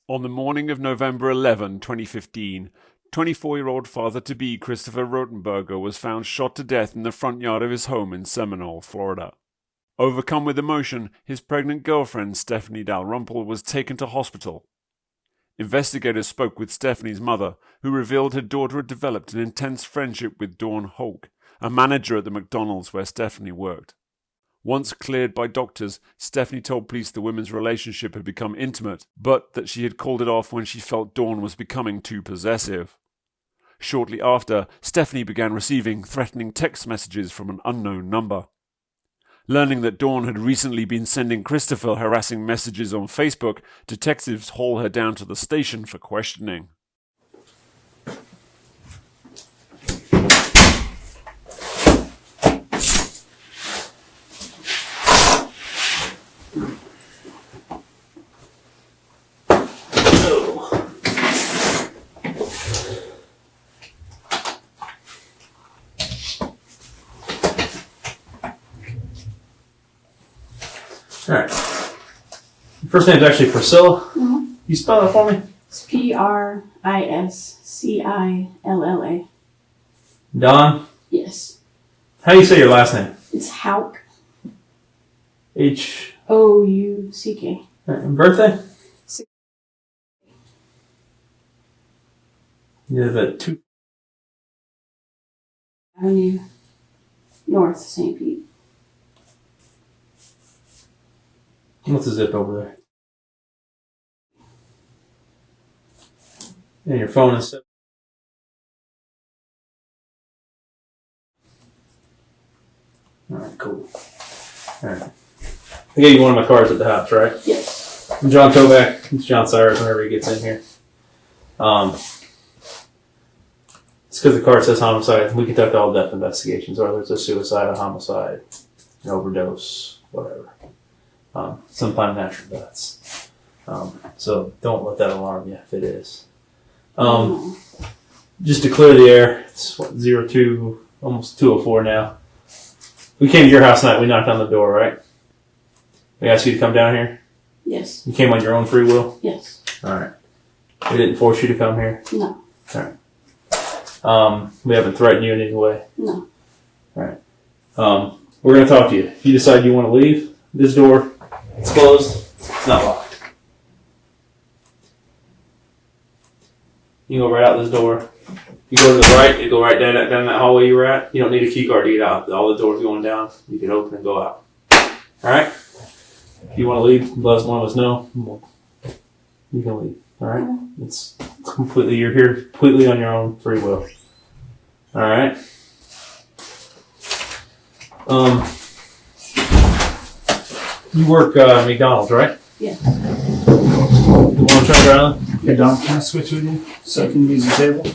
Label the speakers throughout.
Speaker 1: On the morning of November 11, 2015, 24-year-old father-to-be Christopher Rotenberger was found shot to death in the front yard of his home in Seminole, Florida. Overcome with emotion, his pregnant girlfriend, Stephanie Dalrymple, was taken to hospital. Investigators spoke with Stephanie's mother, who revealed her daughter had developed an intense friendship with Dawn Hoke, a manager at the McDonald's where Stephanie worked. Once cleared by doctors, Stephanie told police the women's relationship had become intimate, but that she had called it off when she felt Dawn was becoming too possessive. Shortly after, Stephanie began receiving threatening text messages from an unknown number. Learning that Dawn had recently been sending Christopher harassing messages on Facebook, detectives haul her down to the station for questioning.
Speaker 2: Alright. First name's actually Priscilla. Mm-hmm. You spell that for me?
Speaker 3: It's Priscilla.
Speaker 2: Don?
Speaker 3: Yes.
Speaker 2: How do you say your last name?
Speaker 3: It's Houck.
Speaker 2: H-O-U-C-K. And birthday? You live at 2
Speaker 3: Avenue, North St. Pete.
Speaker 2: What's the zip over there? And your phone is... Alright, cool. Alright. I gave you one of my cards at the house, right?
Speaker 3: Yes.
Speaker 2: I'm John Kovac. It's John Cyrus whenever he gets in here. It's because the card says homicide. We conduct all death investigations, whether it's a suicide, a homicide, an overdose, whatever. Sometimes natural deaths. So don't let that alarm you if it is. Just to clear the air, it's 02, almost 2:04 now. We came to your house tonight. We knocked on the door, right? We asked you to come down here?
Speaker 3: Yes.
Speaker 2: You came on your own free will?
Speaker 3: Yes.
Speaker 2: Alright. We didn't force you to come here?
Speaker 3: No.
Speaker 2: Alright. We haven't threatened you in any way?
Speaker 3: No.
Speaker 2: Alright. We're going to talk to you. If you decide you want to leave, this door, it's closed. It's not locked. You can go right out this door. You go to the right, you go right down that hallway you were at. You don't need a key card to get out. All the doors going down. You can open and go out. Alright? If you want to leave, let one of us know. You can leave. Alright? It's completely, you're here completely on your own free will. Alright? You work McDonald's, right?
Speaker 3: Yes.
Speaker 2: You want to try around?
Speaker 4: Hey Don, can I switch with you so I can use the table?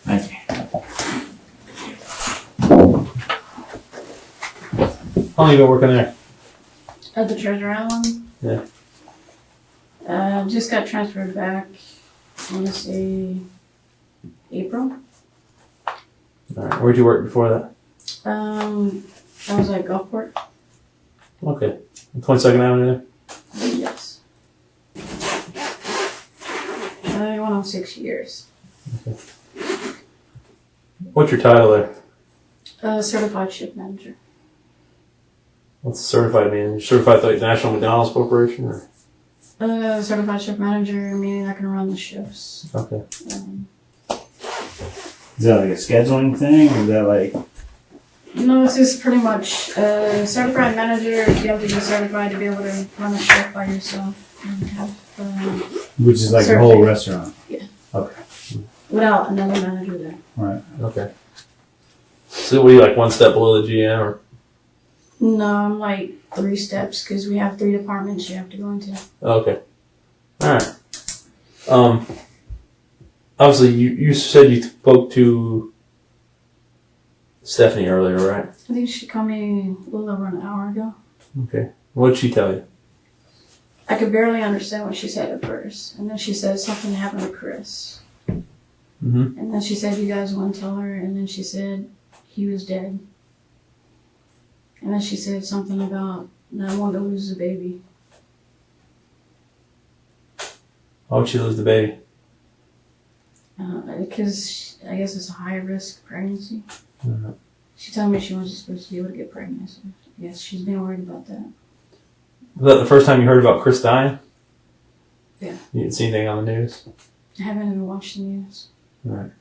Speaker 4: Thank you.
Speaker 2: How long you been working there?
Speaker 3: At the Treasure Island?
Speaker 2: Yeah.
Speaker 3: Just got transferred back, I want to say, April.
Speaker 2: Alright, where'd you work before that?
Speaker 3: I was at Gulfport.
Speaker 2: Okay. 22nd Avenue there?
Speaker 3: Yes. I went on 6 years.
Speaker 2: Okay. What's your title there?
Speaker 3: Certified shift manager.
Speaker 2: What's certified mean? You're certified like National McDonald's Corporation or?
Speaker 3: Certified shift manager, meaning I can run the shifts.
Speaker 2: Okay.
Speaker 4: Is that like a scheduling thing, or is that like...
Speaker 3: No, this is pretty much certified manager. You have to be certified to be able to run a shift by yourself and have.
Speaker 4: Which is like the whole restaurant?
Speaker 3: Yeah.
Speaker 4: Okay.
Speaker 3: Without another manager there.
Speaker 4: Right.
Speaker 2: Okay. So what are you, like one step below the GM or?
Speaker 3: No, I'm like 3 steps because we have 3 departments you have to go into.
Speaker 2: Okay. Alright. Obviously you said you spoke to Stephanie earlier, right?
Speaker 3: I think she called me a little over an hour ago.
Speaker 2: Okay. What did she tell you?
Speaker 3: I could barely understand what she said at first. And then she said something happened to Chris.
Speaker 2: Mm-hmm.
Speaker 3: And then she said you guys wouldn't tell her. And then she said he was dead. And then she said something about not wanting to lose the baby.
Speaker 2: Why would she lose the baby?
Speaker 3: Because I guess it's a high risk pregnancy.
Speaker 2: Mhm.
Speaker 3: She told me she wasn't supposed to be able to get pregnant, so I guess she's been worried about that.
Speaker 2: Was that the first time you heard about Chris dying?
Speaker 3: Yeah.
Speaker 2: You didn't see anything on the news?
Speaker 3: I haven't even watched the news.
Speaker 2: Right.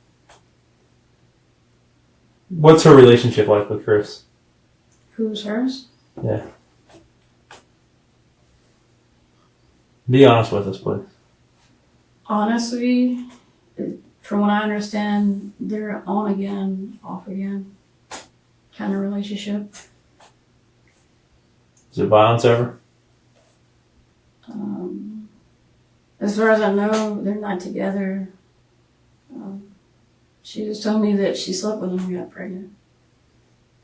Speaker 2: What's her relationship like with Chris?
Speaker 3: Who's hers?
Speaker 2: Yeah. Be honest with us, please.
Speaker 3: Honestly, from what I understand, they're on again, off again kind of relationship.
Speaker 2: Is it violence ever?
Speaker 3: As far as I know, they're not together. She just told me that she slept with him and got pregnant.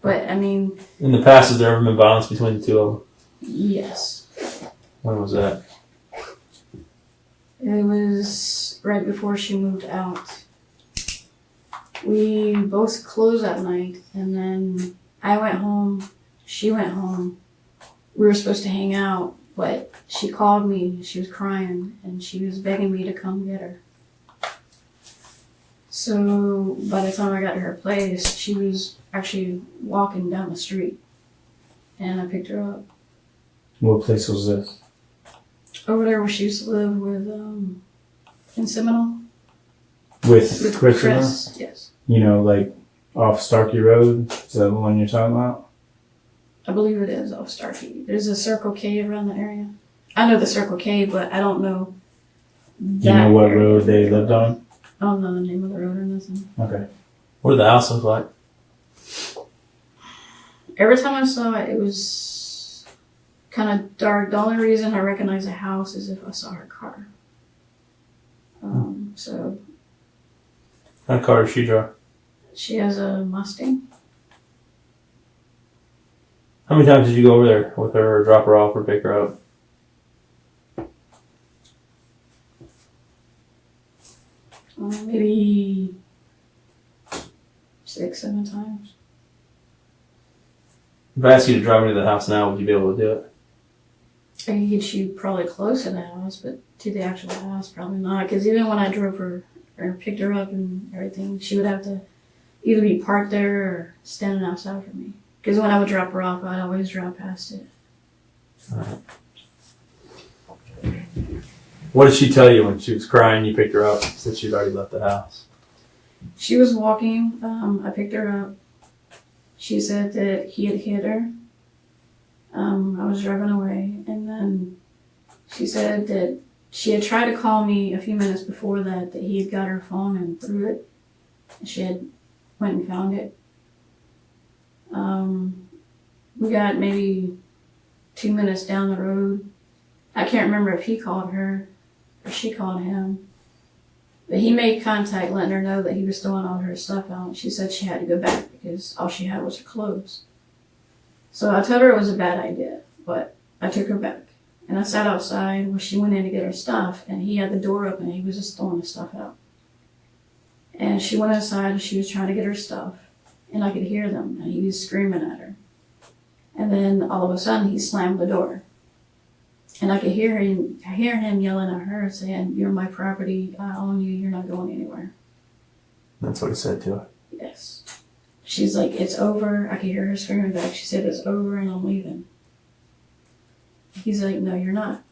Speaker 3: But, I mean...
Speaker 2: In the past, has there ever been violence between the two of them?
Speaker 3: Yes.
Speaker 2: When was that?
Speaker 3: It was right before she moved out. We both closed that night, and then I went home, she went home. We were supposed to hang out, but she called me, she was crying, and she was begging me to come get her. So by the time I got to her place, she was actually walking down the street, and I picked her up.
Speaker 4: What place was this?
Speaker 3: Over there where she used to live with, in Seminole.
Speaker 4: With Christopher?
Speaker 3: Chris, yes.
Speaker 4: You know, like off Starkey Road? Is that the one you're talking about?
Speaker 3: I believe it is off Starkey. There's a Circle K around the area. I know the Circle K, but I don't know.
Speaker 4: Do you know what
Speaker 3: area.
Speaker 4: road they lived on?
Speaker 3: I don't know the name of the road or nothing.
Speaker 4: Okay.
Speaker 2: What did the house look like?
Speaker 3: Every time I saw it, it was kind of dark. The only reason I recognize the house is if I saw her car. So
Speaker 2: What kind of car does she drive?
Speaker 3: she has a Mustang.
Speaker 2: How many times did you go over there with her or drop her off or pick her up?
Speaker 3: Maybe 6, 7 times.
Speaker 2: If I asked you to drive me to the house now, would you be able to do it?
Speaker 3: I could get you probably close to the house, but to the actual house, probably not. Because even when I drove her or picked her up and everything, she would have to either be parked there or standing outside for me. Because when I would drop her off, I'd always drive past it.
Speaker 2: Alright. What did she tell you when she was crying? You picked her up, said she'd already left the house.
Speaker 3: She was walking. I picked her up. She said that he had hit her. I was driving away, and then she said that she had tried to call me a few minutes before that he had got her phone and threw it. And she had went and found it. We got maybe 2 minutes down the road. I can't remember if he called her or she called him. But he made contact letting her know that he was throwing all her stuff out. She said she had to go back because all she had was her clothes. So I told her it was a bad idea, but I took her back. And I sat outside where she went in to get her stuff, and he had the door open and he was just throwing the stuff out. And she went inside and she was trying to get her stuff, and I could hear them, and he was screaming at her. And then all of a sudden he slammed the door. And I could hear him yelling at her, saying, "You're my property, I own you, you're not going anywhere."
Speaker 2: That's what he said to her.
Speaker 3: Yes. She's like, "It's over." I could hear her screaming back. She said, "It's over and I'm leaving." He's like, "No, you're not."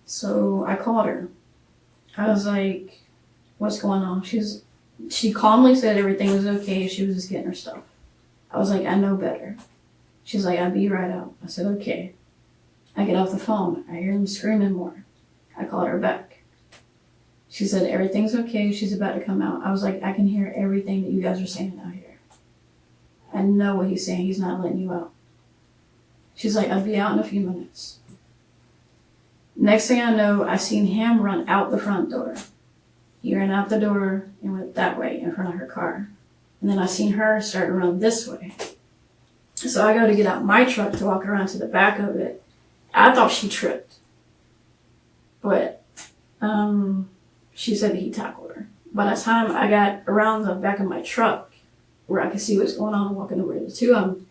Speaker 3: So I called her. I was like, "What's going on?" She calmly said everything was okay. She was just getting her stuff. I was like, "I know better." She's like, "I'll be right out." I said, "Okay." I get off the phone. I hear them screaming more. I called her back. She said, "Everything's okay. She's about to come out." I was like, "I can hear everything that you guys are saying out here. I know what he's saying. He's not letting you out." She's like, "I'll be out in a few minutes." Next thing I know, I seen him run out the front door. He ran out the door and went that way in front of her car. And then I seen her start to run this way. So I go to get out my truck to walk around to the back of it. I thought she tripped. But she said that he tackled her. By the time I got around the back of my truck, where I could see what's going on, walking over to the two of them,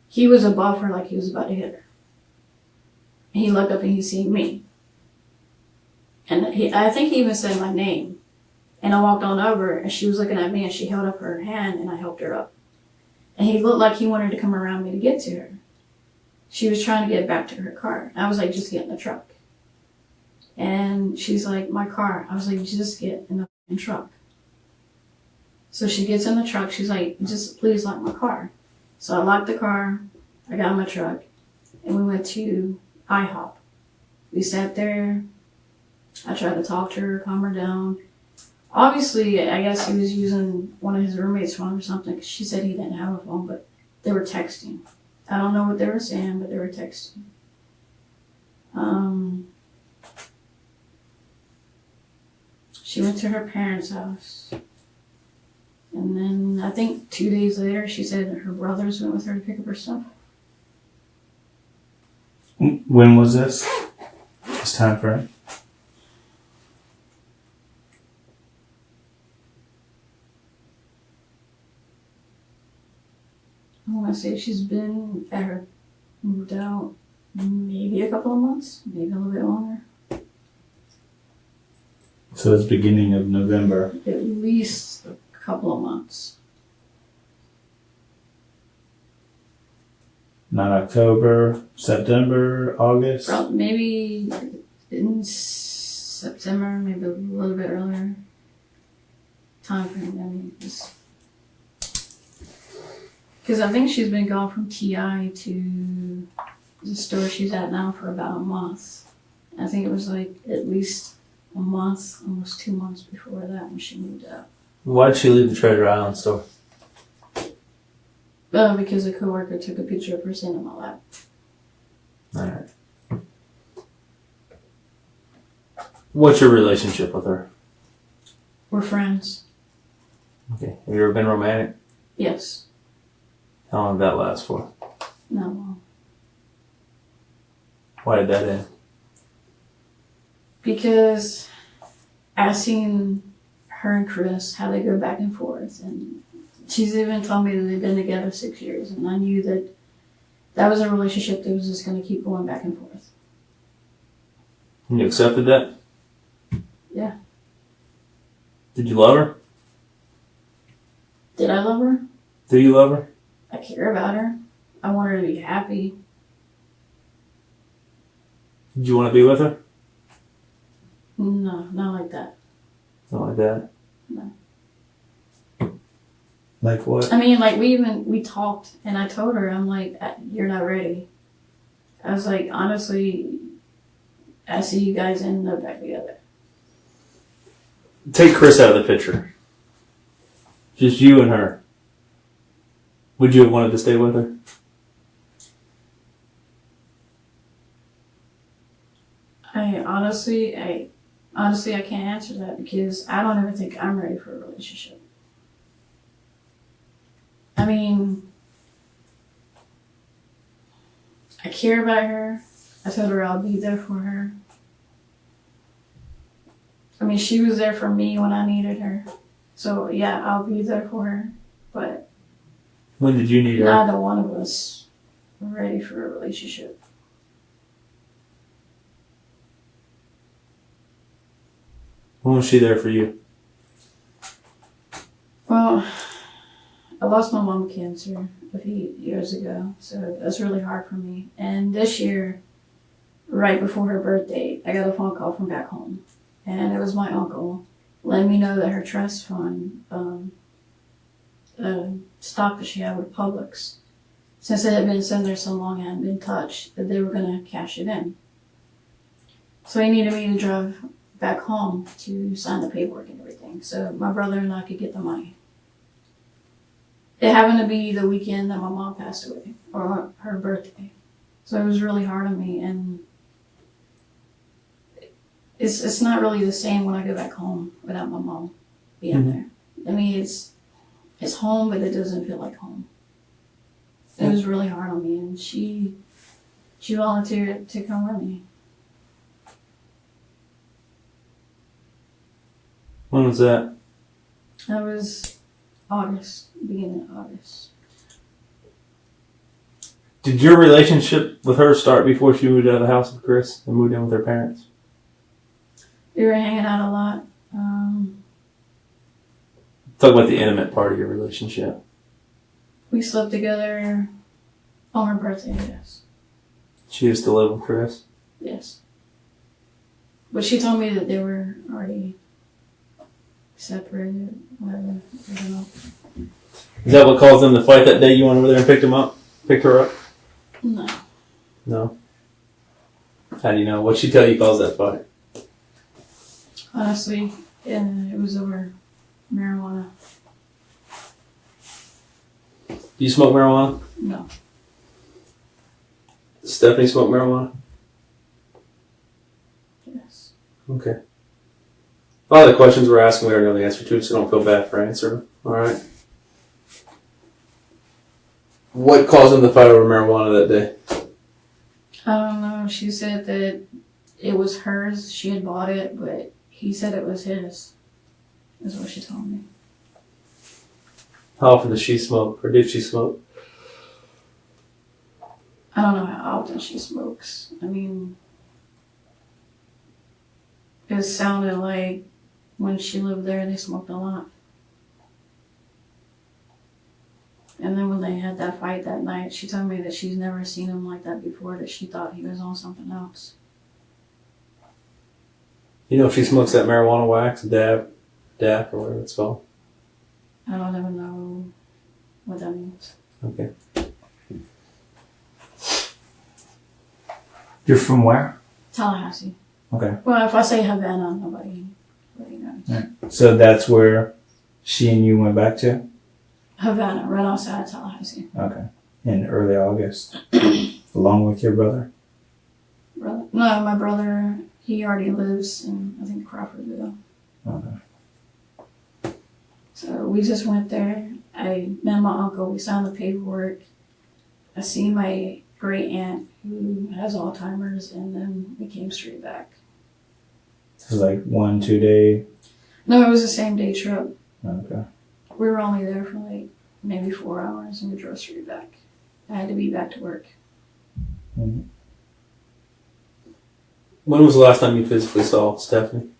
Speaker 3: he was above her like he was about to hit her. He looked up and he seen me. And I think he even said my name. And I walked on over, and she was looking at me, and she held up her hand, and I helped her up. And he looked like he wanted to come around me to get to her. She was trying to get back to her car. I was like, just get in the truck. And she's like, my car. I was like, just get in the truck. So she gets in the truck. She's like, just please lock my car. So I locked the car. I got in my truck. And we went to IHOP. We sat there. I tried to talk to her, calm her down. Obviously, I guess he was using one of his roommate's phone or something, because she said he didn't have a phone, but they were texting. I don't know what they were saying, but they were texting. She went to her parents' house. And then I think 2 days later, she said her brothers went with her to pick up her stuff.
Speaker 4: When was this? This time frame?
Speaker 3: I want to say she's been at her moved out maybe a couple of months, maybe a little bit longer.
Speaker 4: So it's beginning of November.
Speaker 3: At least a couple of months.
Speaker 4: Not October, September, August.
Speaker 3: Maybe in September, maybe a little bit earlier. Time frame, I mean, because I think she's been gone from TI to the store she's at now for about a month. I think it was like at least a month, almost 2 months before that when she moved out.
Speaker 2: Why did she leave the Treasure Island store?
Speaker 3: Because a coworker took a picture of her sitting in my lap.
Speaker 2: Alright. What's your relationship with her?
Speaker 3: We're friends.
Speaker 2: Okay. Have you ever been romantic?
Speaker 3: Yes.
Speaker 2: How long did that last for?
Speaker 3: Not long.
Speaker 2: Why did that end?
Speaker 3: Because I've seen her and Chris, how they go back and forth, and she's even told me that they've been together 6 years, and I knew that that was a relationship that was just going to keep going back and forth.
Speaker 2: And you accepted that?
Speaker 3: Yeah.
Speaker 2: Did you love her?
Speaker 3: Did I love her?
Speaker 2: Do you love her?
Speaker 3: I care about her. I want her to be happy.
Speaker 2: Did you want to be with her?
Speaker 3: No, not like that.
Speaker 2: Not like that.
Speaker 3: No.
Speaker 4: Like what?
Speaker 3: I mean, like we talked, and I told her, I'm like, you're not ready. I was like, honestly, I see you guys end up back together.
Speaker 2: Take Chris out of the picture. Just you and her. Would you have wanted to stay with her?
Speaker 3: I honestly I can't answer that because I don't ever think I'm ready for a relationship. I mean, I care about her. I told her I'll be there for her. I mean, she was there for me when I needed her. So yeah, I'll be there for her. But
Speaker 2: When did you need her?
Speaker 3: neither one of us are ready for a relationship.
Speaker 2: When was she there for you?
Speaker 3: Well, I lost my mom to cancer a few years ago, so that's really hard for me. And this year, right before her birthday, I got a phone call from back home. And it was my uncle letting me know that her trust fund stock that she had with Publix, since it had been sitting there so long and hadn't been touched, that they were going to cash it in. So he needed me to drive back home to sign the paperwork and everything, so my brother and I could get the money. It happened to be the weekend that my mom passed away, or her birthday. So it was really hard on me, and it's not really the same when I go back home without my mom being there. I mean, it's home, but it doesn't feel like home. It was really hard on me, and she volunteered to come with me.
Speaker 2: When was that?
Speaker 3: That was August, beginning of August.
Speaker 2: Did your relationship with her start before she moved out of the house with Chris and moved in with her parents?
Speaker 3: We were hanging out a lot.
Speaker 2: Talk about the intimate part of your relationship.
Speaker 3: We slept together on her birthday, yes.
Speaker 2: She used to live with Chris.
Speaker 3: Yes. But she told me that they were already separated, whatever. I don't know.
Speaker 2: Is that what caused them to fight that day you went over there and picked him up? Picked her up?
Speaker 3: No.
Speaker 2: No. How do you know? What'd she tell you caused that fight?
Speaker 3: Honestly, it was over marijuana.
Speaker 2: Do you smoke marijuana?
Speaker 3: No.
Speaker 2: Does Stephanie smoke marijuana?
Speaker 3: Yes.
Speaker 2: Okay. A lot of the questions we're asking we already know the answer to, so don't feel bad for answering. Alright. What caused them to fight over marijuana that day?
Speaker 3: I don't know. She said that it was hers. She had bought it, but he said it was his. Is what she told me.
Speaker 2: How often does she smoke, or did she smoke?
Speaker 3: I don't know how often she smokes. I mean, it sounded like when she lived there, they smoked a lot. And then when they had that fight that night, she told me that she's never seen him like that before, that she thought he was on something else.
Speaker 2: You know if she smokes that marijuana wax, dab, or whatever it's called?
Speaker 3: I don't even know what that means.
Speaker 2: Okay.
Speaker 4: You're from where?
Speaker 3: Tallahassee.
Speaker 4: Okay.
Speaker 3: Well, if I say Havana, nobody knows.
Speaker 4: Yeah. So that's where she and you went back to?
Speaker 3: Havana, right outside Tallahassee.
Speaker 4: Okay. In early August. Along with your brother?
Speaker 3: No, my brother, he already lives in, I think, Crawfordville.
Speaker 4: Okay.
Speaker 3: So we just went there. I met my uncle. We signed the paperwork. I seen my great aunt who has Alzheimer's, and then we came straight back.
Speaker 4: This is like 1-2 day?
Speaker 3: No, it was the same day trip.
Speaker 4: Okay.
Speaker 3: We were only there for like maybe 4 hours, and we drove straight back. I had to be back to work.
Speaker 4: Mm-hmm.
Speaker 2: When was the last time you physically saw Stephanie?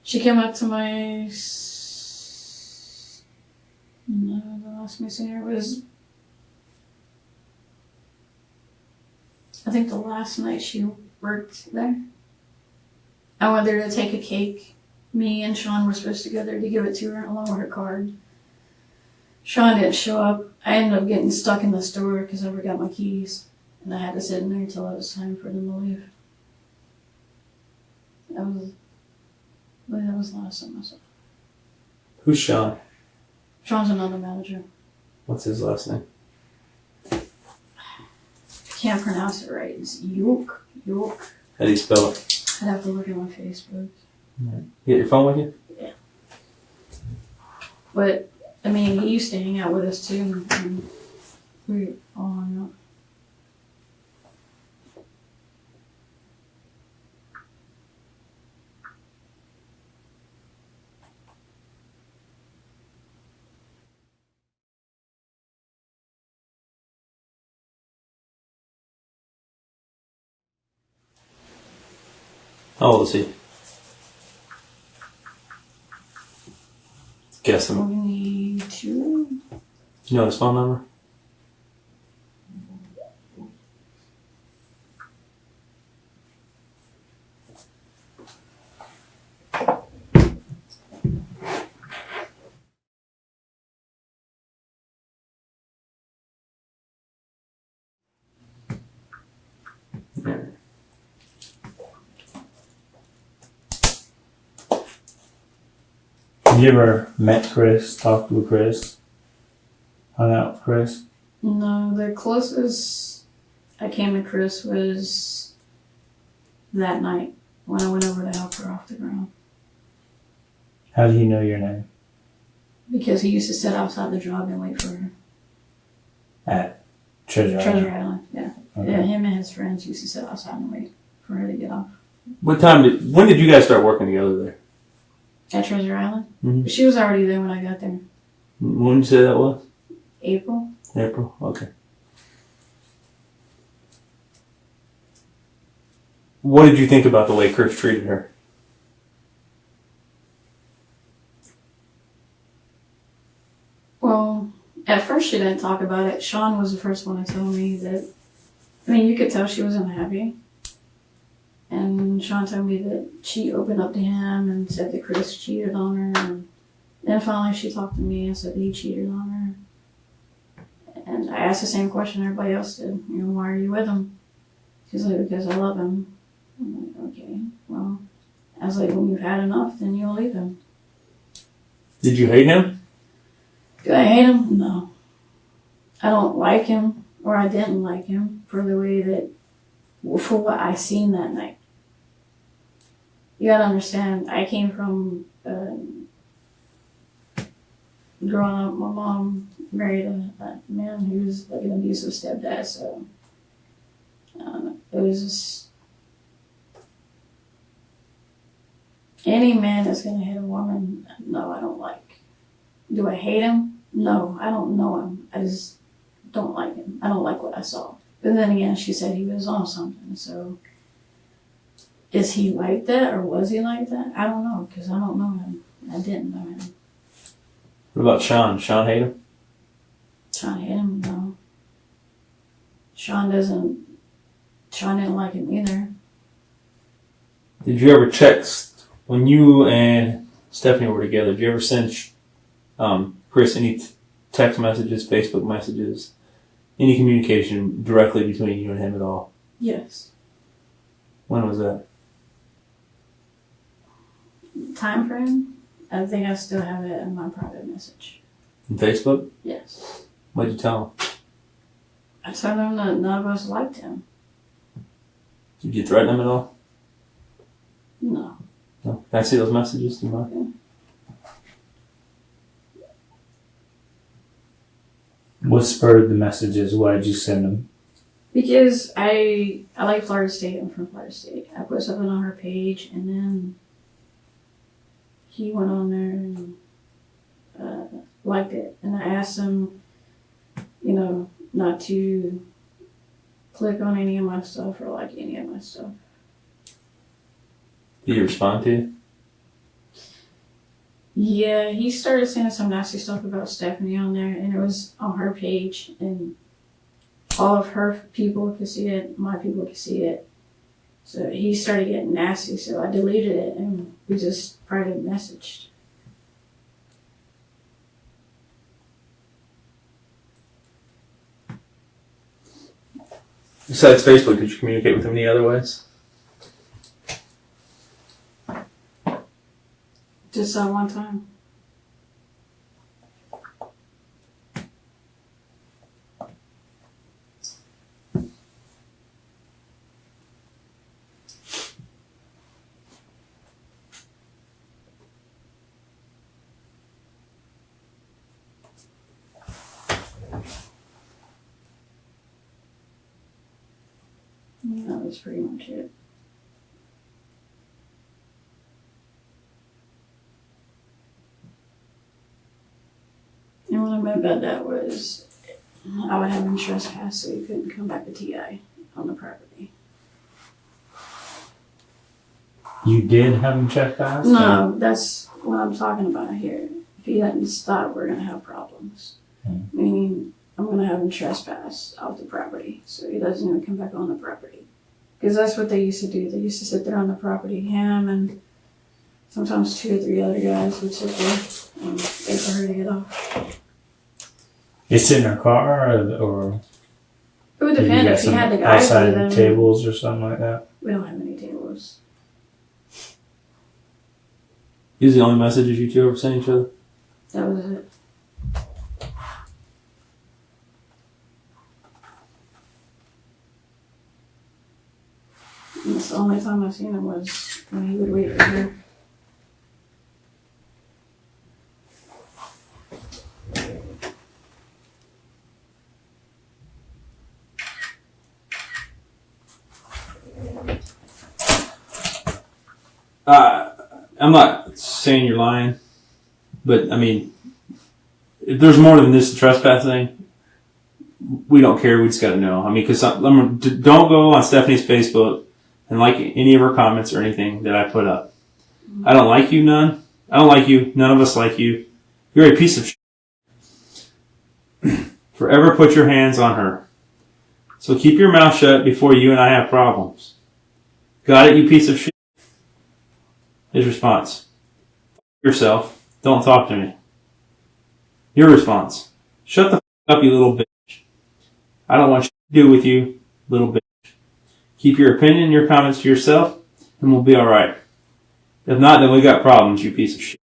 Speaker 3: She came up to my... No, the last time I seen her was... I think the last night she worked there. I went there to take a cake. Me and Sean were supposed to go there to give it to her along with her card. Sean didn't show up. I ended up getting stuck in the store because I forgot my keys. And I had to sit in there until it was time for them to leave. That was the last time I saw her.
Speaker 2: Who's Sean?
Speaker 3: Sean's another manager.
Speaker 2: What's his last name?
Speaker 3: Can't pronounce it right. It's York.
Speaker 2: How do you spell it?
Speaker 3: I'd have to look at my Facebook.
Speaker 2: You get your phone with you?
Speaker 3: Yeah. But, I mean, he used to hang out with us too. And we all hung out.
Speaker 2: How old is he? Guess him.
Speaker 3: 22?
Speaker 2: You know his phone number? Yeah.
Speaker 4: Have you ever met Chris, talked with Chris, hung out with Chris?
Speaker 3: No, the closest I came to Chris was that night when I went over to help her off the ground.
Speaker 4: How do you know your name?
Speaker 3: Because he used to sit outside the job and wait for her.
Speaker 4: At Treasure Island?
Speaker 3: Treasure Island, yeah.
Speaker 4: Okay.
Speaker 3: Yeah, him and his friends used to sit outside and wait for her to get off.
Speaker 2: When did you guys start working together there?
Speaker 3: At Treasure Island?
Speaker 2: Mhm.
Speaker 3: She was already there when I got there.
Speaker 2: When did you say that was?
Speaker 3: April?
Speaker 2: April? Okay. What did you think about the way Chris treated her?
Speaker 3: Well, at first she didn't talk about it. Sean was the first one to tell me that. I mean, you could tell she was unhappy. And Sean told me that she opened up to him and said that Chris cheated on her. And then finally she talked to me and said that he cheated on her. And I asked the same question everybody else did. You know, why are you with him? She's like, because I love him. I'm like, okay, well. I was like, when you've had enough, then you'll leave him.
Speaker 2: Did you hate him?
Speaker 3: Do I hate him? No. I don't like him, or I didn't like him for the way that, for what I seen that night. You gotta understand, I came from growing up, my mom married a man who was like an abusive stepdad, so it was just, any man that's gonna hit a woman, no, I don't like. Do I hate him? No, I don't know him. I just don't like him. I don't like what I saw. But then again, she said he was on something, so is he like that or was he like that? I don't know, because I don't know him. I didn't know him.
Speaker 2: What about Sean? Sean hate him?
Speaker 3: Sean hate him? No. Sean didn't like him either.
Speaker 2: Did you ever text, when you and Stephanie were together, did you ever send Chris any text messages, Facebook messages, any communication directly between you and him at all?
Speaker 3: Yes.
Speaker 2: When was that?
Speaker 3: Time frame? I think I still have it in my private message.
Speaker 2: On Facebook?
Speaker 3: Yes.
Speaker 2: What'd you tell him?
Speaker 3: I told him that none of us liked him.
Speaker 2: Did you threaten him at all?
Speaker 3: No.
Speaker 2: No. Can I see those messages? Do you mind?
Speaker 3: Okay.
Speaker 4: What spurred the messages? Why did you send them?
Speaker 3: Because I like Florida State. I'm from Florida State. I put something on her page, and then he went on there and liked it. And I asked him, you know, not to click on any of my stuff or like any of my stuff.
Speaker 2: Did he respond to you?
Speaker 3: Yeah, he started saying some nasty stuff about Stephanie on there, and it was on her page, and all of her people could see it, my people could see it. So he started getting nasty, so I deleted it, and we just private messaged.
Speaker 2: Besides Facebook, did you communicate with him any other ways?
Speaker 3: Just that one time. Yeah, that was pretty much it. And what I meant by that was I would have him trespass so he couldn't come back to TI on the property.
Speaker 4: You did have him trespass?
Speaker 3: No, that's what I'm talking about here. If he doesn't stop, we're going to have problems. Meaning, I'm going to have him trespass off the property so he doesn't even come back on the property. Because that's what they used to do. They used to sit there on the property, him and sometimes 2 or 3 other guys would sit there and wait for her to get off.
Speaker 4: It's in her car, or
Speaker 3: It would
Speaker 4: you
Speaker 3: depend
Speaker 4: got
Speaker 3: if he
Speaker 4: some
Speaker 3: had the guys
Speaker 4: outside
Speaker 3: with him.
Speaker 4: tables or something like that.
Speaker 3: We don't have any tables.
Speaker 2: These are the only messages you two ever sent each other?
Speaker 3: That was it. And that's the only time I've seen him was when he would wait for her.
Speaker 2: I'm not saying you're lying, but I mean, if there's more than this trespass thing, we don't care. We just got to know. I mean, because don't go on Stephanie's Facebook and like any of her comments or anything that I put up. I don't like you, none. I don't like you. None of us like you. You're a piece of shit. Forever put your hands on her. So keep your mouth shut before you and I have problems. Got it, you piece of shit? His response. Yourself. Don't talk to me. Your response. Shut the f*** up, you little bitch. I don't want shit to do with you, little bitch. Keep your opinion and your comments to yourself, and we'll be alright. If not, then we got problems, you piece of shit.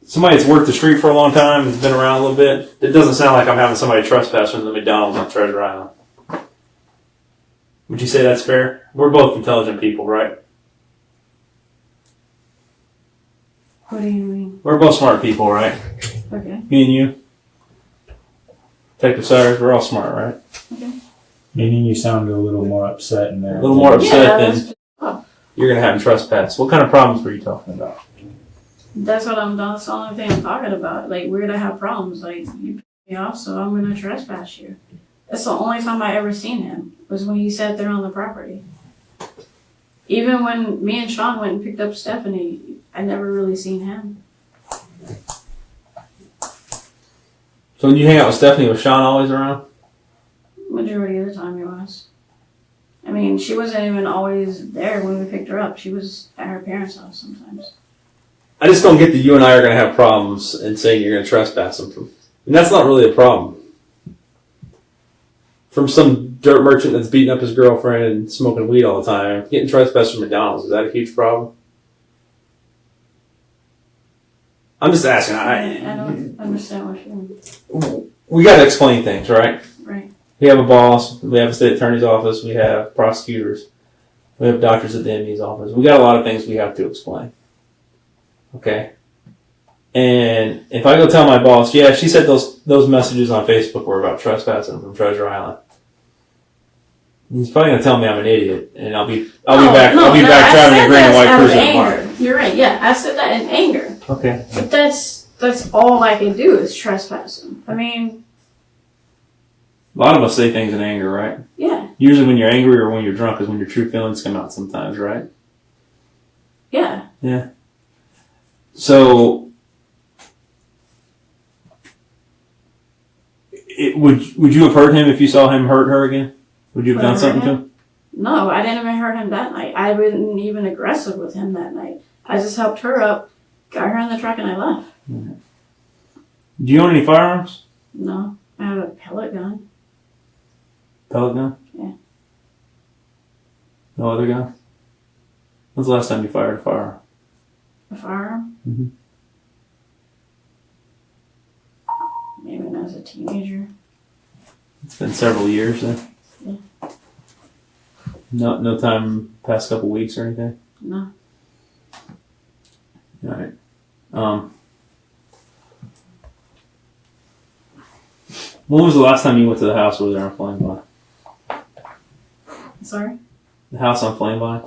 Speaker 2: Somebody that's worked the street for a long time, has been around a little bit. It doesn't sound like I'm having somebody trespass from the McDonald's on Treasure Island. Would you say that's fair? We're both intelligent people, right?
Speaker 3: What do you mean?
Speaker 2: We're both smart people, right?
Speaker 3: Okay.
Speaker 2: Me and you. Detective Cyrus, we're all smart, right?
Speaker 3: Okay.
Speaker 4: Meaning you sounded a little more upset in there.
Speaker 2: A little more upset
Speaker 3: that's-
Speaker 2: than you're going to have him trespass. What kind of problems were you talking about?
Speaker 3: That's what that's the only thing I'm talking about. Like, we're gonna have problems. Like, you pissed me off, so I'm gonna trespass you. That's the only time I ever seen him, was when he sat there on the property. Even when me and Sean went and picked up Stephanie, I never really seen him.
Speaker 2: So when you hang out with Stephanie, was Sean always around?
Speaker 3: Majority of the time he was. I mean, she wasn't even always there when we picked her up. She was at her parents' house sometimes.
Speaker 2: I just don't get that you and I are going to have problems and saying you're going to trespass him. And that's not really a problem. From some dirt merchant that's beating up his girlfriend and smoking weed all the time, getting trespassed from McDonald's, is that a huge problem? I'm just asking.
Speaker 3: I don't understand what you mean.
Speaker 2: We got to explain things, right?
Speaker 3: Right.
Speaker 2: We have a boss. We have a state attorney's office. We have prosecutors. We have doctors at the MD's office. We got a lot of things we have to explain. Okay? And if I go tell my boss, yeah, she said those messages on Facebook were about trespassing from Treasure Island, he's probably gonna tell me I'm an idiot, and I'll be back driving a green and white Cruiser tomorrow.
Speaker 3: You're right. Yeah, I said that in anger.
Speaker 2: Okay.
Speaker 3: But that's all I can do is trespass him. I mean,
Speaker 2: A lot of us say things in anger, right?
Speaker 3: yeah,
Speaker 2: Usually when you're angry or when you're drunk is when your true feelings come out sometimes, right?
Speaker 3: yeah.
Speaker 2: Yeah. So, would you have hurt him if you saw him hurt her again? Would you have done something to him?
Speaker 3: No, I didn't even hurt him that night. I wasn't even aggressive with him that night. I just helped her up, got her in the truck, and I left.
Speaker 2: Do you own any firearms?
Speaker 3: No, I have a pellet gun.
Speaker 2: Pellet gun?
Speaker 3: Yeah.
Speaker 2: No other gun? When's the last time you fired a firearm?
Speaker 3: A firearm?
Speaker 2: Mm-hmm.
Speaker 3: Maybe when I was a teenager.
Speaker 2: It's been several years then.
Speaker 3: Yeah.
Speaker 2: No time past couple weeks or anything?
Speaker 3: No.
Speaker 2: Alright. When was the last time you went to the house over there on Flame Vine?
Speaker 3: Sorry?
Speaker 2: The house on Flame Vine?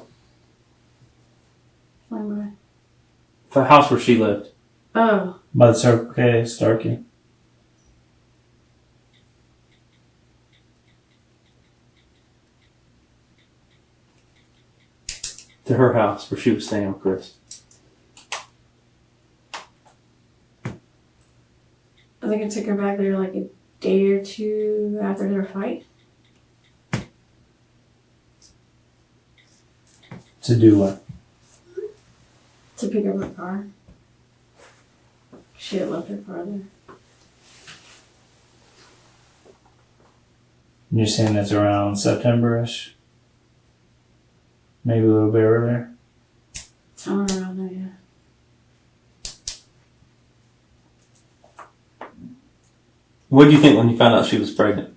Speaker 3: Flying by.
Speaker 2: The house where she lived.
Speaker 3: Oh,
Speaker 4: By the Circle K, Starkey.
Speaker 2: To her house where she was staying with Chris.
Speaker 3: I think I took her back there like a day or two after their fight.
Speaker 4: To do what?
Speaker 3: To pick up her car. She had left her car there.
Speaker 4: You're saying that's around September-ish? Maybe a little bit earlier?
Speaker 3: Somewhere around there, yeah.
Speaker 2: What did you think when you found out she was pregnant?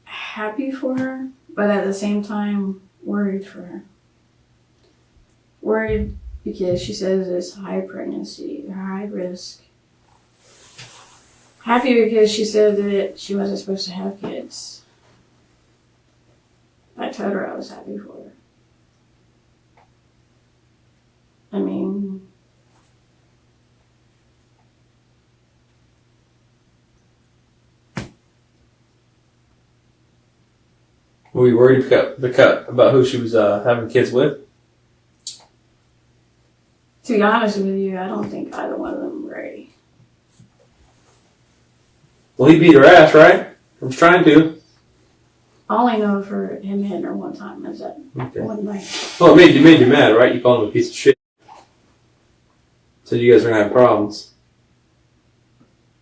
Speaker 3: Happy for her, but at the same time worried for her. Worried because she says it's high pregnancy, high risk. Happy because she said that she wasn't supposed to have kids. I told her I was happy for her. I mean,
Speaker 2: Were you worried about who she was having kids with?
Speaker 3: To be honest with you, I don't think either one of them were ready.
Speaker 2: Well, he beat her ass, right? I was trying to.
Speaker 3: I only know for him hitting her one time is that one night.
Speaker 2: Well, it made you mad, right? You called him a piece of shit. Said you guys were gonna have problems.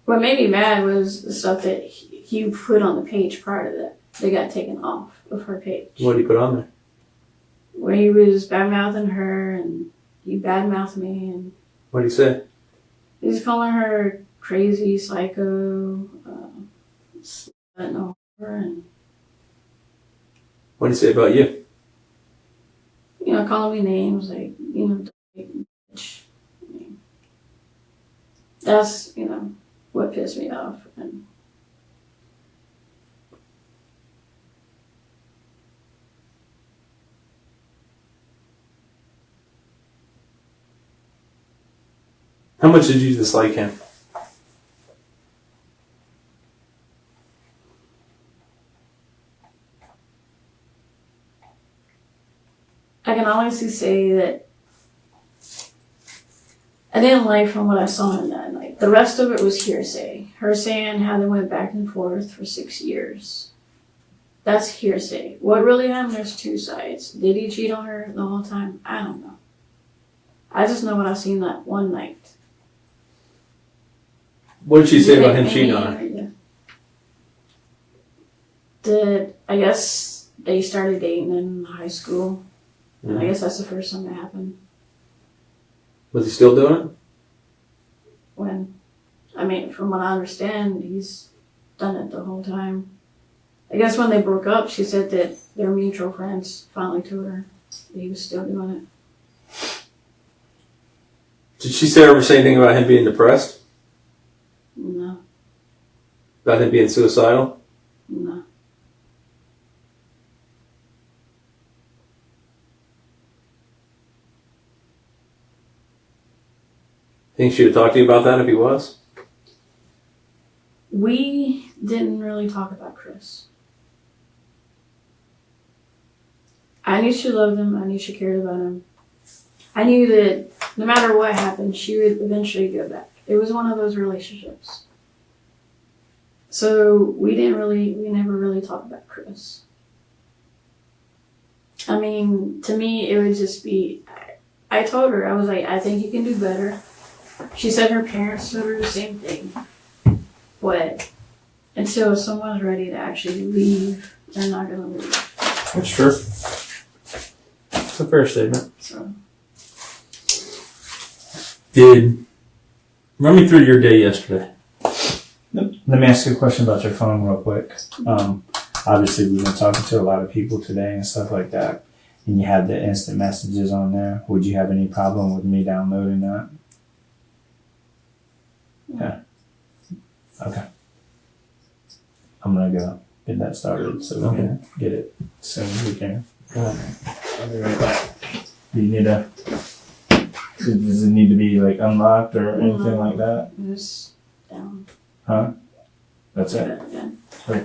Speaker 3: What made me mad was the stuff that he put on the page prior to that. They got taken off of her page.
Speaker 2: What did he put on there?
Speaker 3: Where he was bad-mouthing her and he bad-mouthed me and
Speaker 2: What did he say?
Speaker 3: he was calling her crazy, psycho, slut and all her, and
Speaker 2: What did he say about you?
Speaker 3: calling me names like, bitch. I mean, that's, what pissed me off. And
Speaker 2: How much did you dislike him?
Speaker 3: I can honestly say that I didn't like from what I saw in that night. The rest of it was hearsay. Her saying how they went back and forth for 6 years. That's hearsay. What really happened, there's two sides. Did he cheat on her the whole time? I don't know. I just know what I seen that one night.
Speaker 2: What did she say about him cheating on her?
Speaker 3: I guess they started dating in high school. And I guess that's the first time that happened.
Speaker 2: Was he still doing
Speaker 3: it? From what I understand, he's done it the whole time. I guess when they broke up, she said that their mutual friends finally told her that he was still doing it.
Speaker 2: Did she ever say anything about him being depressed?
Speaker 3: No.
Speaker 2: About him being suicidal?
Speaker 3: No.
Speaker 2: Think she'd have talked to you about that if he was?
Speaker 3: We didn't really talk about Chris. I knew she loved him. I knew she cared about him. I knew that no matter what happened, she would eventually go back. It was one of those relationships. So we never really talked about Chris. To me, it would just be, I told her, I was like, I think you can do better. She said her parents told her the same thing. But until someone's ready to actually leave, they're not going to leave.
Speaker 2: That's true. It's a fair statement.
Speaker 3: So.
Speaker 2: Run me through your day yesterday.
Speaker 4: Let me ask you a question about your phone real quick. Obviously, we've been talking to a lot of people today and stuff like that, and you have the instant messages on there. Would you have any problem with me downloading that? Yeah. Okay. I'm gonna go get that started so we can get it as soon as we can. I'll be right back. Do you need does it need to be like unlocked or anything like that?
Speaker 3: It's down.
Speaker 4: Huh? That's it?
Speaker 3: Yeah.
Speaker 4: Great.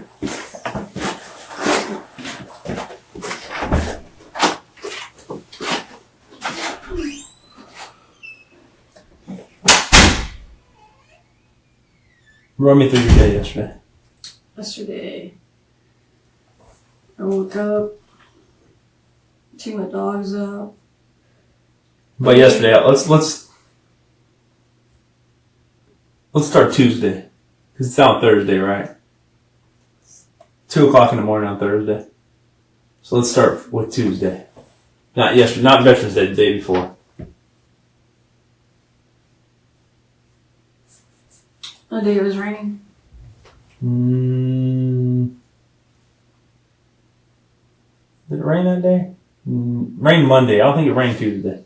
Speaker 2: Run me through your day yesterday.
Speaker 3: Yesterday, I woke up, took my dogs up.
Speaker 2: But yesterday, let's start Tuesday, because it's on Thursday, right? 2:00 in the morning on Thursday. So let's start with Tuesday. Not yesterday, not Veterans Day, the day before.
Speaker 3: The day it was raining.
Speaker 2: Did it rain that day? Rained Monday. I don't think it rained Tuesday.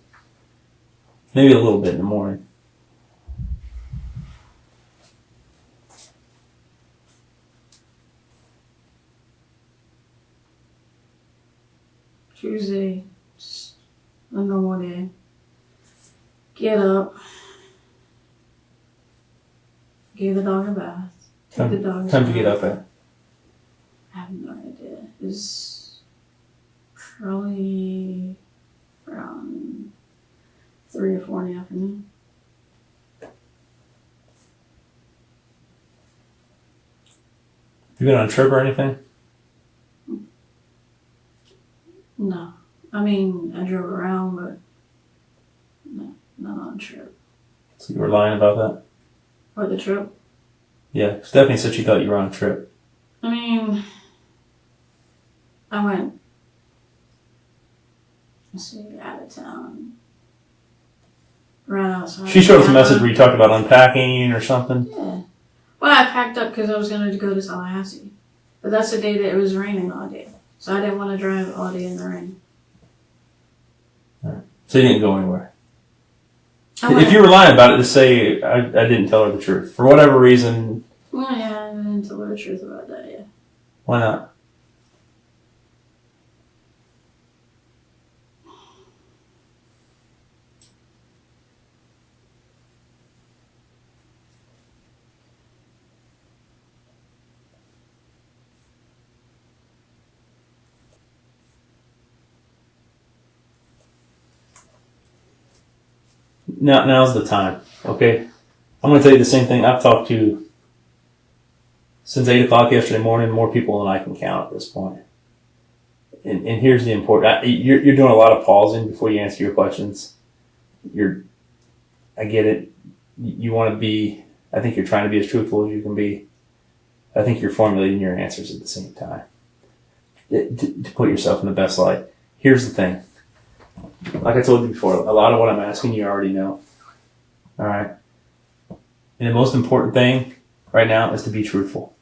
Speaker 2: Maybe a little bit in the morning.
Speaker 3: Tuesday, just a normal day. Get up. Gave the dog a bath. Took the dog.
Speaker 2: Time to get up at.
Speaker 3: I have no idea. It's Probably around 3 or 4 in the afternoon.
Speaker 2: You been on a trip or anything?
Speaker 3: No. I mean, I drove around, but no, not on a trip.
Speaker 2: So you were lying about that?
Speaker 3: Or the trip?
Speaker 2: Yeah, Stephanie said she thought you were on a trip.
Speaker 3: I mean, I went, let's see, out of town. Right outside.
Speaker 2: She showed us a message where you talked about unpacking or something.
Speaker 3: Yeah. Well, I packed up because I was going to go to Tallahassee. But that's the day that it was raining all day. So I didn't want to drive all day in the rain.
Speaker 2: So you didn't go anywhere.
Speaker 3: I went,
Speaker 2: If you were lying about it, just say, I didn't tell her the truth. For whatever reason.
Speaker 3: well, yeah, I didn't tell her the truth about that, yeah.
Speaker 2: Why not? Now's the time, okay? I'm going to tell you the same thing. I've talked to, since 8 o'clock yesterday morning, more people than I can count at this point. And here's the important, you're doing a lot of pausing before you answer your questions. I get it. You want to be, I think you're trying to be as truthful as you can be. I think you're formulating your answers at the same time. To put yourself in the best light. Here's the thing. Like I told you before, a lot of what I'm asking you already know. All right? And the most important thing right now is to be truthful.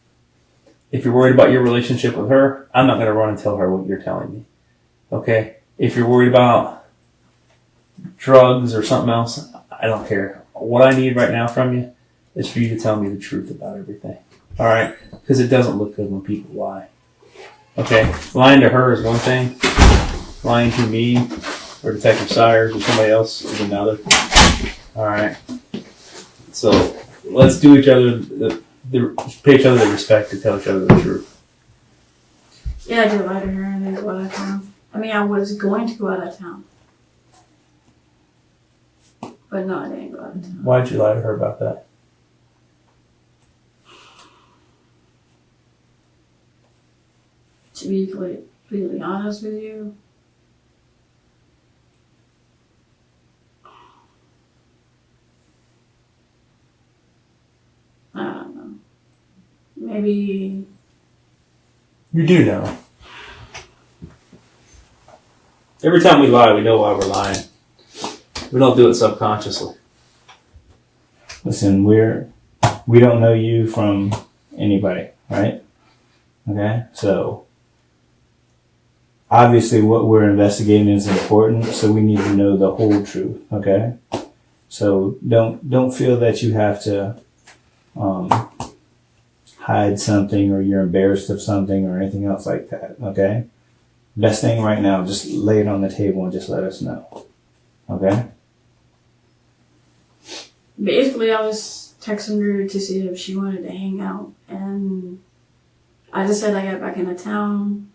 Speaker 2: If you're worried about your relationship with her, I'm not going to run and tell her what you're telling me. Okay? If you're worried about drugs or something else, I don't care. What I need right now from you is for you to tell me the truth about everything. All right? Because it doesn't look good when people lie. Okay? Lying to her is one thing. Lying to me or Detective Sires or somebody else is another. All right. So let's do each other pay each other the respect to tell each other the truth.
Speaker 3: Yeah, I did lie to her and then go out of town. I mean, I was going to go out of town. But no, I didn't go out of town.
Speaker 2: Why did you lie to her about that?
Speaker 3: To be completely honest with you, I don't know. Maybe.
Speaker 2: You do know. Every time we lie, we know why we're lying. We don't do it subconsciously.
Speaker 4: Listen, we don't know you from anybody, right? Okay? So, obviously what we're investigating is important, so we need to know the whole truth, okay? So, don't feel that you have to hide something or you're embarrassed of something or anything else like that, okay? Best thing right now, just lay it on the table and just let us know, okay?
Speaker 3: Basically, I was texting her to see if she wanted to hang out, and I just said I got back into town.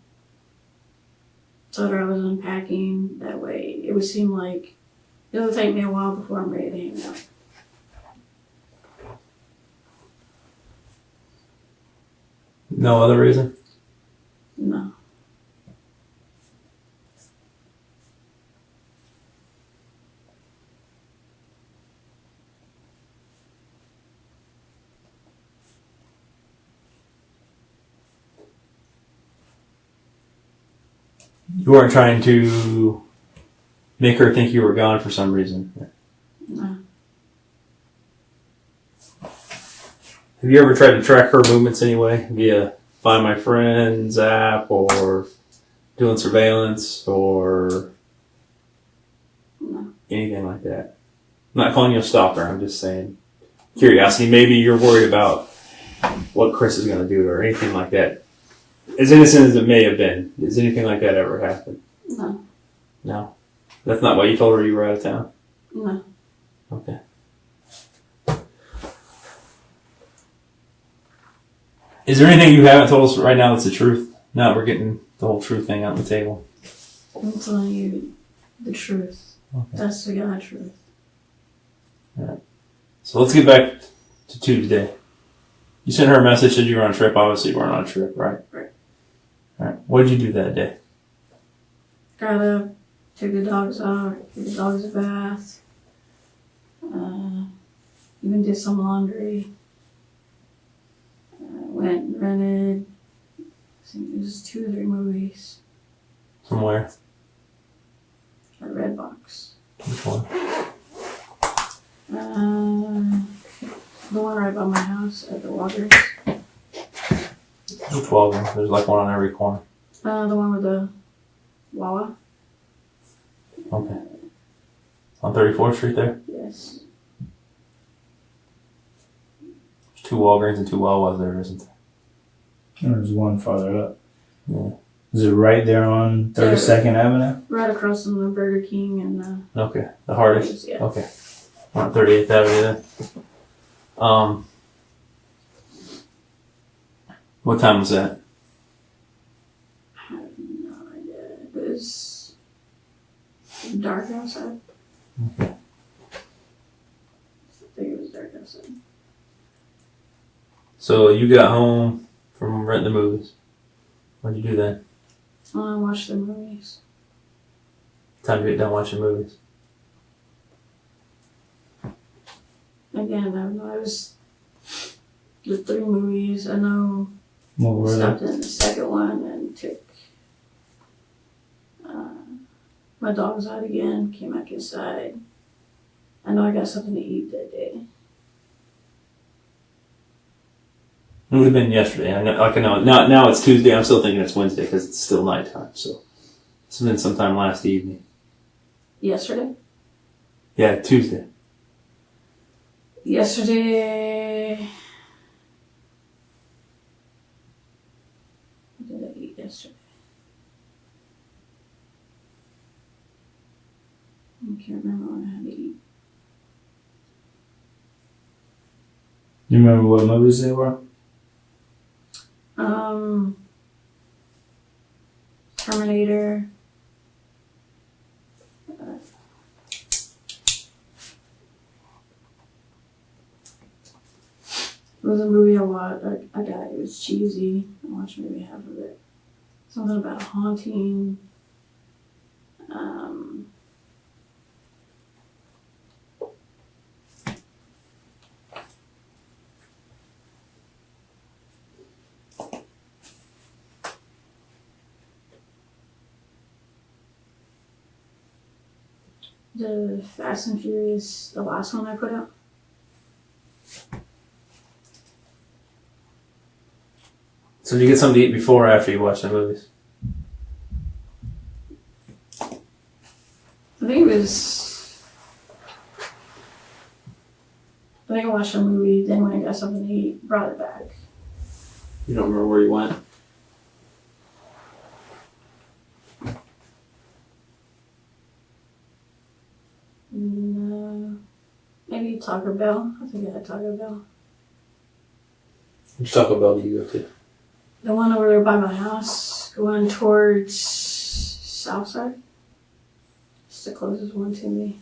Speaker 3: Told her I was unpacking. That way, it would seem like it'll take me a while before I'm ready to hang out.
Speaker 2: No other reason?
Speaker 3: No.
Speaker 2: You weren't trying to make her think you were gone for some reason.
Speaker 3: No.
Speaker 2: Have you ever tried to track her movements anyway via Find My Friends app or doing surveillance or
Speaker 3: No.
Speaker 2: anything like that? I'm not calling you a stalker. I'm just saying curiosity. Maybe you're worried about what Chris is going to do or anything like that. As innocent as it may have been, has anything like that ever happened?
Speaker 3: No.
Speaker 2: No. That's not why you told her you were out of town?
Speaker 3: No.
Speaker 2: Okay. Is there anything you haven't told us right now that's the truth? Now that we're getting the whole truth thing out on the table.
Speaker 3: I'm telling you the truth.
Speaker 2: Okay.
Speaker 3: That's the God truth.
Speaker 2: So let's get back to Tuesday. You sent her a message, said you were on a trip. Obviously, you weren't on a trip, right?
Speaker 3: Right.
Speaker 2: All right. What did you do that day?
Speaker 3: Got up, took the dogs out, gave the dogs a bath. Even did some laundry. Went and rented, I think it was 2 or 3 movies
Speaker 2: From where?
Speaker 3: at Redbox.
Speaker 2: Which one?
Speaker 3: The one right by my house at the Waters.
Speaker 2: Which Walgreens? There's like one on every corner.
Speaker 3: The one with the Wawa.
Speaker 2: Okay. On 34th Street there?
Speaker 3: Yes.
Speaker 2: There's 2 Walgreens and 2 Wawas there, isn't there?
Speaker 4: There's one farther up.
Speaker 2: Yeah.
Speaker 4: Is it right there on 32nd Avenue?
Speaker 3: Right across from the Burger King and
Speaker 2: Okay. The hardest?
Speaker 3: yeah.
Speaker 2: Okay. On 38th Avenue then. What time was that?
Speaker 3: I have no idea. It was dark outside.
Speaker 2: Okay.
Speaker 3: I think it was dark outside.
Speaker 2: So you got home from renting the movies. What'd you do then?
Speaker 3: I watched the movies.
Speaker 2: Time to get done watching movies.
Speaker 3: Again, I don't know. It was the 3 movies. I know.
Speaker 4: What were
Speaker 3: Stopped
Speaker 4: they?
Speaker 3: in the second one and took my dogs out again. Came back inside. I know I got something to eat that day.
Speaker 2: It would have been yesterday. I know. Like I know. Now it's Tuesday. I'm still thinking it's Wednesday because it's still nighttime. So it's been sometime last evening.
Speaker 3: Yesterday?
Speaker 2: Yeah, Tuesday.
Speaker 3: Yesterday. What did I eat yesterday? I can't remember what I had to eat.
Speaker 4: You remember what movies they were?
Speaker 3: Terminator. It was a movie I watched. I got it. It was cheesy. I watched maybe half of it. Something about a haunting. The Fast and Furious, the last one I put out.
Speaker 2: So did you get something to eat before or after you watched the movies?
Speaker 3: I think it was. I think I watched a movie, then when I got something to eat, brought it back.
Speaker 2: You don't remember where you went?
Speaker 3: No. Maybe Taco Bell. I think I had Taco Bell.
Speaker 2: Which Taco Bell do you go to?
Speaker 3: The one over there by my house, going towards Southside. It's the closest one to me.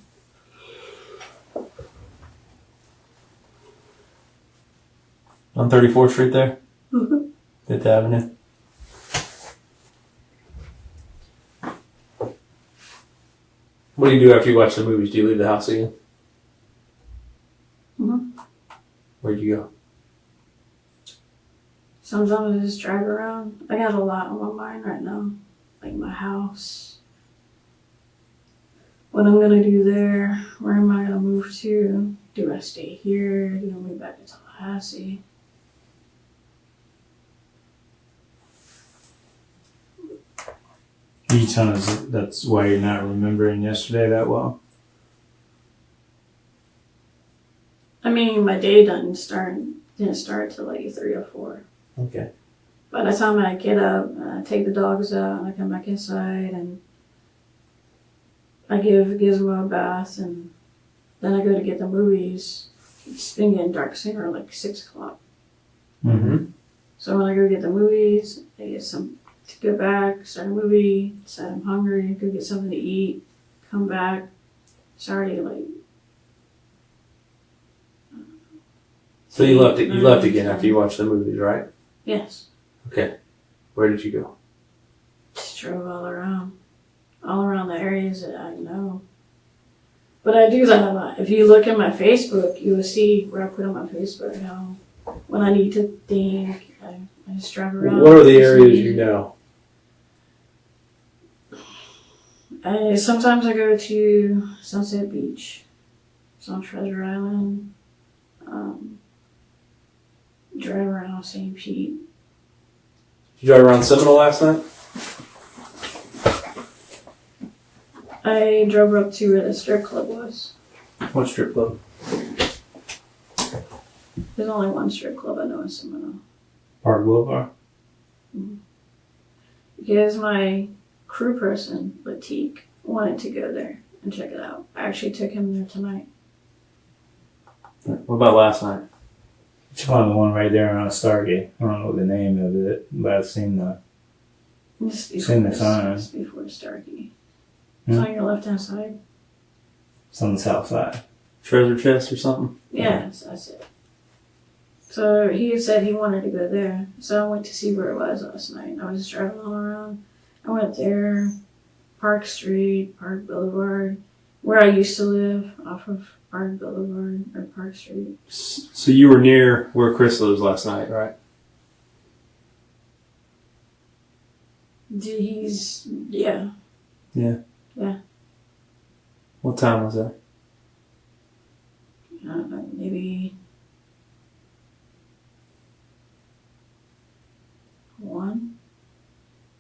Speaker 2: On 34th Street there?
Speaker 3: Mhm.
Speaker 2: 5th Avenue? What do you do after you watch the movies? Do you leave the house again?
Speaker 3: Mhm.
Speaker 2: Where'd you go?
Speaker 3: Sometimes I just drive around. I got a lot on my mind right now. Like my house. What I'm gonna do there. Where am I gonna move to? Do I stay here? Do I move back to Tallahassee?
Speaker 4: You telling us that's why you're not remembering yesterday that well?
Speaker 3: I mean, my day didn't start till like 3 or 4.
Speaker 2: Okay.
Speaker 3: By the time I get up, I take the dogs out, and I come back inside, and I give Gizmo a bath, and then I go to get the movies. It's been getting dark soon, around like 6 o'clock.
Speaker 4: Mm-hmm.
Speaker 3: So when I go get the movies, I get some to go back, start a movie, decide I'm hungry, go get something to eat, come back. It's already like.
Speaker 2: So you left it. You left again after you watched the movies, right?
Speaker 3: Yes.
Speaker 2: Okay. Where did you go?
Speaker 3: Just drove all around the areas that I know. But I do that a lot. If you look at my Facebook, you will see where I put on my Facebook how when I need to think, I just drive around.
Speaker 2: What are the areas you know?
Speaker 3: Sometimes I go to Sunset Beach. It's on Treasure Island. Drive around St. Pete.
Speaker 2: Did you drive around Seminole last night?
Speaker 3: I drove up to where the strip club was.
Speaker 2: What strip club?
Speaker 3: There's only one strip club I know in Seminole.
Speaker 4: Park Boulevard?
Speaker 3: Because my crew person, Latique, wanted to go there and check it out. I actually took him there tonight.
Speaker 2: What about last night?
Speaker 4: It's on the one right there on Stargate. I don't know the name of it, but I've seen the. Seen the sign.
Speaker 3: Just before Starkey. It's on your left hand side.
Speaker 4: It's on the south side.
Speaker 2: Treasure chest or something?
Speaker 3: Yeah, that's it. So he said he wanted to go there. So I went to see where it was last night. I was just driving all around. I went there, Park Street, Park Boulevard, where I used to live, off of Park Boulevard or Park Street.
Speaker 2: So you were near where Chris lives last night, right?
Speaker 3: Yeah.
Speaker 2: Yeah.
Speaker 3: Yeah.
Speaker 2: What time was that?
Speaker 3: I don't know, maybe 1?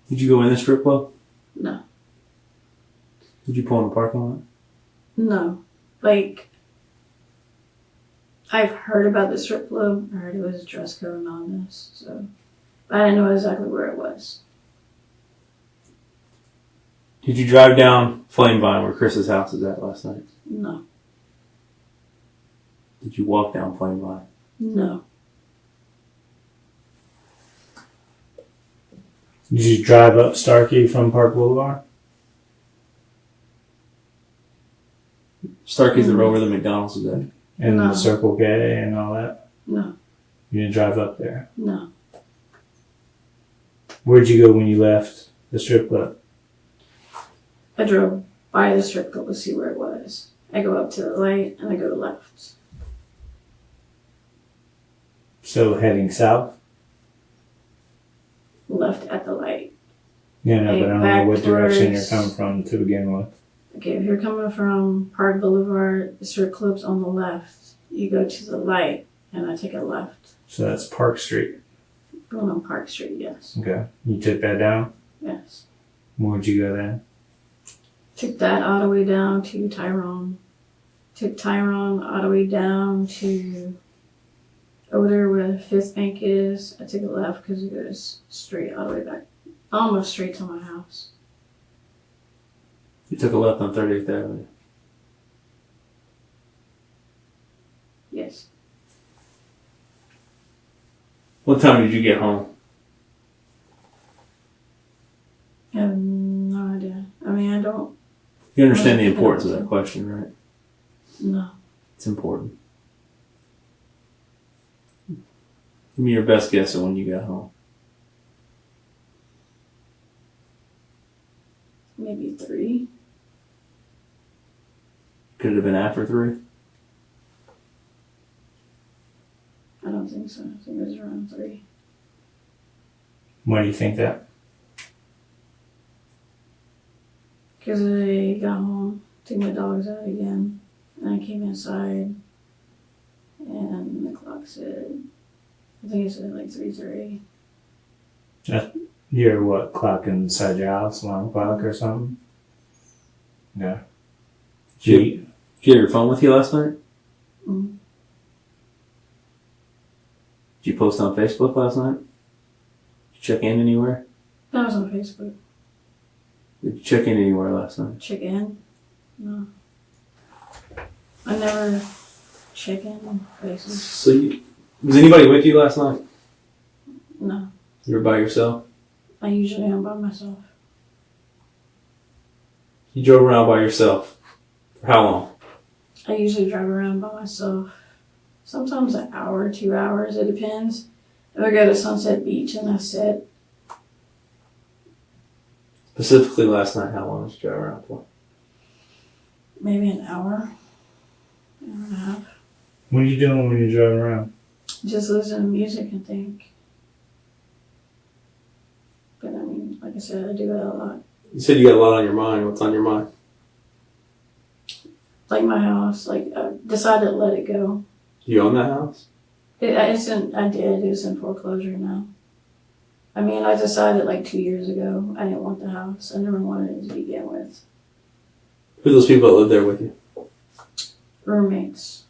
Speaker 2: Did you go in the strip club?
Speaker 3: No.
Speaker 2: Did you pull in the parking lot?
Speaker 3: No. Like, I've heard about the strip club. I heard it was a dress code and all this. So, but I didn't know exactly where it was.
Speaker 2: Did you drive down Flamevine where Chris's house is at last night?
Speaker 3: No.
Speaker 2: Did you walk down Flamevine?
Speaker 3: No.
Speaker 4: Did you drive up Starkey from Park Boulevard?
Speaker 2: Starkey's the road where the McDonald's is at.
Speaker 4: And
Speaker 3: No.
Speaker 4: the Circle K and all that?
Speaker 3: No.
Speaker 4: You didn't drive up there?
Speaker 3: No.
Speaker 4: Where'd you go when you left the strip club?
Speaker 3: I drove by the strip club to see where it was. I go up to the light and I go left.
Speaker 4: So heading south?
Speaker 3: Left at the light.
Speaker 4: Yeah, no, but I don't know
Speaker 3: Back
Speaker 4: what direction you're
Speaker 3: towards-
Speaker 4: coming from to begin with.
Speaker 3: Okay, if you're coming from Park Boulevard, the strip club's on the left. You go to the light and I take a left.
Speaker 4: So that's Park Street.
Speaker 3: Going on Park Street, yes.
Speaker 4: Okay. You took that down?
Speaker 3: Yes.
Speaker 4: Where'd you go then?
Speaker 3: Took that all the way down to Tyrone. Took Tyrone all the way down to over there where Fifth Bank is. I took a left because it goes straight all the way back. Almost straight to my house.
Speaker 2: You took a left on 38th Avenue.
Speaker 3: Yes.
Speaker 2: What time did you get home?
Speaker 3: I have no idea. I mean, I don't
Speaker 2: You understand the importance of that question, right?
Speaker 3: know.
Speaker 2: It's important. Give me your best guess of when you got home.
Speaker 3: Maybe 3.
Speaker 2: Could it have been after 3?
Speaker 3: I don't think so. I think it was around 3.
Speaker 4: Why do you think that?
Speaker 3: Because I got home, took my dogs out again, and I came inside, and the clock said, I think it said like 3:30.
Speaker 4: You're what, clock inside your house, alarm clock or something? Yeah.
Speaker 2: Did you have your phone with you last night?
Speaker 3: Mm.
Speaker 2: Did you post on Facebook last night? Did you check in anywhere?
Speaker 3: That was on Facebook.
Speaker 2: Did you check in anywhere last night?
Speaker 3: Check in? No. I never check in places.
Speaker 2: So was anybody with you last night?
Speaker 3: No.
Speaker 2: You were by yourself?
Speaker 3: I usually am by myself.
Speaker 2: You drove around by yourself. For how long?
Speaker 3: I usually drive around by myself. Sometimes an hour, 2 hours, it depends. If I go to Sunset Beach and that's it.
Speaker 2: Specifically last night, how long did you drive around for?
Speaker 3: Maybe an hour and a half.
Speaker 4: What are you doing when you're driving around?
Speaker 3: Just listen to music and think. But I mean, like I said, I do that a lot.
Speaker 2: You said you got a lot on your mind. What's on your mind?
Speaker 3: Like my house, like I decided to let it go.
Speaker 2: You own that house?
Speaker 3: I did. It was in foreclosure now. I mean, I decided like 2 years ago I didn't want the house. I never wanted it to begin with.
Speaker 2: Who are those people that live there with you?
Speaker 3: Roommates.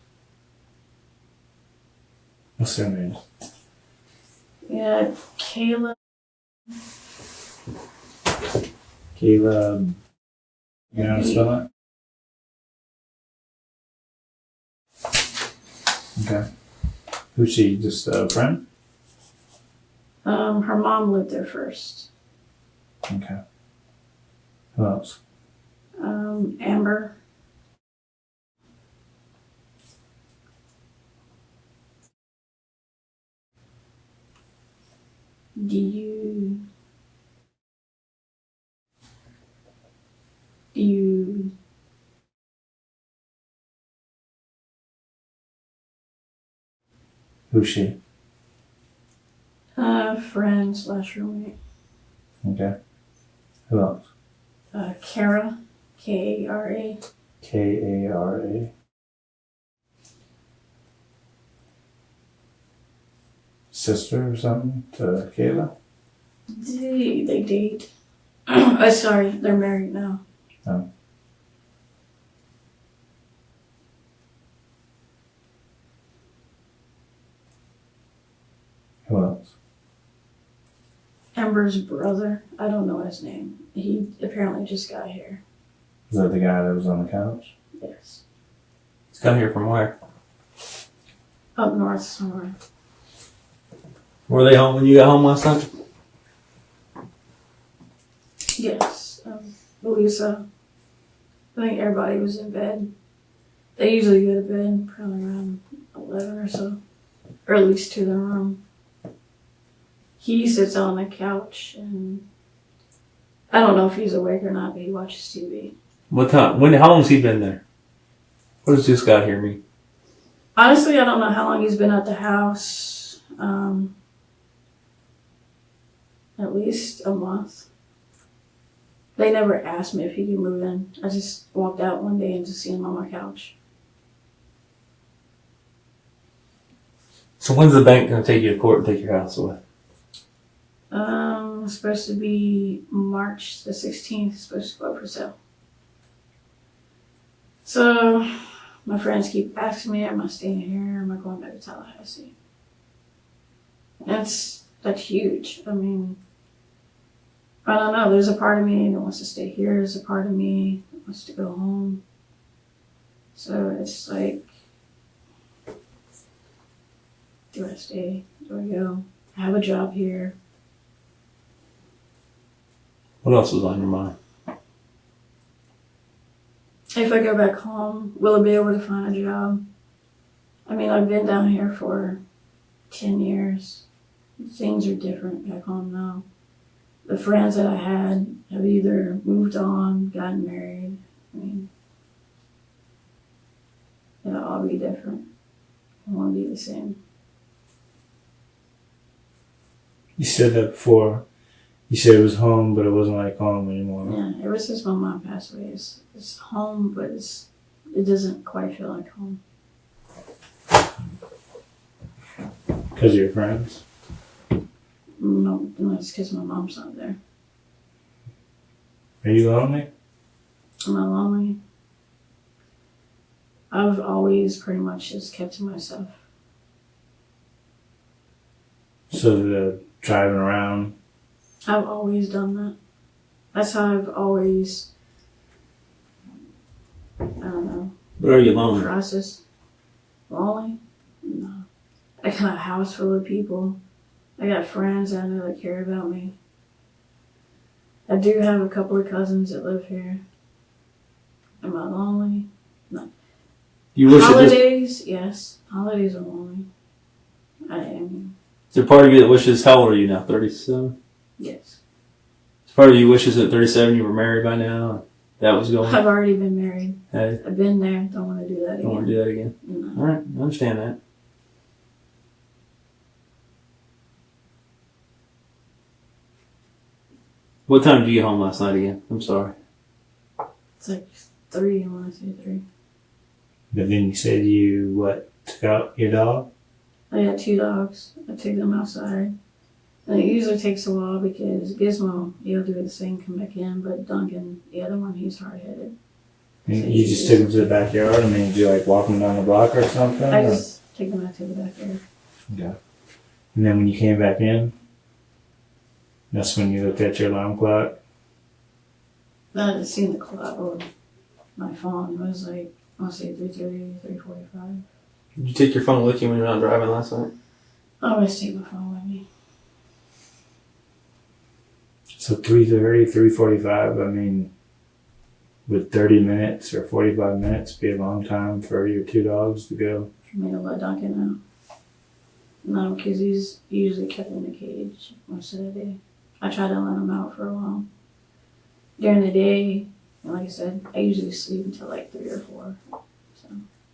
Speaker 4: What's their names?
Speaker 3: Yeah, Kayla.
Speaker 4: Caleb. You know how to spell it? Okay. Who's she? Just a friend?
Speaker 3: Her mom lived there first.
Speaker 4: Okay. Who else?
Speaker 3: Amber. Do you
Speaker 4: Who's she?
Speaker 3: friend slash roommate.
Speaker 4: Okay. Who else?
Speaker 3: Kara. Kara.
Speaker 4: Kara. Sister or something to Kayla?
Speaker 3: They date. Sorry, they're married now.
Speaker 4: Oh. Who else?
Speaker 3: Amber's brother. I don't know his name. He apparently just got here.
Speaker 4: Is that the guy that was on the couch?
Speaker 3: Yes.
Speaker 2: He's got here from where?
Speaker 3: Up north somewhere.
Speaker 2: Were they home when you got home last night?
Speaker 3: Yes. Believe so. I think everybody was in bed. They usually go to bed probably around 11 or so. Or at least to their room. He sits on the couch and I don't know if he's awake or not, but he watches TV.
Speaker 2: What time? How long has he been there? What does just got here mean?
Speaker 3: Honestly, I don't know how long he's been at the house. At least a month. They never asked me if he could move in. I just walked out one day and just see him on my couch.
Speaker 2: So when's the bank going to take you to court and take your house away?
Speaker 3: It's supposed to be March the 16th. It's supposed to go up for sale. So my friends keep asking me, am I staying here? Am I going back to Tallahassee? That's huge. I mean, I don't know. There's a part of me that wants to stay here. There's a part of me that wants to go home. So it's like, do I stay? Do I go? I have a job here.
Speaker 2: What else was on your mind?
Speaker 3: If I go back home, will I be able to find a job? I mean, I've been down here for 10 years. Things are different back home now. The friends that I had have either moved on, gotten married. I mean, it'll all be different. It won't be the same.
Speaker 4: You said that before. You said it was home, but it wasn't like home anymore.
Speaker 3: Yeah, ever since my mom passed away, it's home, but it doesn't quite feel like home.
Speaker 4: Because of your friends?
Speaker 3: No, it's because my mom's not there.
Speaker 4: Are you lonely?
Speaker 3: Am I lonely? I've always pretty much just kept to myself.
Speaker 4: So the driving around?
Speaker 3: I've always done that. That's how I've always, I don't know,
Speaker 2: But are you lonely?
Speaker 3: processed. Lonely? No. I got a house full of people. I got friends I know that care about me. I do have a couple of cousins that live here. Am I lonely?
Speaker 2: You wish it
Speaker 3: Holidays, yes. Holidays are lonely. I am.
Speaker 2: is there part of you that wishes, how old are you now? 37?
Speaker 3: Yes.
Speaker 2: Is part of you wishes at 37 you were married by now? And that was going.
Speaker 3: I've already been married.
Speaker 2: Hey,
Speaker 3: I've been there. Don't want to do that again.
Speaker 2: don't want to do that again.
Speaker 3: No.
Speaker 2: All right, I understand that. What time did you get home last night again? I'm sorry.
Speaker 3: It's like 3, I want to say 3.
Speaker 4: But then you said you, took out your dog?
Speaker 3: I had 2 dogs. I took them outside. And it usually takes a while because Gizmo, he'll do the same, come back in, but Duncan, the other one, he's hard-headed.
Speaker 4: And you just took him to the backyard? I mean, did you walk him down the block or something?
Speaker 3: I
Speaker 4: or-
Speaker 3: just take them out to the backyard.
Speaker 4: Yeah. And then when you came back in, that's when you looked at your alarm clock?
Speaker 3: I had seen the clock on my phone. It was like, I want to say 3:30, 3:45.
Speaker 2: Did you take your phone with you when you were out driving last night?
Speaker 3: I always take my phone with me.
Speaker 4: So 3:30, 3:45, I mean, would 30 minutes or 45 minutes be a long time for your 2 dogs to go?
Speaker 3: For me to let Duncan out. No, because he's usually kept in the cage most of the day. I try to let him out for a while. During the day, like I said, I usually sleep until like 3 or 4. So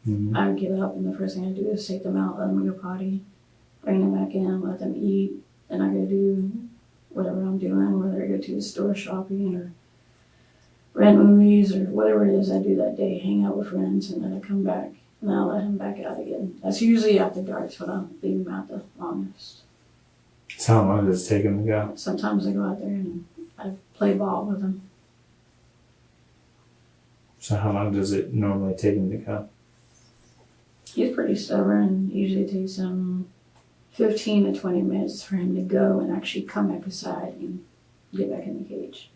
Speaker 4: Mm-hmm.
Speaker 3: I would get up and the first thing I do is take them out, let them go potty, bring them back in, let them eat, and I go do whatever I'm doing, whether I go to the store shopping or rent movies or whatever it is I do that day, hang out with friends, and then I come back and I'll let him back out again. That's usually after dark when I'll leave him out the longest.
Speaker 4: So how long does it take them to go?
Speaker 3: Sometimes I go out there and I play ball with him.
Speaker 4: So how long does it normally take them to go?
Speaker 3: He's pretty stubborn. Usually it takes him 15 to 20 minutes for him to go and actually come back inside and get back in the cage.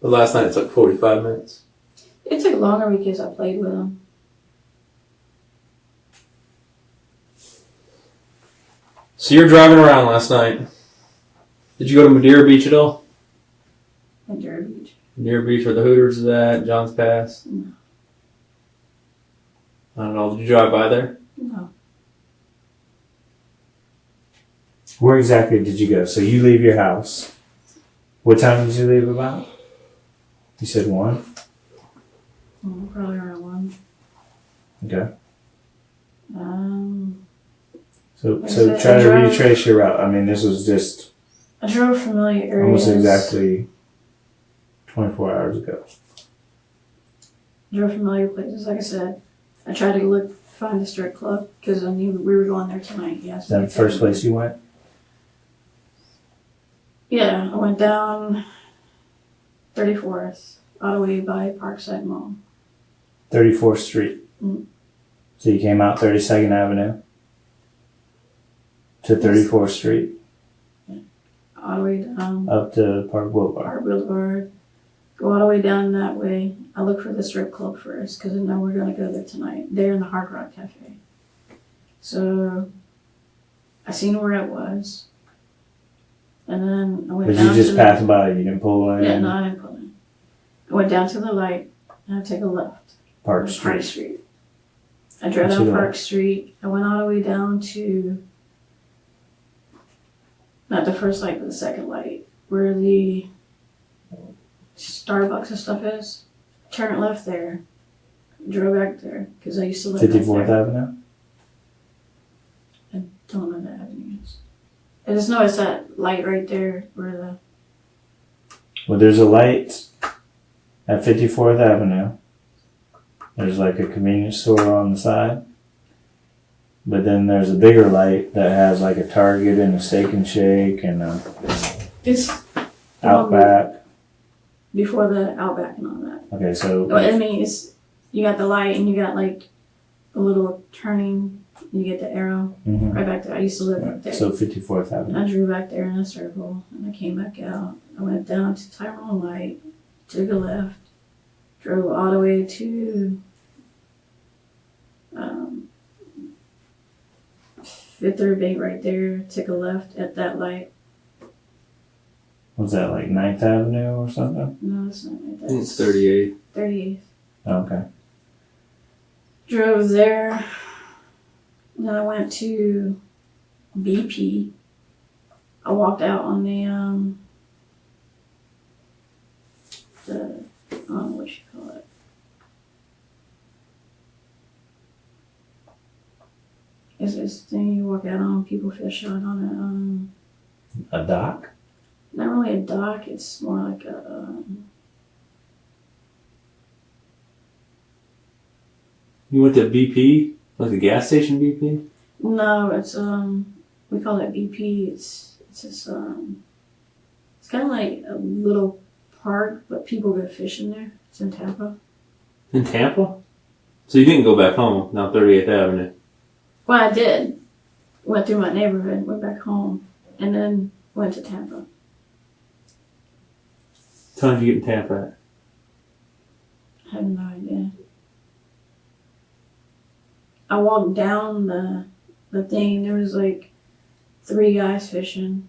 Speaker 2: But last night it took 45 minutes.
Speaker 3: It took longer because I played with him.
Speaker 2: So you're driving around last night. Did you go to Madeira Beach at all?
Speaker 3: At Derby Beach.
Speaker 2: Madeira Beach where the Hooters is at, John's Pass?
Speaker 3: No.
Speaker 2: I don't know. Did you drive by there?
Speaker 3: No.
Speaker 4: Where exactly did you go? So you leave your house. What time did you leave about? You said 1?
Speaker 3: Probably around 1.
Speaker 4: Okay. So
Speaker 3: Like I said,
Speaker 4: try
Speaker 3: I
Speaker 4: to
Speaker 3: drove-
Speaker 4: retrace your route. I mean, this was just
Speaker 3: I drove familiar areas.
Speaker 4: almost exactly 24 hours ago.
Speaker 3: Drove familiar places. Like I said, I tried to find the strip club because I knew we were going there tonight. Yes.
Speaker 4: Is that the first place you went?
Speaker 3: Yeah, I went down 34th, all the way by Parkside Mall.
Speaker 4: 34th Street.
Speaker 3: Mm.
Speaker 4: So you came out 32nd Avenue to 34th Street
Speaker 3: All the way down
Speaker 4: up to Park Boulevard.
Speaker 3: Park Boulevard. Go all the way down that way. I look for the strip club first because I know we're going to go there tonight. There in the Hard Rock Cafe. So I seen where it was. And then I went
Speaker 4: But
Speaker 3: down
Speaker 4: you just
Speaker 3: to
Speaker 4: passed by. You didn't pull in.
Speaker 3: Yeah, no, I didn't pull in. I went down to the light and I took a left.
Speaker 4: Park
Speaker 3: Park
Speaker 4: Street.
Speaker 3: Street. I drove
Speaker 4: What's
Speaker 3: down
Speaker 4: your
Speaker 3: Park
Speaker 4: left?
Speaker 3: Street. I went all the way down to not the first light, but the second light, where the Starbucks and stuff is. Turned left there. Drove back there because I used to live back
Speaker 4: 54th
Speaker 3: there.
Speaker 4: Avenue.
Speaker 3: I don't know the avenue is. I just know it's that light right there where the
Speaker 4: Well, there's a light at 54th Avenue. There's like a convenience store on the side. But then there's a bigger light that has like a Target and a Steak and Shake and a
Speaker 3: it's
Speaker 4: Outback.
Speaker 3: before the Outback and all that.
Speaker 4: Okay, so
Speaker 3: Well, I mean, it's you got the light and you got like a little turning. You get the arrow
Speaker 4: mhm.
Speaker 3: right back there. I used to live right there.
Speaker 4: So 54th Avenue.
Speaker 3: I drew back there in a circle and I came back out. I went down to Tyrone Light, took a left, drove all the way to Fifth Third Bank right there, took a left at that light.
Speaker 4: Was that like 9th Avenue or something?
Speaker 3: No, it's not like
Speaker 2: I think
Speaker 3: that.
Speaker 2: it's 38.
Speaker 3: 38th.
Speaker 4: Okay.
Speaker 3: Drove there. Then I went to BP. I walked out on the I don't know what you call it. It's this thing you walk out on, people fish out on
Speaker 4: A dock?
Speaker 3: not really a dock, it's more like a,
Speaker 2: You went to BP? Like the gas station BP?
Speaker 3: no, it's, we call it BP, it's just, it's kind of like a little park, but people go fishing there. It's in Tampa.
Speaker 2: In Tampa? So you didn't go back home down 38th Avenue?
Speaker 3: Well, I did. Went through my neighborhood, went back home, and then went to Tampa.
Speaker 2: What time did you get in Tampa at?
Speaker 3: I have no idea. I walked down the thing, there was like 3 guys fishing.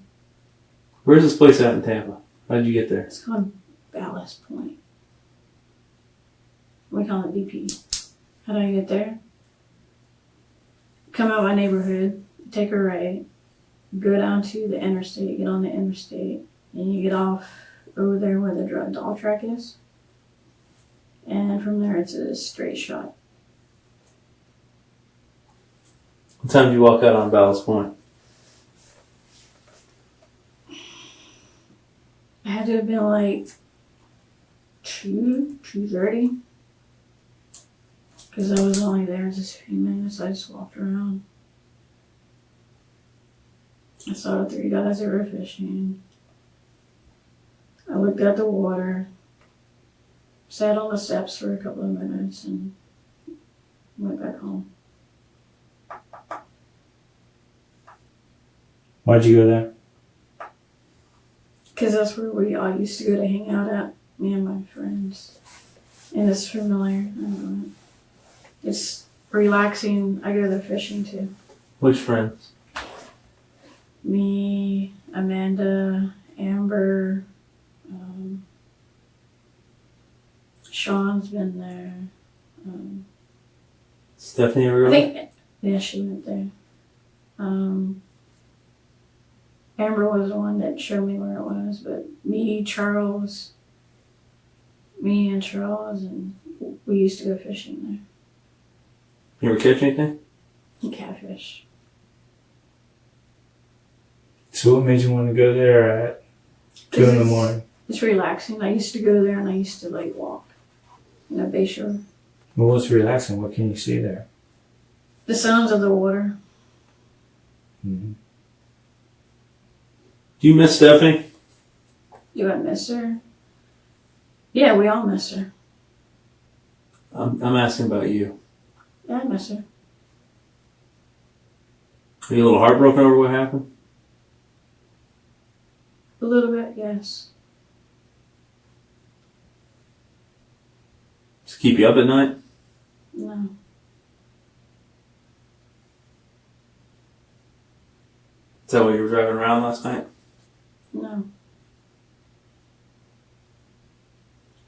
Speaker 2: Where's this place at in Tampa? How did you get there?
Speaker 3: It's called Ballast Point. We call it BP. How do I get there? Come out my neighborhood, take a right, go down to the interstate, get on the interstate, and you get off over there where the dog track is. And from there it's a straight shot.
Speaker 2: What time did you walk out on Ballast Point?
Speaker 3: It had to have been like 2:30. Because I was only there just a few minutes. I just walked around. I saw the 3 guys that were fishing. I looked at the water. Sat on the steps for a couple of minutes and went back home.
Speaker 4: Why'd you go there?
Speaker 3: Because that's where we all used to go to hang out at, me and my friends. And it's familiar. I don't know. It's relaxing. I go there fishing too.
Speaker 2: Which friends?
Speaker 3: Me, Amanda, Amber, Sean's been there.
Speaker 2: Stephanie ever
Speaker 3: I
Speaker 2: go?
Speaker 3: think, yeah, she went there. Amber was the one that showed me where it was, but me and Charles, and we used to go fishing there.
Speaker 2: You ever catch anything?
Speaker 3: And catfish.
Speaker 4: So what made you want to go there at 2 in the morning?
Speaker 3: It's relaxing. I used to go there and I used to like walk in a bay shore.
Speaker 4: Well, what's relaxing? What can you see there?
Speaker 3: The sounds of the water.
Speaker 4: Mm-hmm.
Speaker 2: Do you miss Stephanie?
Speaker 3: Do I miss her? Yeah, we all miss her.
Speaker 2: I'm asking about you.
Speaker 3: Yeah, I miss her.
Speaker 2: Are you a little heartbroken over what happened?
Speaker 3: A little bit, yes.
Speaker 2: Does it keep you up at night?
Speaker 3: No.
Speaker 2: Is that why you were driving around last night?
Speaker 3: No.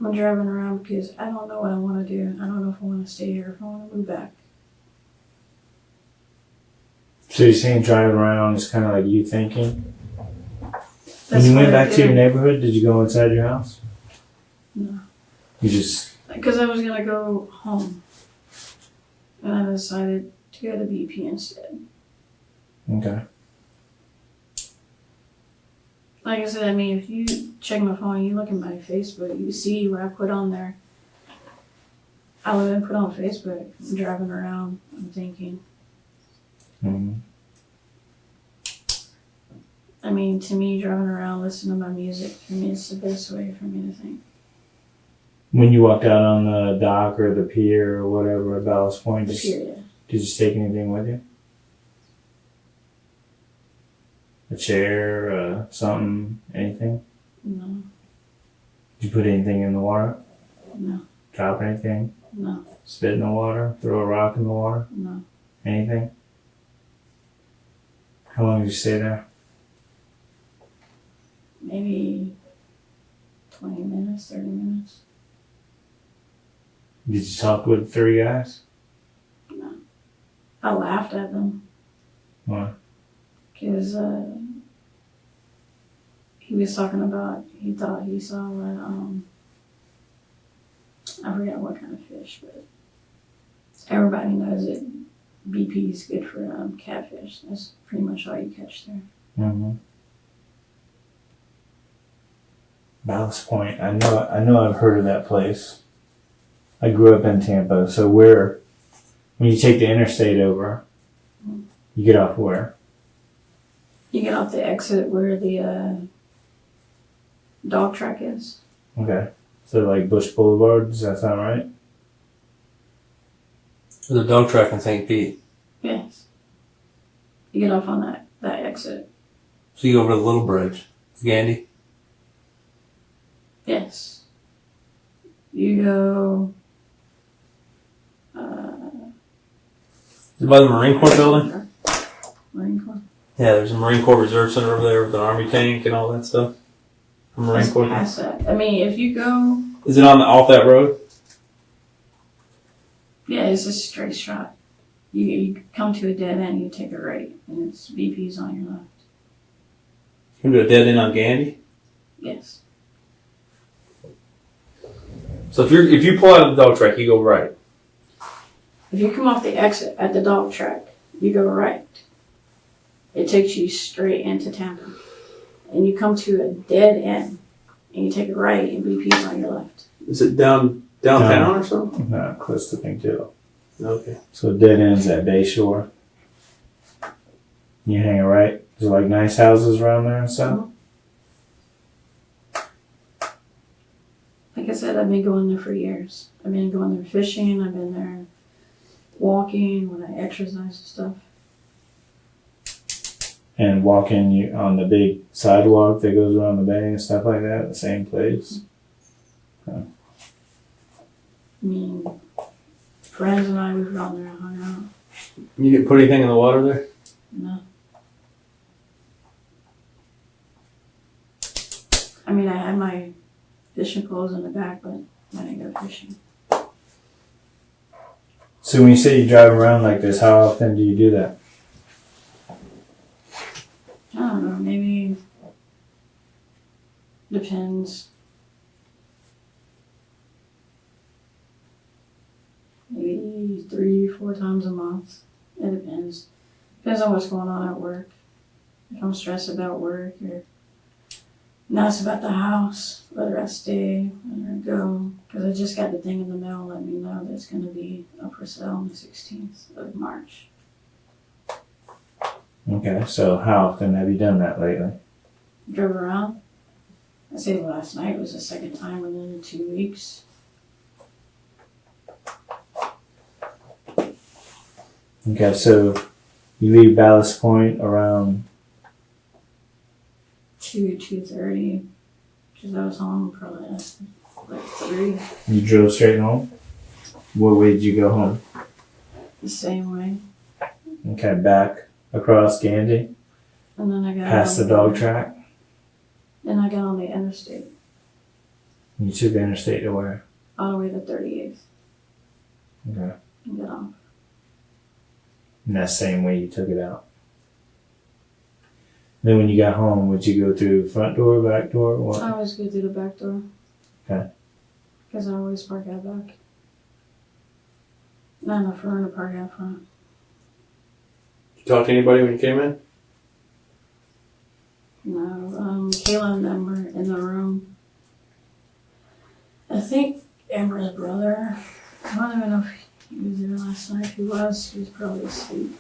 Speaker 3: I'm driving around because I don't know what I want to do. I don't know if I want to stay here or if I want to move back.
Speaker 4: So you're saying driving around is kind of like you thinking? When
Speaker 3: That's
Speaker 4: you
Speaker 3: what
Speaker 4: went
Speaker 3: I
Speaker 4: back to your
Speaker 3: did.
Speaker 4: neighborhood, did you go inside your house?
Speaker 3: No.
Speaker 4: You just...
Speaker 3: Because I was going to go home. And I decided to go to BP instead.
Speaker 4: Okay.
Speaker 3: Like I said, I mean, if you check my phone, you look at my Facebook, you see what I put on there. I would have put on Facebook. I'm driving around, I'm thinking.
Speaker 4: Mm-hmm.
Speaker 3: I mean, to me, driving around, listening to my music, for me, it's the best way for me to think.
Speaker 4: When you walked out on the dock or the pier or whatever at Ballast Point, did
Speaker 3: Period.
Speaker 4: you take anything with you? A chair, something, anything?
Speaker 3: No,
Speaker 4: Did you put anything in the water?
Speaker 3: no,
Speaker 4: Drop anything?
Speaker 3: no,
Speaker 4: Spit in the water? Throw a rock in the water?
Speaker 3: no.
Speaker 4: Anything? How long did you stay there?
Speaker 3: maybe 20 minutes, 30 minutes.
Speaker 4: Did you talk with 3 guys?
Speaker 3: No. I laughed at them.
Speaker 4: Why?
Speaker 3: Because he was talking about, he thought he saw I forget what kind of fish, but everybody knows that BP is good for catfish. That's pretty much all you catch there.
Speaker 4: Mm-hmm. Ballast Point. I know I've heard of that place. I grew up in Tampa, so when you take the interstate over, you get off where?
Speaker 3: You get off the exit where the dog track is.
Speaker 4: Okay. So like Bush Boulevard, does that sound right?
Speaker 2: There's a dog track in St. Pete.
Speaker 3: Yes. You get off on that exit.
Speaker 2: So you go over the little bridge. Gandy?
Speaker 3: Yes. You go.
Speaker 2: Is it by the Marine Corps building?
Speaker 3: Marine Corps.
Speaker 2: Yeah, there's a Marine Corps Reserve Center over there with an Army tank and all that stuff. A Marine
Speaker 3: It's
Speaker 2: Corps.
Speaker 3: past that. I mean, if you go,
Speaker 2: Is it off that road?
Speaker 3: yeah, it's a straight shot. You come to a dead end, you take a right, and it's BP's on your left.
Speaker 2: You can do a dead end on Gandy.
Speaker 3: Yes.
Speaker 2: So if you pull out of the dog track, you go right.
Speaker 3: If you come off the exit at the dog track, you go right. It takes you straight into Tampa. And you come to a dead end, and you take a right, and BP's on your left.
Speaker 2: Is it downtown or something?
Speaker 4: No, close to Pink Hill.
Speaker 2: Okay.
Speaker 4: So dead ends at Bayshore. You hang a right. There's like nice houses around there and stuff.
Speaker 3: Like I said, I've been going there for years. I've been going there fishing. I've been there walking when I exercise and stuff.
Speaker 4: And walking you on the big sidewalk that goes around the bay and stuff like that, the same place.
Speaker 3: I mean, friends and I, we've gone there and hung out.
Speaker 2: You didn't put anything in the water there?
Speaker 3: No. I mean, I had my fishing clothes in the back, but I didn't go fishing.
Speaker 4: So when you say you drive around like this, how often do you do that?
Speaker 3: I don't know, maybe depends. Maybe 3-4 times a month. It depends. Depends on what's going on at work. If I'm stressed about work or nuts about the house, whether I stay, whether I go. Because I just got the thing in the mail letting me know that it's going to be up for sale on the 16th of March.
Speaker 4: Okay, so how often have you done that lately?
Speaker 3: Drove around. I'd say last night was the second time within 2 weeks.
Speaker 4: Okay, so you leave Ballast Point around
Speaker 3: 2:30. Because I was home probably like 3.
Speaker 4: you drove straight home? What way did you go home?
Speaker 3: The same way.
Speaker 4: Okay, back across Gandy,
Speaker 3: And then I got
Speaker 4: past the dog track.
Speaker 3: Then I got on the interstate.
Speaker 4: You took the interstate to where?
Speaker 3: All the way to 38th.
Speaker 4: Okay.
Speaker 3: And got off.
Speaker 4: And that same way you took it out. Then when you got home, would you go through the front door, back door, or what?
Speaker 3: I always go through the back door.
Speaker 4: Okay.
Speaker 3: Because I always park out back. Not enough room to park out front.
Speaker 2: Did you talk to anybody when you came in?
Speaker 3: No, Kayla and them were in the room. I think Amber's brother, I don't even know if he was there last night. If he was probably asleep.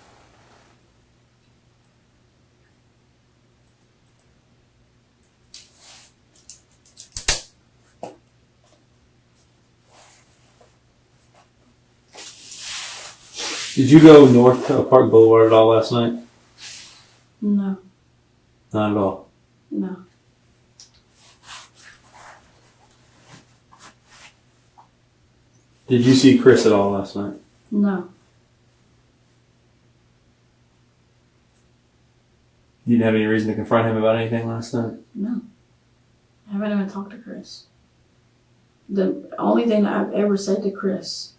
Speaker 2: Did you go north to Park Boulevard at all last night?
Speaker 3: No,
Speaker 2: Not at all.
Speaker 3: no.
Speaker 2: Did you see Chris at all last night?
Speaker 3: No.
Speaker 2: You didn't have any reason to confront him about anything last night?
Speaker 3: No. I haven't even talked to Chris. The only thing that I've ever said to Chris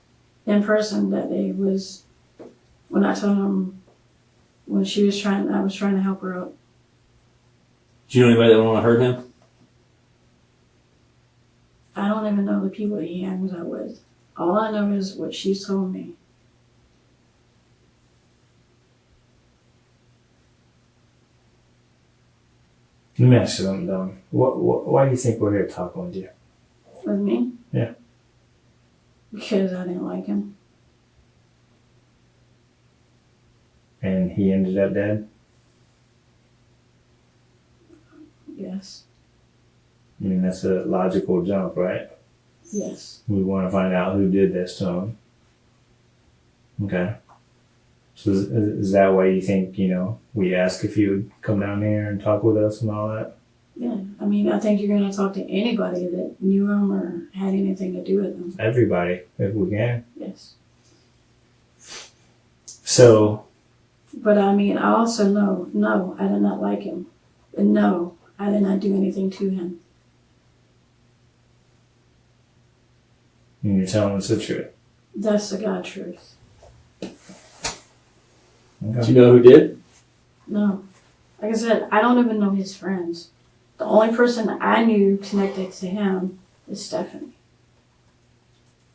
Speaker 3: in person that day was when I told him when I was trying to help her out.
Speaker 2: Do you know anybody that would want to hurt him?
Speaker 3: I don't even know the people that he hangs out with. All I know is what she's told me.
Speaker 4: Let me ask you something, Don. Why do you think we're here talking with you?
Speaker 3: With me?
Speaker 4: Yeah.
Speaker 3: Because I didn't like him.
Speaker 4: And he ended up dead?
Speaker 3: Yes.
Speaker 4: I mean, that's a logical jump, right?
Speaker 3: Yes.
Speaker 4: We want to find out who did this to him. Okay. So is that why you think, we ask if you would come down here and talk with us and all that?
Speaker 3: Yeah. I mean, I think you're going to talk to anybody that knew him or had anything to do with him.
Speaker 4: Everybody, if we can.
Speaker 3: Yes.
Speaker 4: So.
Speaker 3: But I mean, I also know, no, I did not like him. And no, I did not do anything to him.
Speaker 4: And you're telling us the truth.
Speaker 3: That's the God truth.
Speaker 4: Okay.
Speaker 2: Do you know who did?
Speaker 3: No. Like I said, I don't even know his friends. The only person that I knew connected to him is Stephanie.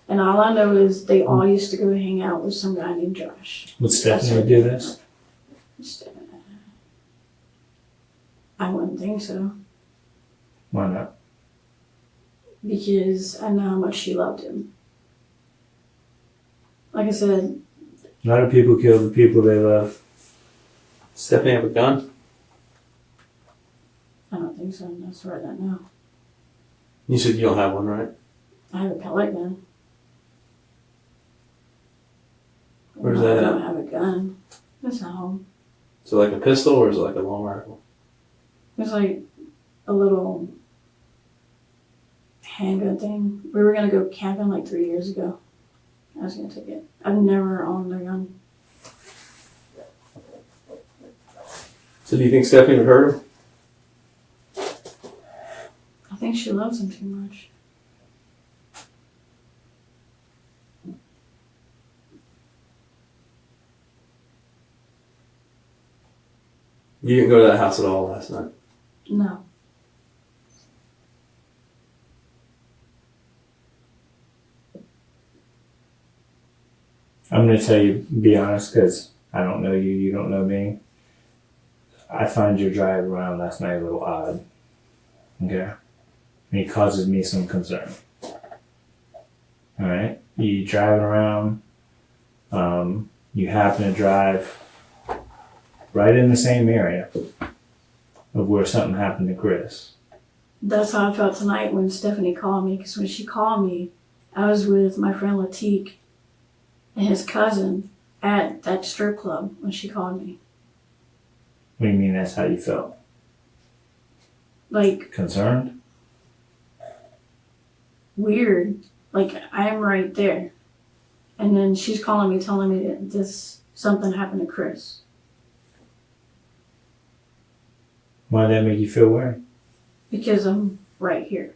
Speaker 3: And all I know is they all used to go hang out with some guy named Josh.
Speaker 4: Would Stephanie do this?
Speaker 3: I wouldn't think so.
Speaker 4: Why not?
Speaker 3: Because I know how much she loved him. Like I said,
Speaker 4: A lot of people kill the people they love.
Speaker 2: Stephanie have a gun?
Speaker 3: I don't think so. That's right that now.
Speaker 2: You said you don't have one, right?
Speaker 3: I have a pellet gun.
Speaker 2: Where's
Speaker 3: I
Speaker 2: that
Speaker 3: don't
Speaker 2: at?
Speaker 3: have a gun. It's at home.
Speaker 2: So like a pistol or is it like a long rifle?
Speaker 3: It's like a little handgun thing. We were going to go camping like 3 years ago. I was going to take it. I've never owned a gun.
Speaker 2: So do you think Stephanie would hurt him?
Speaker 3: I think she loves him too much.
Speaker 2: You didn't go to that house at all last night?
Speaker 3: No.
Speaker 4: I'm going to tell you, be honest, because I don't know you, you don't know me. I find your drive around last night a little odd. Okay? And it causes me some concern. Alright? You driving around, you happen to drive right in the same area of where something happened to Chris.
Speaker 3: That's how I felt tonight when Stephanie called me. Because when she called me, I was with my friend Latique and his cousin at that strip club when she called me.
Speaker 4: What do you mean that's how you felt?
Speaker 3: Like,
Speaker 4: Concerned?
Speaker 3: weird. Like, I'm right there. And then she's calling me, telling me that something happened to Chris.
Speaker 4: Why did that make you feel weird?
Speaker 3: Because I'm right here.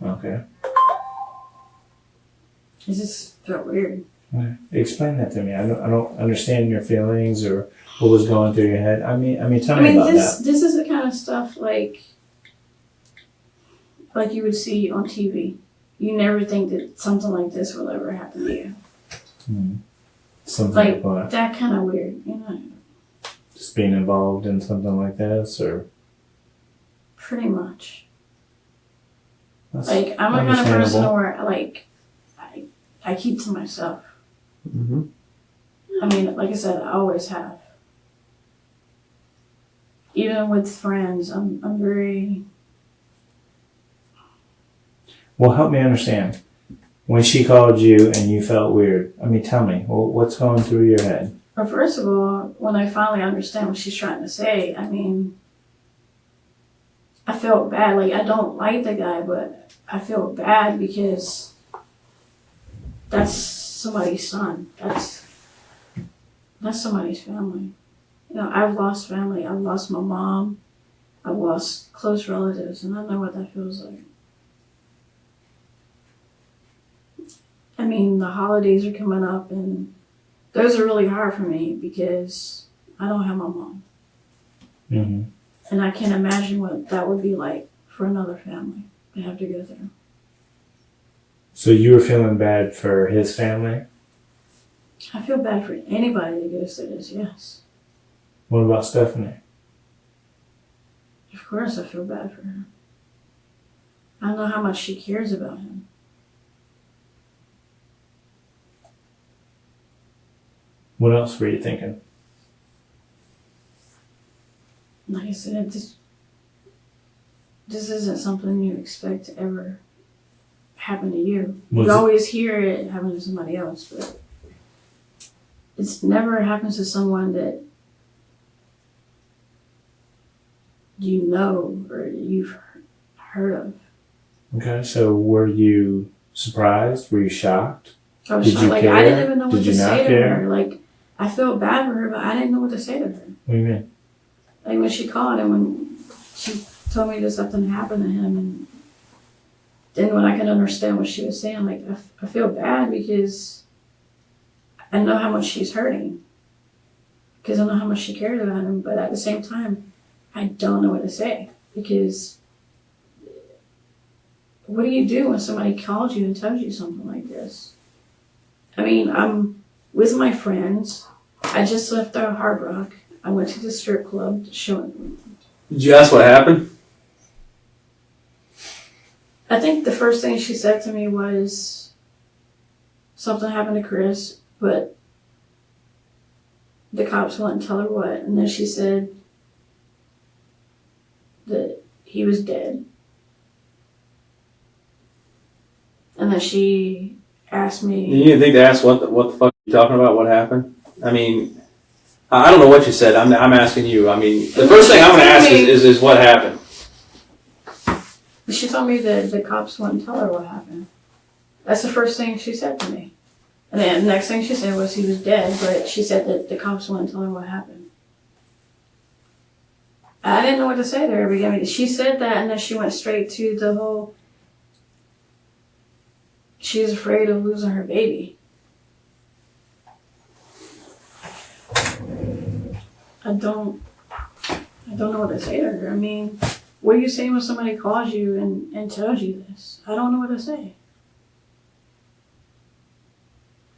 Speaker 4: Okay.
Speaker 3: It just felt weird.
Speaker 4: Okay. Explain that to me. I don't understand your feelings or what was going through your head. I mean, tell me about that.
Speaker 3: This is the kind of stuff like you would see on TV. You never think that something like this will ever happen to you.
Speaker 4: Something
Speaker 3: Like,
Speaker 4: like what?
Speaker 3: that kind of weird, you know?
Speaker 4: Just being involved in something like this, or
Speaker 3: Pretty much.
Speaker 4: that's
Speaker 3: Like, I'm the kind of person
Speaker 4: understandable.
Speaker 3: where, like, I keep to myself.
Speaker 2: Mm-hmm.
Speaker 3: I mean, like I said, I always have. Even with friends, I'm very...
Speaker 4: Well, help me understand. When she called you and you felt weird, tell me, what's going through your head?
Speaker 3: Well, first of all, when I finally understand what she's trying to say, I felt bad. Like, I don't like the guy, but I feel bad because that's somebody's son. That's somebody's family. You know, I've lost family. I've lost my mom. I've lost close relatives, and I know what that feels like. I mean, the holidays are coming up, and those are really hard for me because I don't have my mom.
Speaker 4: Mm-hmm.
Speaker 3: And I can't imagine what that would be like for another family to have to go through.
Speaker 4: So you were feeling bad for his family?
Speaker 3: I feel bad for anybody that goes through this, yes.
Speaker 4: What about Stephanie?
Speaker 3: Of course I feel bad for her. I know how much she cares about him.
Speaker 4: What else were you thinking?
Speaker 3: Like I said, this isn't something you expect to ever happen to you.
Speaker 4: Was
Speaker 3: You
Speaker 4: it-
Speaker 3: always hear it happen to somebody else, but it's never happens to someone that you know or you've heard of.
Speaker 4: Okay, so were you surprised? Were you shocked?
Speaker 3: I was
Speaker 4: Did
Speaker 3: shocked.
Speaker 4: you
Speaker 3: Like, I didn't
Speaker 4: care?
Speaker 3: even know what
Speaker 4: Did
Speaker 3: to
Speaker 4: you not
Speaker 3: say to
Speaker 4: care?
Speaker 3: her. Like, I felt bad for her, but I didn't know what to say to her.
Speaker 4: What do you mean?
Speaker 3: Like, when she called and when she told me that something happened to him, and then when I could understand what she was saying, like, I feel bad because I know how much she's hurting. Because I know how much she cares about him, but at the same time, I don't know what to say. Because what do you do when somebody calls you and tells you something like this? I mean, I'm with my friends. I just left our Hard Rock. I went to the strip club to show them.
Speaker 2: Did you ask what happened?
Speaker 3: I think the first thing she said to me was something happened to Chris, but the cops wouldn't tell her what. And then she said that he was dead. And then she asked me.
Speaker 2: You didn't think to ask what the fuck are you talking about? What happened? I mean, I don't know what you said. I'm asking you. I mean, the first thing I'm going to ask is what happened.
Speaker 3: She told me that the cops wouldn't tell her what happened. That's the first thing she said to me. And then the next thing she said was he was dead, but she said that the cops wouldn't tell her what happened. I didn't know what to say to her. I mean, she said that, and then she went straight to the whole, she was afraid of losing her baby. I don't know what to say to her. I mean, what are you saying when somebody calls you and tells you this? I don't know what to say.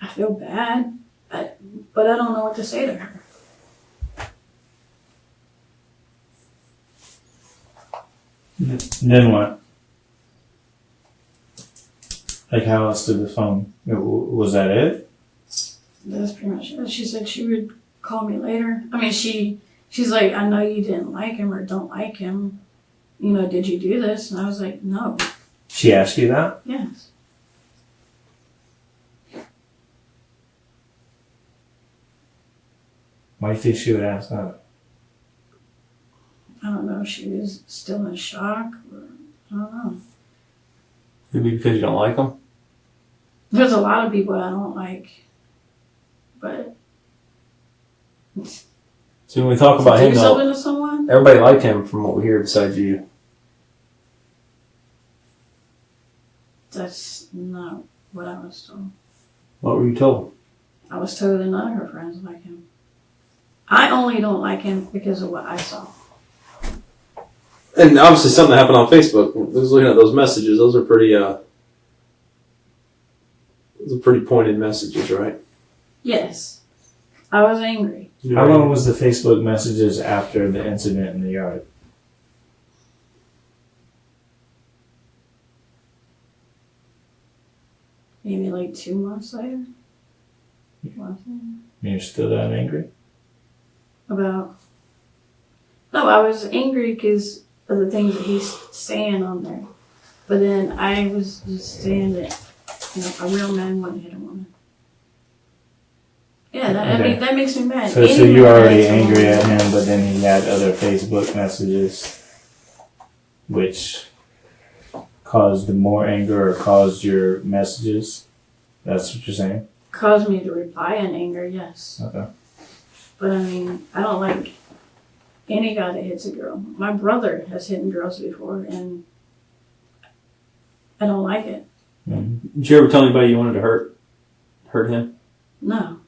Speaker 3: I feel bad, but I don't know what to say to her.
Speaker 4: Then what? Like, how else did the phone? Was that it?
Speaker 3: That's pretty much it. She said she would call me later. I mean, she's like, I know you didn't like him or don't like him. You know, did you do this? And I was like, no.
Speaker 4: She asked you that?
Speaker 3: Yes.
Speaker 4: Why do you think she would ask that?
Speaker 3: I don't know if she was still in shock or I don't know.
Speaker 2: Maybe because you don't like them.
Speaker 3: There's a lot of people I don't like, but
Speaker 2: So when we talk
Speaker 3: to
Speaker 2: about
Speaker 3: do
Speaker 2: him,
Speaker 3: something
Speaker 2: though,
Speaker 3: to someone,
Speaker 2: everybody liked him from what we hear besides you.
Speaker 3: that's not what I was told.
Speaker 2: What were you told?
Speaker 3: I was told that none of her friends like him. I only don't like him because of what I saw.
Speaker 2: And obviously something happened on Facebook. I was looking at those messages. Those are pretty pointed messages, right?
Speaker 3: Yes. I was angry.
Speaker 4: How long was the Facebook messages after the incident in the yard?
Speaker 3: Maybe like 2 months later.
Speaker 4: You're still that angry?
Speaker 3: About. No, I was angry because of the things that he's saying on there. But then I was just saying that, you know, a real man wouldn't hit a woman. Yeah, I mean, that makes me mad.
Speaker 4: So
Speaker 3: Any
Speaker 4: you're
Speaker 3: man
Speaker 4: already
Speaker 3: hits a
Speaker 4: angry
Speaker 3: woman.
Speaker 4: at him, but then he had other Facebook messages which caused more anger or caused your messages? That's what you're saying?
Speaker 3: Caused me to reply in anger, yes.
Speaker 4: Okay.
Speaker 3: But I mean, I don't like any guy that hits a girl. My brother has hit girls before, and I don't like it.
Speaker 4: Mm-hmm.
Speaker 2: Did you ever tell anybody you wanted to hurt him?
Speaker 3: No.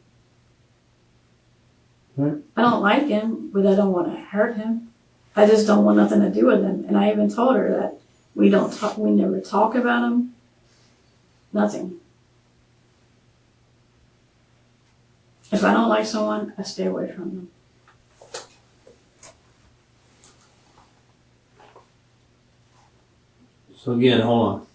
Speaker 2: Right.
Speaker 3: I don't like him, but I don't want to hurt him. I just don't want nothing to do with him. And I even told her that we never talk about him. Nothing. If I don't like someone, I stay away from them.
Speaker 2: So again, hold on.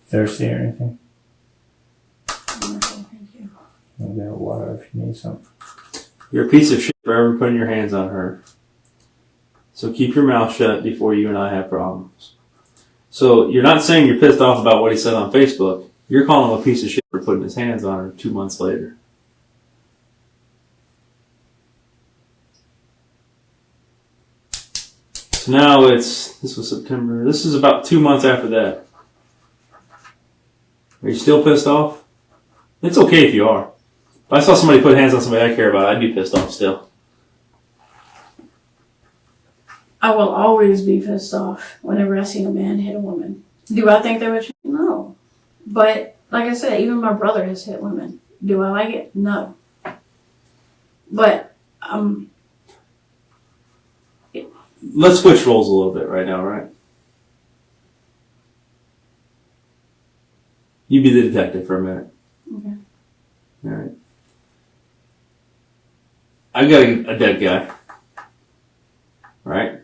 Speaker 4: Thirsty or anything?
Speaker 3: Wonderful, thank you.
Speaker 4: I'll get water if you need some.
Speaker 2: You're a piece of shit for ever putting your hands on her. So keep your mouth shut before you and I have problems. So you're not saying you're pissed off about what he said on Facebook. You're calling him a piece of shit for putting his hands on her 2 months later. So now this was September. This is about 2 months after that. Are you still pissed off? It's okay if you are. If I saw somebody put hands on somebody I care about, I'd be pissed off still.
Speaker 3: I will always be pissed off whenever I see a man hit a woman. Do I think they would change? No. But, like I said, even my brother has hit women. Do I like it? No. But,
Speaker 2: Let's switch roles a little bit right now, right? You be the detective for a minute.
Speaker 3: okay.
Speaker 2: All right. I got a dead guy. Right?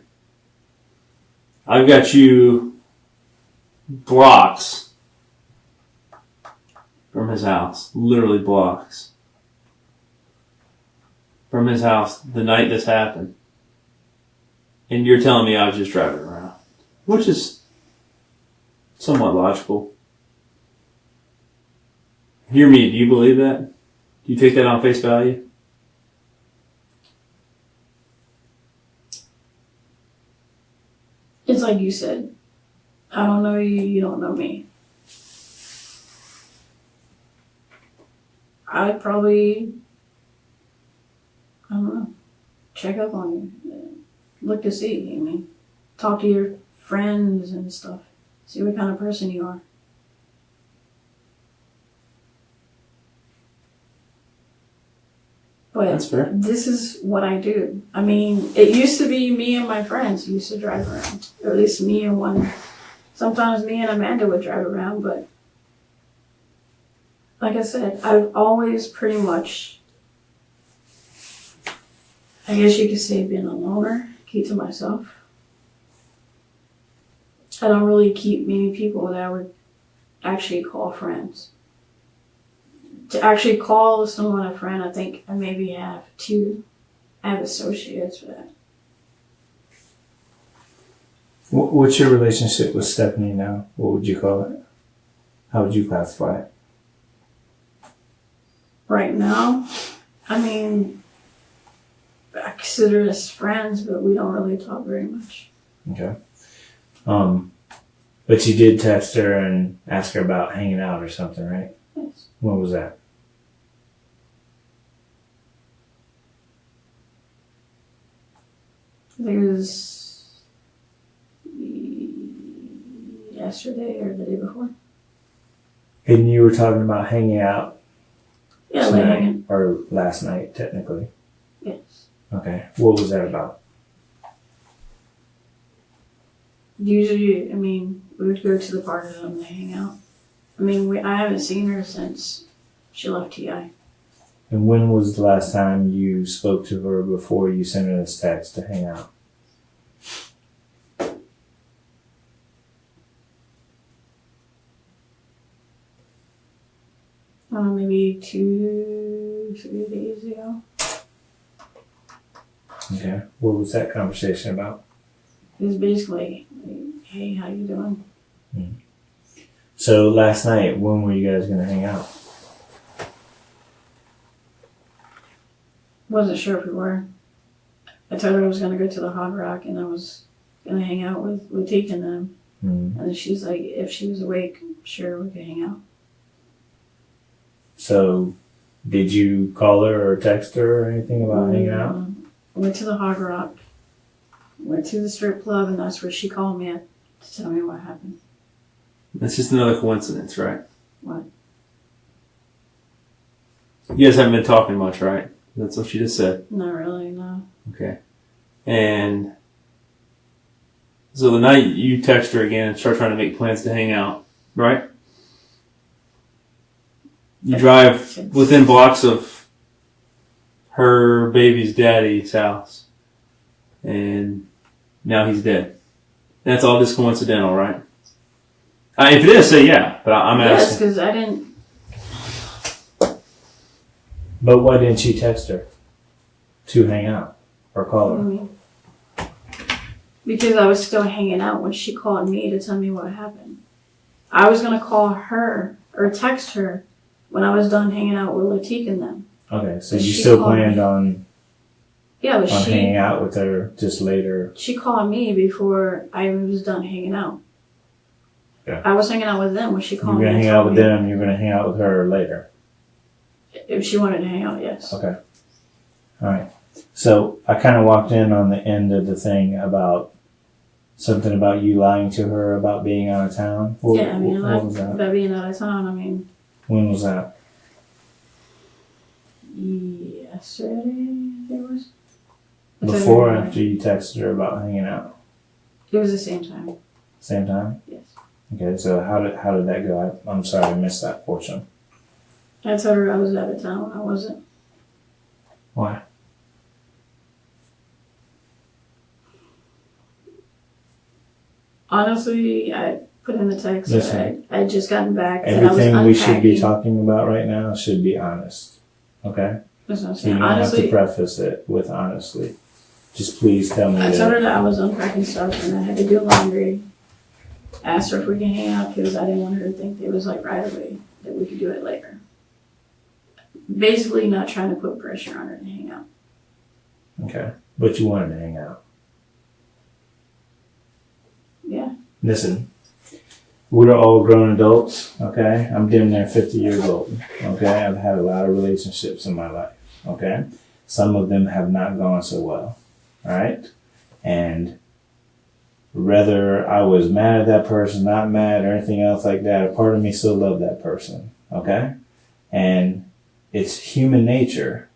Speaker 2: I've got you blocks from his house. Literally blocks from his house the night this happened. And you're telling me I was just driving around. Which is somewhat logical. Hear me, do you believe that? Do you take that on face value?
Speaker 3: It's like you said. I don't know you, you don't know me. I'd probably, I don't know, check up on you. Look to see, I mean, talk to your friends and stuff. See what kind of person you are. But
Speaker 2: That's fair.
Speaker 3: this is what I do. I mean, it used to be me and my friends who used to drive around. Or at least me and one. Sometimes me and Amanda would drive around, but like I said, I've always pretty much, I guess you could say, been a loner, keep to myself. I don't really keep many people that I would actually call friends. To actually call someone a friend, I think I maybe have two. I have associates for that.
Speaker 4: What's your relationship with Stephanie now? What would you call it? How would you classify it?
Speaker 3: Right now, I mean, I consider us friends, but we don't really talk very much.
Speaker 4: Okay. But you did text her and ask her about hanging out or something, right?
Speaker 3: Yes.
Speaker 4: When was that?
Speaker 3: I think it was yesterday or the day before.
Speaker 4: And you were talking about hanging out
Speaker 3: Yeah, like
Speaker 4: tonight,
Speaker 3: hanging.
Speaker 4: or last night, technically.
Speaker 3: Yes.
Speaker 4: Okay. What was that about?
Speaker 3: Usually, I mean, we would go to the park with them to hang out. I mean, I haven't seen her since she left TI.
Speaker 4: And when was the last time you spoke to her before you sent her this text to hang out?
Speaker 3: Maybe 2-3 days ago.
Speaker 4: Okay. What was that conversation about?
Speaker 3: It was basically, like, hey, how you doing?
Speaker 4: So last night, when were you guys going to hang out?
Speaker 3: Wasn't sure if we were. I told her I was going to go to the Hard Rock and I was going to hang out with Latika and them.
Speaker 4: Mm.
Speaker 3: And then she's like, if she was awake, sure, we could hang out.
Speaker 4: So, did you call her or text her or anything about hanging out?
Speaker 3: Went to the Hard Rock, went to the strip club, and that's where she called me to tell me what happened.
Speaker 2: That's just another coincidence, right?
Speaker 3: What?
Speaker 2: You guys haven't been talking much, right? That's what she just said.
Speaker 3: Not really, no.
Speaker 2: Okay. And so the night you text her again and start trying to make plans to hang out, right? You drive within blocks of her baby's daddy's house. And now he's dead. That's all just coincidental, right? If it is, say yeah. But I'm
Speaker 3: Yes,
Speaker 2: asking.
Speaker 3: because I didn't.
Speaker 4: But why didn't you text her to hang out or call her?
Speaker 3: Because I was still hanging out when she called me to tell me what happened. I was going to call her or text her when I was done hanging out with Latika and them.
Speaker 4: Okay, so
Speaker 3: But
Speaker 4: you
Speaker 3: she
Speaker 4: still
Speaker 3: called
Speaker 4: planned
Speaker 3: me.
Speaker 4: on
Speaker 3: Yeah, but
Speaker 4: hanging out with her just later?
Speaker 3: she called me before I was done hanging out.
Speaker 4: Yeah.
Speaker 3: I was hanging out with them when she
Speaker 4: You're
Speaker 3: called me.
Speaker 4: gonna
Speaker 3: and
Speaker 4: hang out
Speaker 3: told
Speaker 4: with
Speaker 3: me.
Speaker 4: them. You're gonna hang out with her later.
Speaker 3: If she wanted to hang out, yes.
Speaker 4: Okay. All right. So I kind of walked in on the end of the thing about something about you lying to her about being out of town. What was that?
Speaker 3: About being out of town, I mean,
Speaker 4: When was that?
Speaker 3: yesterday it was.
Speaker 4: Before or after you texted her about hanging out?
Speaker 3: It was the same time.
Speaker 4: Same time?
Speaker 3: Yes.
Speaker 4: Okay. So how did that go? I'm sorry, I missed that portion.
Speaker 3: I told her I was out of town. I wasn't.
Speaker 4: Why?
Speaker 3: Honestly, I put in the text.
Speaker 4: Listen.
Speaker 3: I had just gotten back. And I was
Speaker 4: Everything we should be
Speaker 3: unpacking.
Speaker 4: talking about right now should be honest. Okay?
Speaker 3: That's what I'm
Speaker 4: So you
Speaker 3: saying.
Speaker 4: don't have to
Speaker 3: Honestly,
Speaker 4: preface it with honestly. Just please tell me
Speaker 3: I
Speaker 4: that.
Speaker 3: told her that I was unpacking stuff and I had to do laundry. Asked her if we can hang out because I didn't want her to think it was like right away, that we could do it later. Basically, not trying to put pressure on her to hang out.
Speaker 4: Okay. But you wanted to hang out.
Speaker 3: Yeah.
Speaker 4: Listen, we're all grown adults, okay? I'm damn near 50 years old, okay? I've had a lot of relationships in my life, okay? Some of them have not gone so well, all right? And whether I was mad at that person, not mad, or anything else like that, a part of me still loved that person, okay? And it's human nature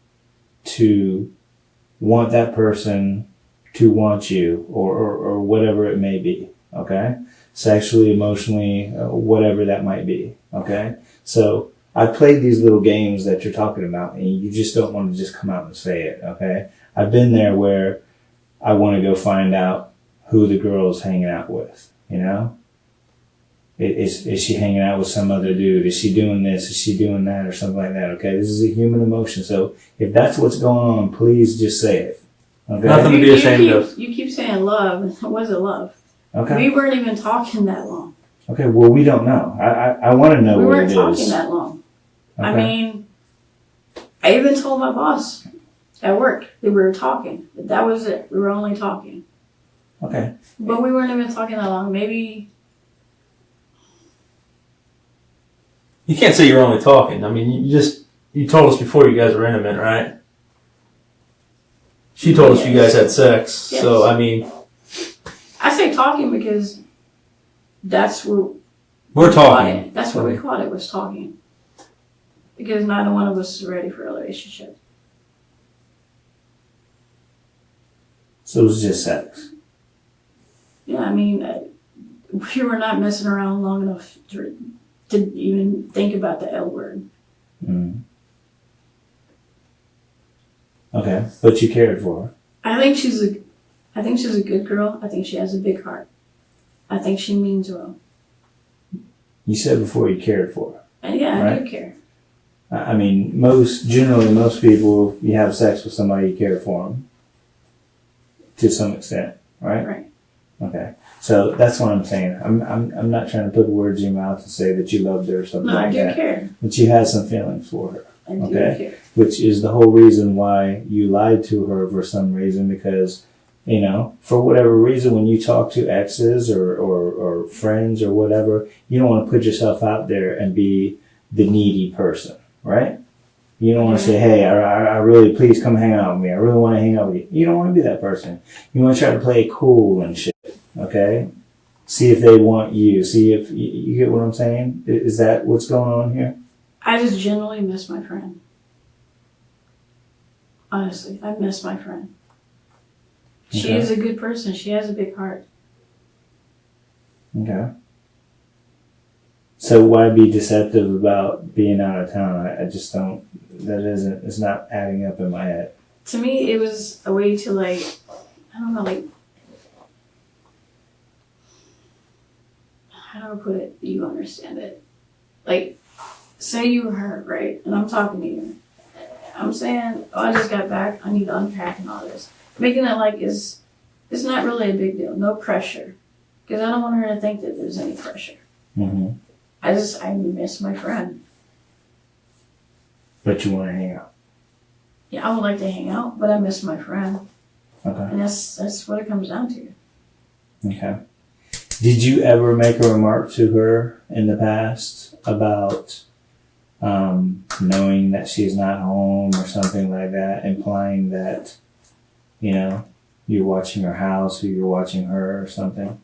Speaker 4: to want that person to want you or whatever it may be, okay? Sexually, emotionally, whatever that might be, okay? So I played these little games that you're talking about and you just don't want to just come out and say it, okay? I've been there where I want to go find out who the girl's hanging out with, you know? Is she hanging out with some other dude? Is she doing this? Is she doing that? Or something like that, okay? This is a human emotion. So if that's what's going on, please just say it, okay?
Speaker 2: Nothing to be ashamed of.
Speaker 3: You keep saying love. It wasn't love.
Speaker 4: Okay.
Speaker 3: We weren't even talking that long.
Speaker 4: Okay, well, we don't know. I want to know
Speaker 3: We
Speaker 4: what
Speaker 3: weren't
Speaker 4: it
Speaker 3: talking
Speaker 4: is.
Speaker 3: that long.
Speaker 4: Okay.
Speaker 3: I mean, I even told my boss at work that we were talking. But that was it. We were only talking.
Speaker 4: Okay.
Speaker 3: But we weren't even talking that long. Maybe.
Speaker 2: You can't say you're only talking. I mean, you told us before you guys were intimate, right? She told us you guys had sex.
Speaker 3: Yes.
Speaker 2: So, I mean,
Speaker 3: I say talking because that's what
Speaker 2: we're
Speaker 3: we caught
Speaker 2: talking.
Speaker 3: it. That's what we caught it, was talking. Because neither one of us is ready for a relationship.
Speaker 4: So it was just sex.
Speaker 3: Yeah, I mean, we were not messing around long enough to even think about the L word.
Speaker 4: Mm. Okay, but you cared for her.
Speaker 3: I think she's a good girl. I think she has a big heart. I think she means well.
Speaker 4: You said before you cared for her.
Speaker 3: And yeah, I
Speaker 4: Right.
Speaker 3: do care.
Speaker 4: I mean, generally most people, you have sex with somebody, you care for them. To some extent, right?
Speaker 3: Right.
Speaker 4: Okay. So that's what I'm saying. I'm not trying to put words in your mouth and say that you loved her or something
Speaker 3: No, I
Speaker 4: like
Speaker 3: do
Speaker 4: that.
Speaker 3: care.
Speaker 4: But you had some feelings for her.
Speaker 3: I do
Speaker 4: Okay.
Speaker 3: care.
Speaker 4: which is the whole reason why you lied to her for some reason, because, you know, for whatever reason, when you talk to exes or friends or whatever, you don't want to put yourself out there and be the needy person, right? You don't want to say, hey, I really, please come hang out with me. I really want to hang out with you. You don't want to be that person. You want to try to play cool and shit, okay? See if they want you. See if you get what I'm saying? Is that what's going on here?
Speaker 3: I just genuinely miss my friend. Honestly, I miss my friend. She
Speaker 4: Okay.
Speaker 3: is a good person. She has a big heart.
Speaker 4: Okay. So why be deceptive about being out of town? I just don't, it's not adding up in my head.
Speaker 3: To me, it was a way to, like, I don't know, like, how do I put it? You understand it. Like, say you were hurt, right? And I'm talking to you. I'm saying, oh, I just got back. I need to unpack and all this. Making it like it's not really a big deal. No pressure. Because I don't want her to think that there's any pressure.
Speaker 4: Mm-hmm.
Speaker 3: I miss my friend.
Speaker 4: But you want to hang out.
Speaker 3: Yeah, I would like to hang out, but I miss my friend.
Speaker 4: Okay.
Speaker 3: And that's what it comes down to.
Speaker 4: Okay. Did you ever make a remark to her in the past about knowing that she's not home or something like that, implying that, you know, you're watching her house or you're watching her or something?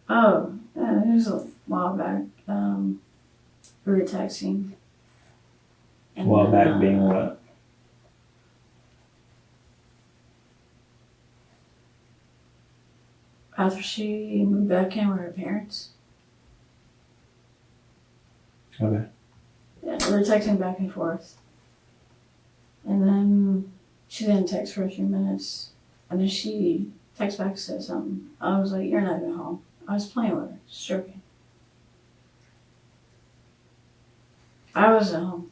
Speaker 3: Oh, yeah, it was a while back. We were texting.
Speaker 4: A while
Speaker 3: then,
Speaker 4: back being what?
Speaker 3: After she moved back in with her parents.
Speaker 4: Okay.
Speaker 3: Yeah, we were texting back and forth. And then she didn't text for a few minutes. And then she texted back and said something. I was like, you're not even home. I was playing with her, just joking. I was at home.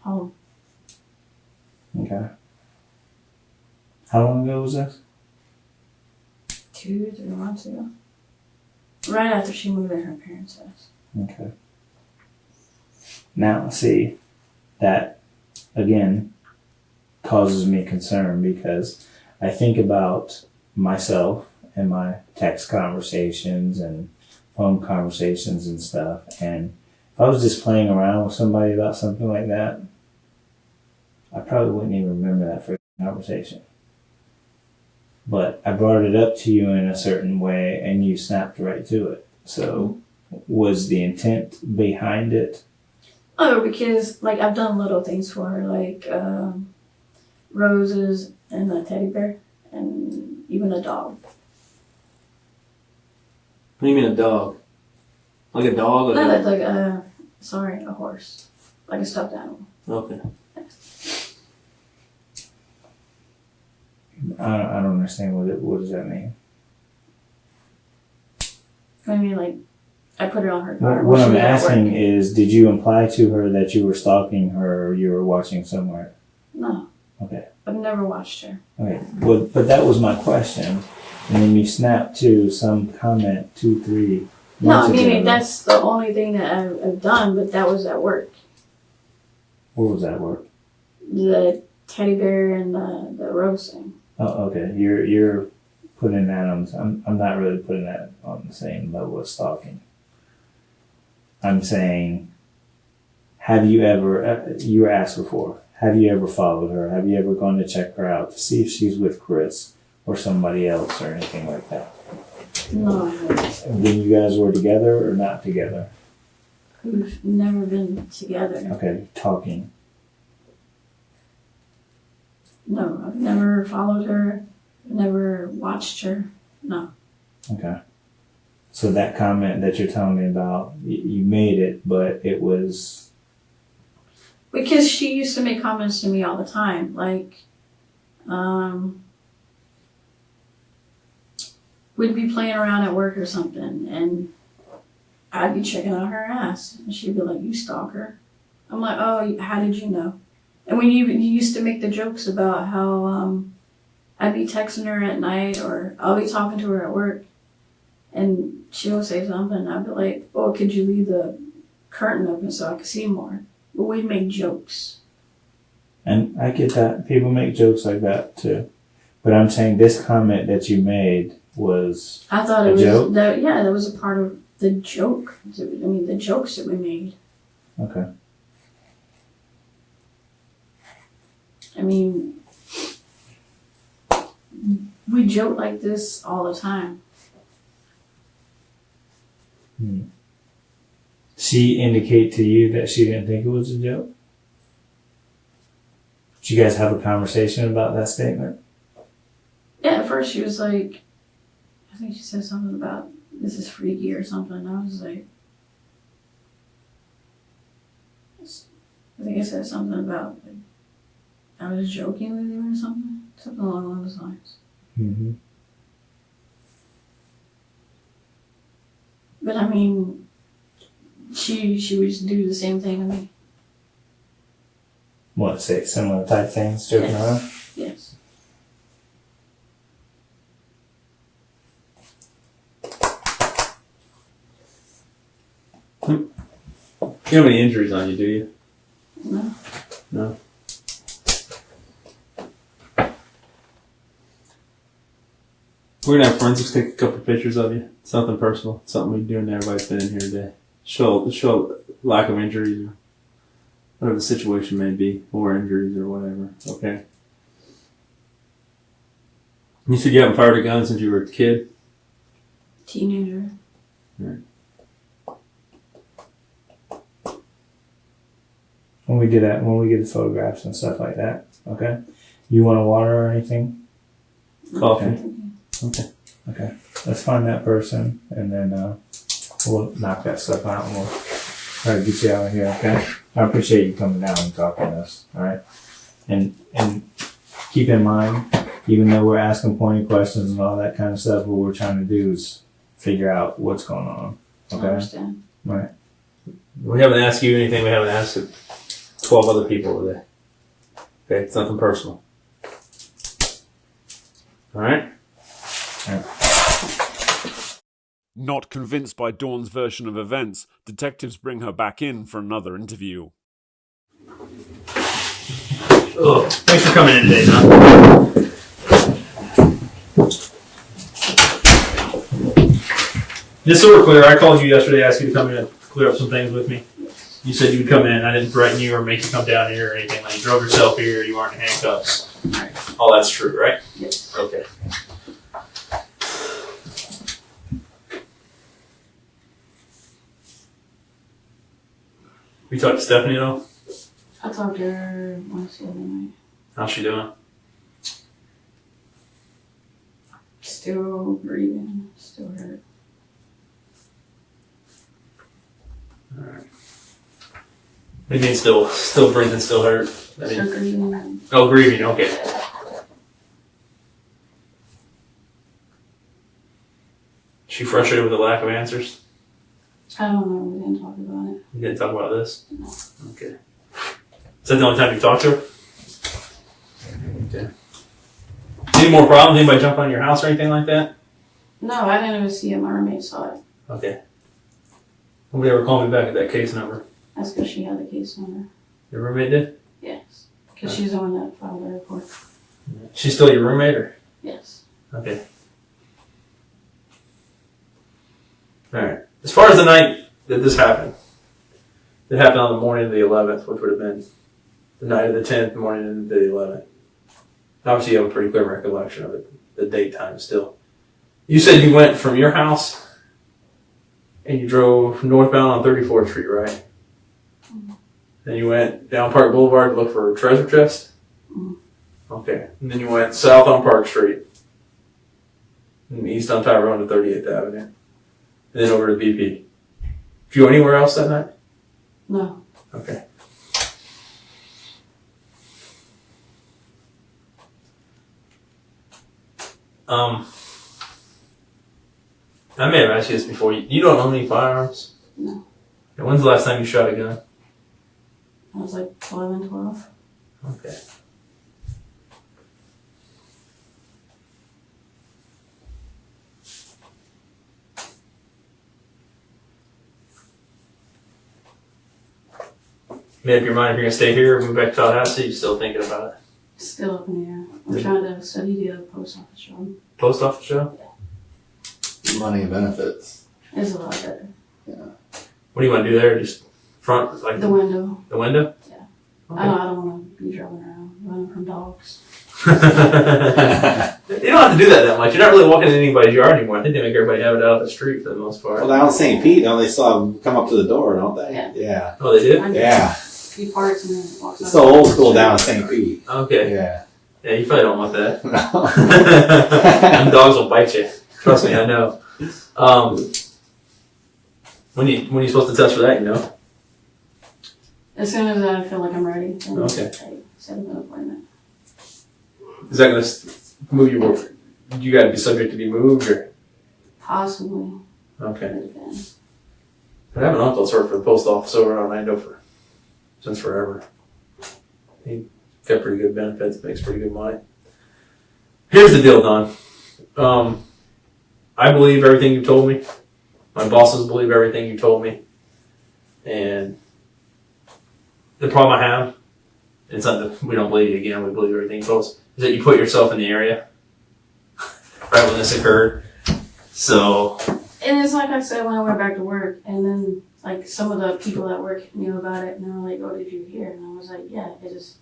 Speaker 3: Home.
Speaker 4: Okay. How long ago was this?
Speaker 3: 2-3 months ago. Right after she moved in her parents' house.
Speaker 4: Okay. Now, see, that, again, causes me concern because I think about myself and my text conversations and phone conversations and stuff, and if I was just playing around with somebody about something like that, I probably wouldn't even remember that freaking conversation. But I brought it up to you in a certain way and you snapped right to it. So was the intent behind it?
Speaker 3: Oh, because, like, I've done little things for her, like roses and a teddy bear and even a dog.
Speaker 2: What do you mean a dog? Like a dog? Or
Speaker 3: No, that's like a horse. Like a stuffed animal.
Speaker 2: Okay.
Speaker 4: I don't understand what does that mean?
Speaker 3: I mean, like, I put it on her car.
Speaker 4: What
Speaker 3: when
Speaker 4: I'm
Speaker 3: she was at
Speaker 4: asking
Speaker 3: work.
Speaker 4: is, did you imply to her that you were stalking her or you were watching somewhere?
Speaker 3: No.
Speaker 4: Okay.
Speaker 3: I've never watched her.
Speaker 4: Okay. But that was my question. And then you snapped to some comment 2-3
Speaker 3: No,
Speaker 4: months
Speaker 3: I mean,
Speaker 4: ago.
Speaker 3: that's the only thing that I've done, but that was at work.
Speaker 4: Where was that work?
Speaker 3: The teddy bear and the rose thing.
Speaker 4: Oh, okay. You're putting that on. I'm not really putting that on the same level as stalking. I'm saying, have you ever? You were asked before. Have you ever followed her? Have you ever gone to check her out to see if she's with Chris or somebody else or anything like that?
Speaker 3: No, I haven't.
Speaker 4: When you guys were together or not together?
Speaker 3: We've never been together.
Speaker 4: Okay, talking.
Speaker 3: No, I've never followed her, never watched her. No.
Speaker 4: Okay. So that comment that you're telling me about, you made it, but it was...
Speaker 3: Because she used to make comments to me all the time, like, we'd be playing around at work or something, and I'd be checking out her ass, and she'd be like, "You stalker." I'm like, "Oh, how did you know?" And when you used to make the jokes about how I'd be texting her at night, or I'll be talking to her at work, and she'll say something, and I'd be like, "Oh, could you leave the curtain open so I could see more?" But we'd make jokes.
Speaker 4: And I get that. People make jokes like that too. But I'm saying this comment that you made was
Speaker 3: I thought it
Speaker 4: a
Speaker 3: was
Speaker 4: joke?
Speaker 3: that was a part of the joke. I mean, the jokes that we made.
Speaker 4: okay.
Speaker 3: I mean, we joke like this all the time.
Speaker 4: She indicate to you that she didn't think it was a joke? Did you guys have a conversation about that statement?
Speaker 3: Yeah, at first she was like, I think she said something about this is freaky or something. And I was like, I think I said something about like, I was joking with you or something along those lines.
Speaker 4: Mm-hmm.
Speaker 3: But I mean, she would do the same thing to me.
Speaker 4: What, say similar type things, joking around?
Speaker 3: Yes.
Speaker 2: You don't have any injuries on you, do you?
Speaker 3: No.
Speaker 2: No. We're gonna have forensics take a couple of pictures of you. It's nothing personal. It's something we do and everybody's been in here today. Show lack of injuries or whatever the situation may be, or injuries or whatever. Okay. You said you haven't fired a gun since you were a kid?
Speaker 3: Teenager.
Speaker 2: Right.
Speaker 4: When we get the photographs and stuff like that, okay? You want a water or anything?
Speaker 2: Coffee.
Speaker 4: Okay. Let's find that person and then we'll knock that stuff out and we'll try to get you out of here, okay? I appreciate you coming down and talking to us, alright? And keep in mind, even though we're asking pointed questions and all that kind of stuff, what we're trying to do is figure out what's going on,
Speaker 3: I
Speaker 4: okay?
Speaker 3: understand.
Speaker 4: Right.
Speaker 2: We haven't asked you anything we haven't asked 12 other people today. Okay, it's nothing personal. Alright?
Speaker 1: Not convinced by Dawn's version of events, detectives bring her back in for another interview.
Speaker 5: Oh, thanks for coming in today, John. Just so we're clear, I called you yesterday, asked you to come in and clear up some things with me. You said you would come in. I didn't threaten you or make you come down here or anything. Like you drove yourself here, you weren't in handcuffs.
Speaker 3: Right.
Speaker 5: All that's true, right?
Speaker 3: Yes.
Speaker 5: Okay. We talked to Stephanie at all?
Speaker 3: I talked to her once the other night.
Speaker 5: How's she doing?
Speaker 3: Still breathing. Still hurt.
Speaker 5: Alright. What do you mean still breathing, still hurt? I mean,
Speaker 3: Still grieving.
Speaker 5: oh, grieving, okay. She frustrated with the lack of answers?
Speaker 3: I don't know. We didn't talk about it.
Speaker 5: You didn't talk about this?
Speaker 3: No.
Speaker 5: Okay. Is that the only time you talked to her? Okay. Any more problems? Anybody jump on your house or anything like that?
Speaker 3: No, I didn't even see it. My roommate saw it.
Speaker 5: Okay. Nobody ever called me back at that case number.
Speaker 3: That's because she had the case number.
Speaker 5: Your roommate did?
Speaker 3: Yes. Because she's the one that filed the report.
Speaker 5: She's still your roommate or?
Speaker 3: Yes.
Speaker 5: Okay. Alright. As far as the night that this happened, it happened on the morning of the 11th, which would have been the night of the 10th, morning of the 11th. Obviously, you have a pretty clear recollection of it, the date time still. You said you went from your house and you drove northbound on 34th Street, right?
Speaker 3: Mm-hmm.
Speaker 5: Then you went down Park Boulevard to look for a treasure chest?
Speaker 3: Mm-hmm.
Speaker 5: Okay. And then you went south on Park Street and east on Tyrone to 38th Avenue. And then over to BP. Did you go anywhere else that night?
Speaker 3: No.
Speaker 5: Okay. I may have asked you this before. You don't own any firearms?
Speaker 3: No.
Speaker 5: And when's the last time you shot a gun?
Speaker 3: I was like 11, 12.
Speaker 5: Okay. made up your mind if you're gonna stay here or move back to Tallahassee? You still thinking about it?
Speaker 3: Still up in the air. I'm trying to study the post office job.
Speaker 5: Post office job?
Speaker 6: Money and benefits.
Speaker 3: It's a lot better.
Speaker 5: What do you want to do there? Just front, like
Speaker 3: The window.
Speaker 5: the window?
Speaker 3: Yeah.
Speaker 5: Okay.
Speaker 3: I don't want to be driving around, running from dogs.
Speaker 5: You don't have to do that much. You're not really walking in anybody's yard anymore. I think they make everybody have it out on the street for the most part.
Speaker 6: Well, down in St. Pete, don't they still have them come up to the door, don't they?
Speaker 3: Yeah.
Speaker 6: Yeah.
Speaker 5: Oh, they do?
Speaker 3: I do
Speaker 6: Yeah.
Speaker 3: He parks and then walks
Speaker 6: It's
Speaker 3: out.
Speaker 6: so old school down in St. Pete.
Speaker 5: Okay.
Speaker 6: Yeah.
Speaker 5: Yeah, you probably don't want that.
Speaker 6: No.
Speaker 5: Them dogs will bite you. Trust me, I know. When you supposed to test for that, you know?
Speaker 3: As soon as I feel like I'm ready, then
Speaker 5: Okay.
Speaker 3: I set up an appointment.
Speaker 5: Is that going to move you? You got to be subject to be moved, or
Speaker 3: Possibly.
Speaker 5: okay?
Speaker 3: It depends.
Speaker 5: I have an uncle that's worked for the post office over in Orlando since forever. He got pretty good benefits, makes pretty good money. Here's the deal, Don. I believe everything you told me. My bosses believe everything you told me. And the problem I have, and it's not that we don't believe you again, we believe everything you told us, is that you put yourself in the area right when this occurred. So,
Speaker 3: And it's like I said when I went back to work, and then like some of the people at work knew about it, and they were like, "Oh, did you hear?" And I was like, "Yeah, it just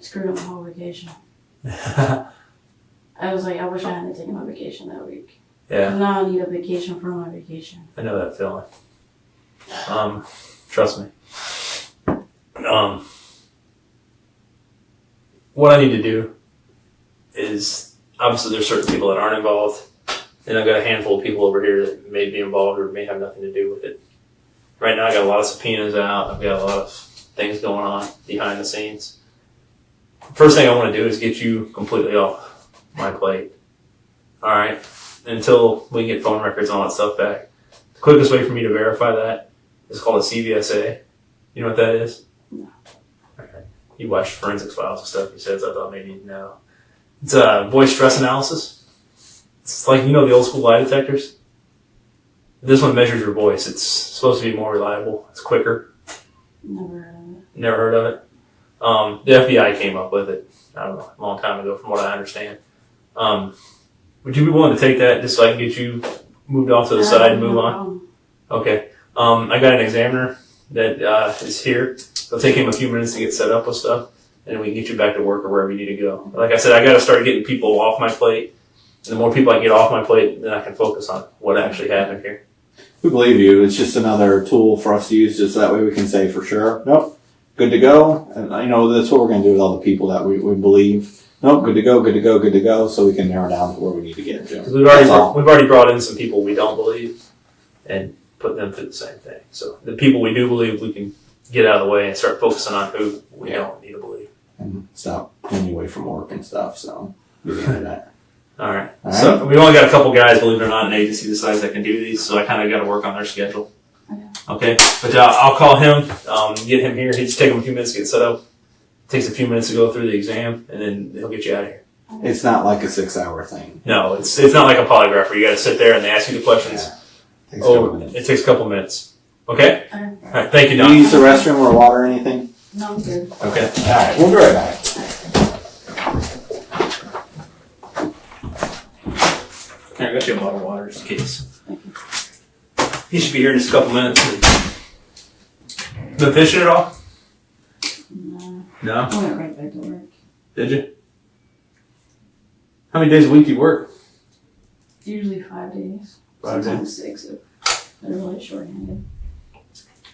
Speaker 3: screwed up my whole vacation." I was like, "I wish I hadn't taken my vacation that week."
Speaker 5: yeah.
Speaker 3: Now I need a vacation from my vacation.
Speaker 5: I know that feeling. Trust me. What I need to do is, obviously there's certain people that aren't involved, and I've got a handful of people over here that may be involved or may have nothing to do with it. Right now I got a lot of subpoenas out, I've got a lot of things going on behind the scenes. First thing I want to do is get you completely off my plate. Alright? Until we get phone records and all that stuff back. The quickest way for me to verify that is called a CVSA. You know what that is?
Speaker 3: No.
Speaker 5: Okay. You watch forensics files and stuff, he says, I thought maybe you'd know. It's a voice stress analysis. It's like, you know, the old school lie detectors? This one measures your voice. It's supposed to be more reliable. It's quicker.
Speaker 3: Never heard of it.
Speaker 5: Never heard of it. The FBI came up with it, I don't know, a long time ago from what I understand. Would you be willing to take that just so I can get you moved off to the side and move
Speaker 3: No
Speaker 5: on?
Speaker 3: problem.
Speaker 5: Okay. I got an examiner that is here. It'll take him a few minutes to get set up with stuff, and then we can get you back to work or wherever you need to go. Like I said, I got to start getting people off my plate. And the more people I can get off my plate, then I can focus on what actually happened here.
Speaker 6: We believe you. It's just another tool for us to use, just that way we can say for sure, nope, good to go. And I know that's what we're going to do with all the people that we believe. Nope, good to go, good to go, good to go. So we can narrow down to where we need to get to.
Speaker 5: Because we've
Speaker 6: That's all.
Speaker 5: already brought in some people we don't believe and put them through the same thing. So the people we do believe, we can get out of the way and start focusing on who we don't need to believe.
Speaker 6: And stop pulling you away from work and stuff. So get the end of that.
Speaker 5: All right.
Speaker 6: All
Speaker 5: So
Speaker 6: right.
Speaker 5: we've only got a couple guys, believe it or not, an agency the size that can do these. So I kind of got to work on their schedule. Okay. But I'll call him, get him here. He'll just take him a few minutes to get set up. Takes a few minutes to go through the exam, and then he'll get you out of here.
Speaker 6: It's not like a 6-hour thing.
Speaker 5: No, it's not like a polygraph where you got to sit there and they ask you the questions.
Speaker 6: Yeah. Takes a couple
Speaker 5: Oh,
Speaker 6: minutes.
Speaker 5: it takes a couple minutes. Okay.
Speaker 3: Okay.
Speaker 5: All right. Thank you,
Speaker 6: Do you
Speaker 5: Don.
Speaker 6: use the restroom or water or anything?
Speaker 3: No, I'm good.
Speaker 5: Okay.
Speaker 6: All right, we'll be right back.
Speaker 5: Here, I got you a bottle of water just in case. He should be here in just a couple minutes. Been fishing at all?
Speaker 3: No.
Speaker 5: No.
Speaker 3: I went right back to work.
Speaker 5: Did you? How many days a week do you work?
Speaker 3: Usually 5 days.
Speaker 5: 5 days.
Speaker 3: Sometimes 6 if they're really short-handed.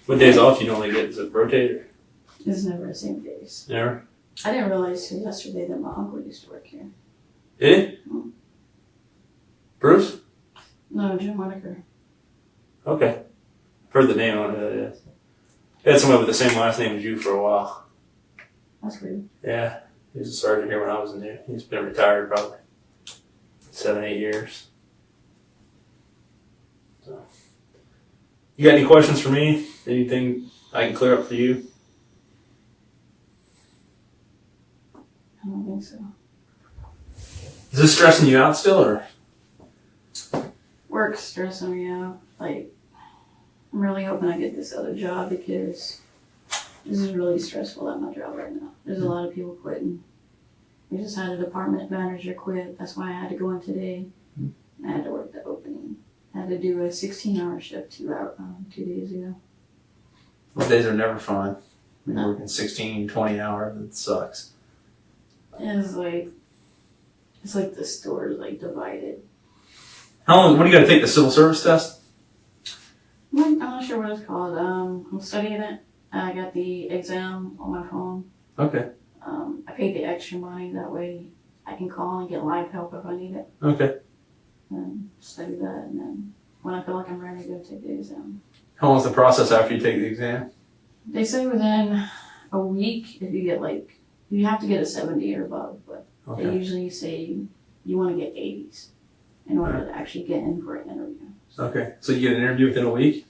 Speaker 5: What days off you normally get? Is it rotated?
Speaker 3: It's never the same days.
Speaker 5: Never.
Speaker 3: I didn't realize till yesterday that my uncle used to work here.
Speaker 5: Did he?
Speaker 3: Mm.
Speaker 5: Bruce?
Speaker 3: No, Jim Whitaker.
Speaker 5: Okay. Heard the name on it, yes. I had someone with the same last name as you for a while.
Speaker 3: That's weird.
Speaker 5: Yeah. He was a sergeant here when I was in there. He's been retired probably 7-8 years. So. You got any questions for me? Anything I can clear up for you?
Speaker 3: I don't think so.
Speaker 5: Is this stressing you out still, or?
Speaker 3: Work's stressing me out. Like, I'm really hoping I get this other job because This is really stressful at my job right now. There's a lot of people quitting. We just had a department manager quit. That's why I had to go in today. I had to work the opening. I had to do a 16-hour shift 2 days ago.
Speaker 5: Those days are never fun. You're
Speaker 3: No.
Speaker 5: working 16, 20 hours. It sucks.
Speaker 3: It's like the store is like divided.
Speaker 5: How long? What do you got to take the civil service test?
Speaker 3: I'm not sure what it's called. I'm studying it. I got the exam on my phone.
Speaker 5: Okay.
Speaker 3: I paid the extra money. That way I can call and get live help if I need it.
Speaker 5: Okay.
Speaker 3: And study that. And then when I feel like I'm ready to go take the exam.
Speaker 5: How long's the process after you take the exam?
Speaker 3: They say within a week, if you get you have to get a 70 or above, but they
Speaker 5: Okay.
Speaker 3: usually say you want to get 80s in order to actually get in for an interview.
Speaker 5: Okay. So you get an interview within a week?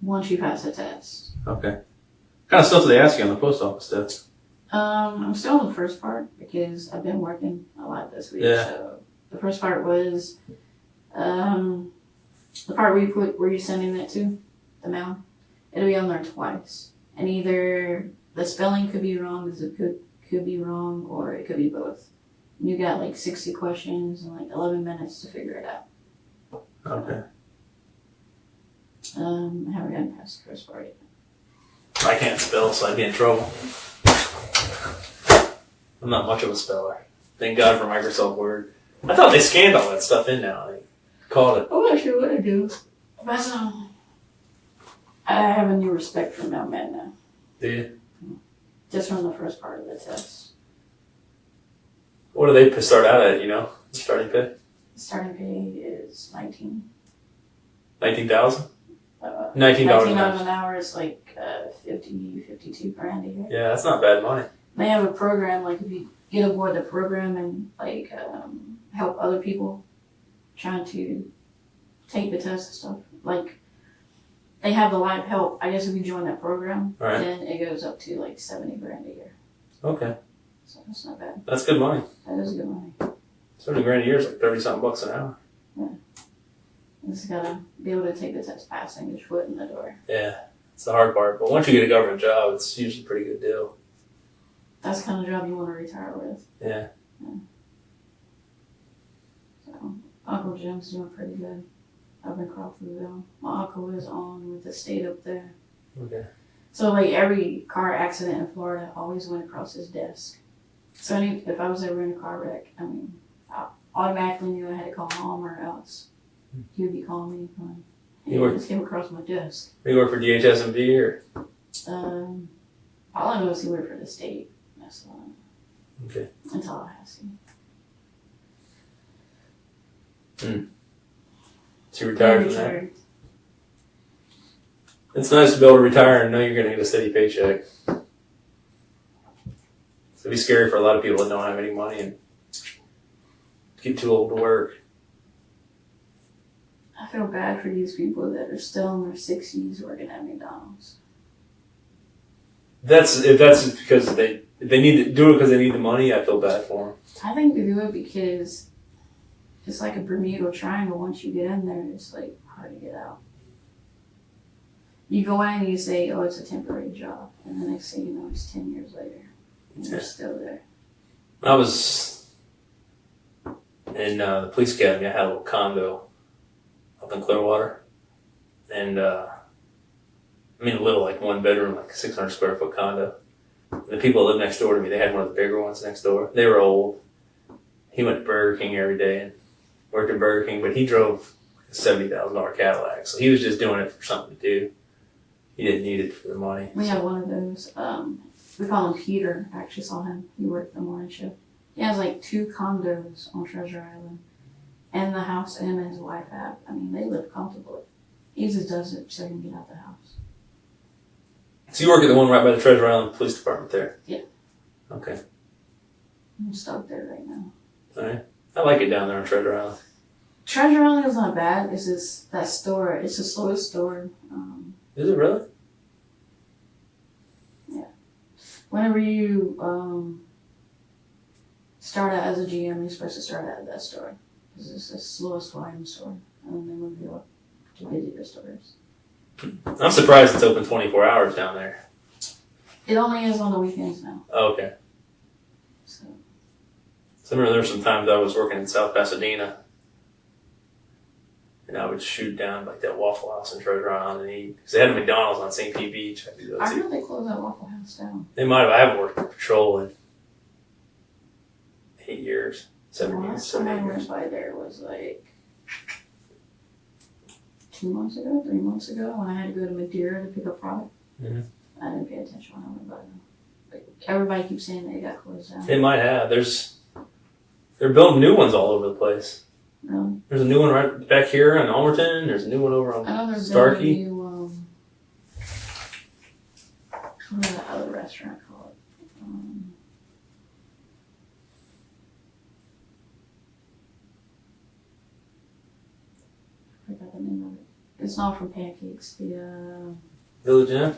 Speaker 3: Once you pass the test.
Speaker 5: Okay. What kind of stuff do they ask you on the post office test?
Speaker 3: I'm still in the first part because I've been working a lot this week.
Speaker 5: Yeah.
Speaker 3: So the first part was the part where you put where you're sending it to, the mail. It'll be on there twice. And either the spelling could be wrong, the zip code could be wrong, or it could be both. And you got 60 questions and 11 minutes to figure it out.
Speaker 5: Okay.
Speaker 3: I haven't gotten past the first part yet.
Speaker 5: I can't spell, so I'd be in trouble. I'm not much of a speller. Thank God for Microsoft Word. I thought they scanned all that stuff in now. They called it.
Speaker 3: I'm not sure what I do. But I have a new respect for mailmen now.
Speaker 5: Do you?
Speaker 3: Just from the first part of the test.
Speaker 5: What do they start out at, you know? The starting pay?
Speaker 3: The starting pay is 19.
Speaker 5: 19,000? $19
Speaker 3: $19
Speaker 5: an hour.
Speaker 3: an hour is 50, 52 grand a year.
Speaker 5: Yeah, that's not bad money.
Speaker 3: They have a program, if you get aboard the program and help other people trying to take the test and stuff. They have the live help. I guess if you join that program,
Speaker 5: Right.
Speaker 3: then it goes up to 70 grand a year.
Speaker 5: Okay.
Speaker 3: So that's not bad.
Speaker 5: That's good money.
Speaker 3: That is good money.
Speaker 5: 70 grand a year is 30-something bucks an hour.
Speaker 3: You just gotta be able to take the test, pass, and get your foot in the door.
Speaker 5: Yeah. It's the hard part. But once you get a government job, it's usually a pretty good deal.
Speaker 3: That's the kind of job you want to retire with.
Speaker 5: Yeah.
Speaker 3: So Uncle Jim's doing pretty good up in Crawfordville. My uncle is on with the state up there.
Speaker 5: Okay.
Speaker 3: So every car accident in Florida always went across his desk. So if I was ever in a car wreck, I automatically knew I had to call mom or else he would be calling me. It just came across my desk.
Speaker 5: You work for DHS&B or?
Speaker 3: All I know is he worked for the state. That's all I know.
Speaker 5: Okay.
Speaker 3: In Tallahassee.
Speaker 5: So you retired from that? It's nice to be able to retire and know you're going to get a steady paycheck. It'd be scary for a lot of people that don't have any money and get too old to work.
Speaker 3: I feel bad for these people that are still in their 60s working at McDonald's.
Speaker 5: If that's because they need to do it because they need the money, I feel bad for them.
Speaker 3: I think they do it because it's like a Bermuda Triangle. Once you get in there, it's hard to get out. You go in and you say, oh, it's a temporary job. And the next thing you know, it's 10 years later. And you're still there.
Speaker 5: When I was in the police academy, I had a little condo up in Clearwater. And, a little, 1 bedroom, 600 square foot condo. And the people that lived next door to me, they had one of the bigger ones next door. They were old. He went to Burger King every day and worked at Burger King, but he drove a $70,000 Cadillac. So he was just doing it for something to do. He didn't need it for the money.
Speaker 3: We have one of those. We call him Peter. I actually saw him. He worked the morning shift. He has 2 condos on Treasure Island. And the house him and his wife have. They live comfortably. He just does it so he can get out the house.
Speaker 5: So you work at the one right by the Treasure Island Police Department there?
Speaker 3: Yeah.
Speaker 5: Okay.
Speaker 3: I'm stuck there right now.
Speaker 5: All right. I like it down there on Treasure Island.
Speaker 3: Treasure Island is not bad. It's just that store. It's the slowest store.
Speaker 5: Is it really?
Speaker 3: Yeah. Whenever you start out as a GM, you're supposed to start out at that store. Because it's the slowest volume store. And then they move you up to busier stores.
Speaker 5: I'm surprised it's open 24 hours down there.
Speaker 3: It only is on the weekends now.
Speaker 5: Oh, okay.
Speaker 3: So
Speaker 5: So I remember there were some times I was working in South Pasadena, and I would shoot down like that Waffle House and Treasure Island and eat. Because they had a McDonald's on St. Pete Beach. I could go
Speaker 3: I
Speaker 5: to.
Speaker 3: heard they closed that Waffle House down.
Speaker 5: They might have. I haven't worked patrol in 8 years, 7 years,
Speaker 3: Last time
Speaker 5: 7, 8
Speaker 3: I
Speaker 5: years.
Speaker 3: went by there was like 2 months ago, 3 months ago, when I had to go to Madeira to pick up product.
Speaker 5: Mhm.
Speaker 3: I didn't pay attention when I went by them. Like, everybody keeps saying they got closed down.
Speaker 5: They might have. They're building new ones all over the place.
Speaker 3: Really?
Speaker 5: There's a new one right back here in Almerton. There's a new one over on
Speaker 3: I know there's been a
Speaker 5: Starkey.
Speaker 3: new, what is that other restaurant called? I forgot the name of it. It's not from Pancakes. The,
Speaker 5: Village Inn.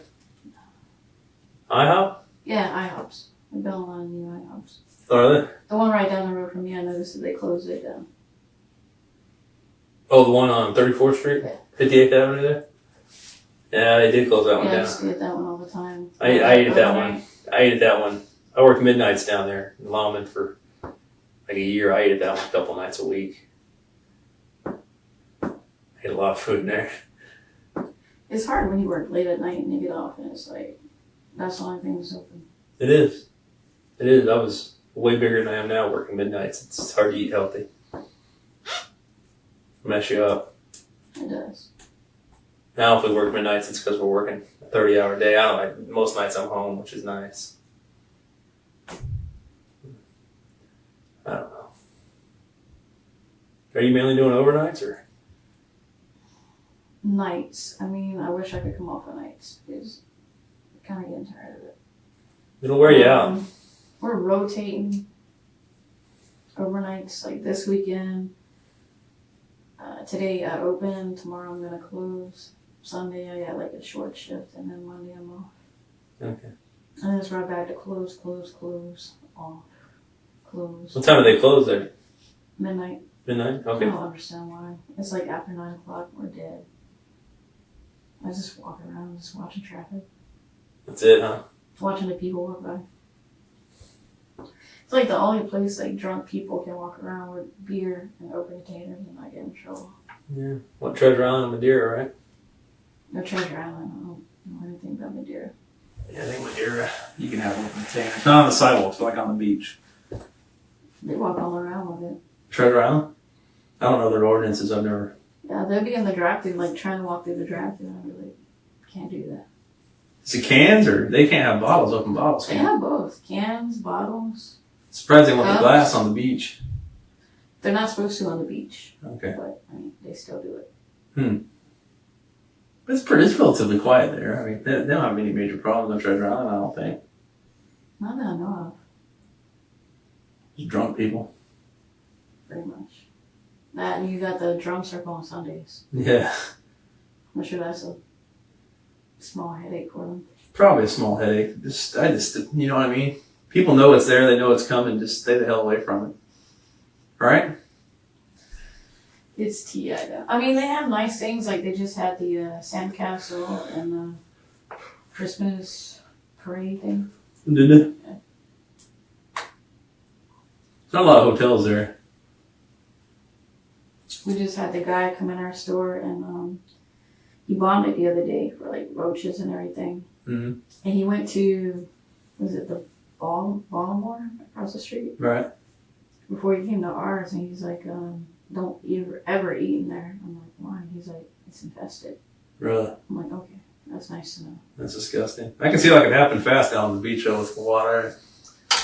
Speaker 5: IHOP.
Speaker 3: yeah, IHOPs. They built a lot of new IHOPs.
Speaker 5: Oh, are they?
Speaker 3: The one right down the road from me, I noticed that they closed it down.
Speaker 5: Oh, the one on 34th Street,
Speaker 3: Yeah.
Speaker 5: 58th Avenue there. Yeah, they did close that one
Speaker 3: Yeah, I
Speaker 5: down.
Speaker 3: used to get that one all the time.
Speaker 5: I ate at that
Speaker 3: Overnight.
Speaker 5: one. I ate at that one. I worked midnights down there in Lawman for like a year. I ate at that one a couple nights a week. I ate a lot of food in there.
Speaker 3: It's hard when you work late at night and you get off and it's like, that's the only thing that's open.
Speaker 5: It is. It is. I was way bigger than I am now working midnights. It's hard to eat healthy. Mess you up.
Speaker 3: It does.
Speaker 5: Now if we work midnights, it's because we're working a 30-hour day. I don't like, most nights I'm home, which is nice. I don't know. Are you mainly doing overnights or?
Speaker 3: Nights. I mean, I wish I could come off of nights because I'm kind of getting tired of it.
Speaker 5: It'll wear you out.
Speaker 3: We're rotating overnights like this weekend. Today I open, tomorrow I'm going to close. Sunday I got like a short shift and then Monday I'm off.
Speaker 5: Okay.
Speaker 3: And then it's right back to close, off, close.
Speaker 5: What time do they close there?
Speaker 3: Midnight.
Speaker 5: Midnight?
Speaker 3: I
Speaker 5: Okay.
Speaker 3: don't understand why. It's like after 9 o'clock, we're dead. I just walk around, just watching traffic,
Speaker 5: That's it, huh?
Speaker 3: watching the people walk by. It's like the only place like drunk people can walk around with beer and open containers and not get in trouble.
Speaker 5: Yeah. What Treasure Island and Madeira, right?
Speaker 3: No Treasure Island, I don't know anything about Madeira.
Speaker 5: Yeah, I think Madeira.
Speaker 4: You can have an open container. Not on the sidewalks, but like on the beach.
Speaker 3: They walk all around with it.
Speaker 5: Treasure Island? I don't know their ordinances. I've never.
Speaker 3: Yeah, they'll be in the drive-thru, like trying to walk through the drive-thru, and I'm like, can't do that.
Speaker 5: Is it cans or they can't have bottles, open bottles?
Speaker 3: They
Speaker 5: Can
Speaker 3: have both cans, bottles.
Speaker 5: Surprising with the
Speaker 3: Cups.
Speaker 5: glass on the beach.
Speaker 3: They're not supposed to on the beach,
Speaker 5: Okay.
Speaker 3: but I mean, they still do it.
Speaker 5: It's relatively quiet there. I mean, they don't have any major problems on Treasure Island, I don't think.
Speaker 3: Not that I know of,
Speaker 5: Just drunk people.
Speaker 3: very much. That and you got the drum circle on Sundays.
Speaker 5: Yeah.
Speaker 3: I'm sure that's a small headache for them.
Speaker 5: Probably a small headache. You know what I mean? People know it's there, they know it's coming, just stay the hell away from it. Right?
Speaker 3: It's tea, I know. I mean, they have nice things, like they just had the sandcastle and the Christmas parade thing.
Speaker 5: Did it?
Speaker 3: Yeah.
Speaker 5: There's not a lot of hotels there.
Speaker 3: We just had the guy come in our store and he bombed it the other day for like roaches and everything.
Speaker 5: Mm-hmm.
Speaker 3: And he went to, was it the Baltimore across the street?
Speaker 5: Right.
Speaker 3: Before he came to ours, and he's like, don't ever eat in there. I'm like, why? He's like, it's infested.
Speaker 5: Really?
Speaker 3: I'm like, okay, that's nice to know.
Speaker 5: That's disgusting. I can see like it happened fast down on the beach though with the water.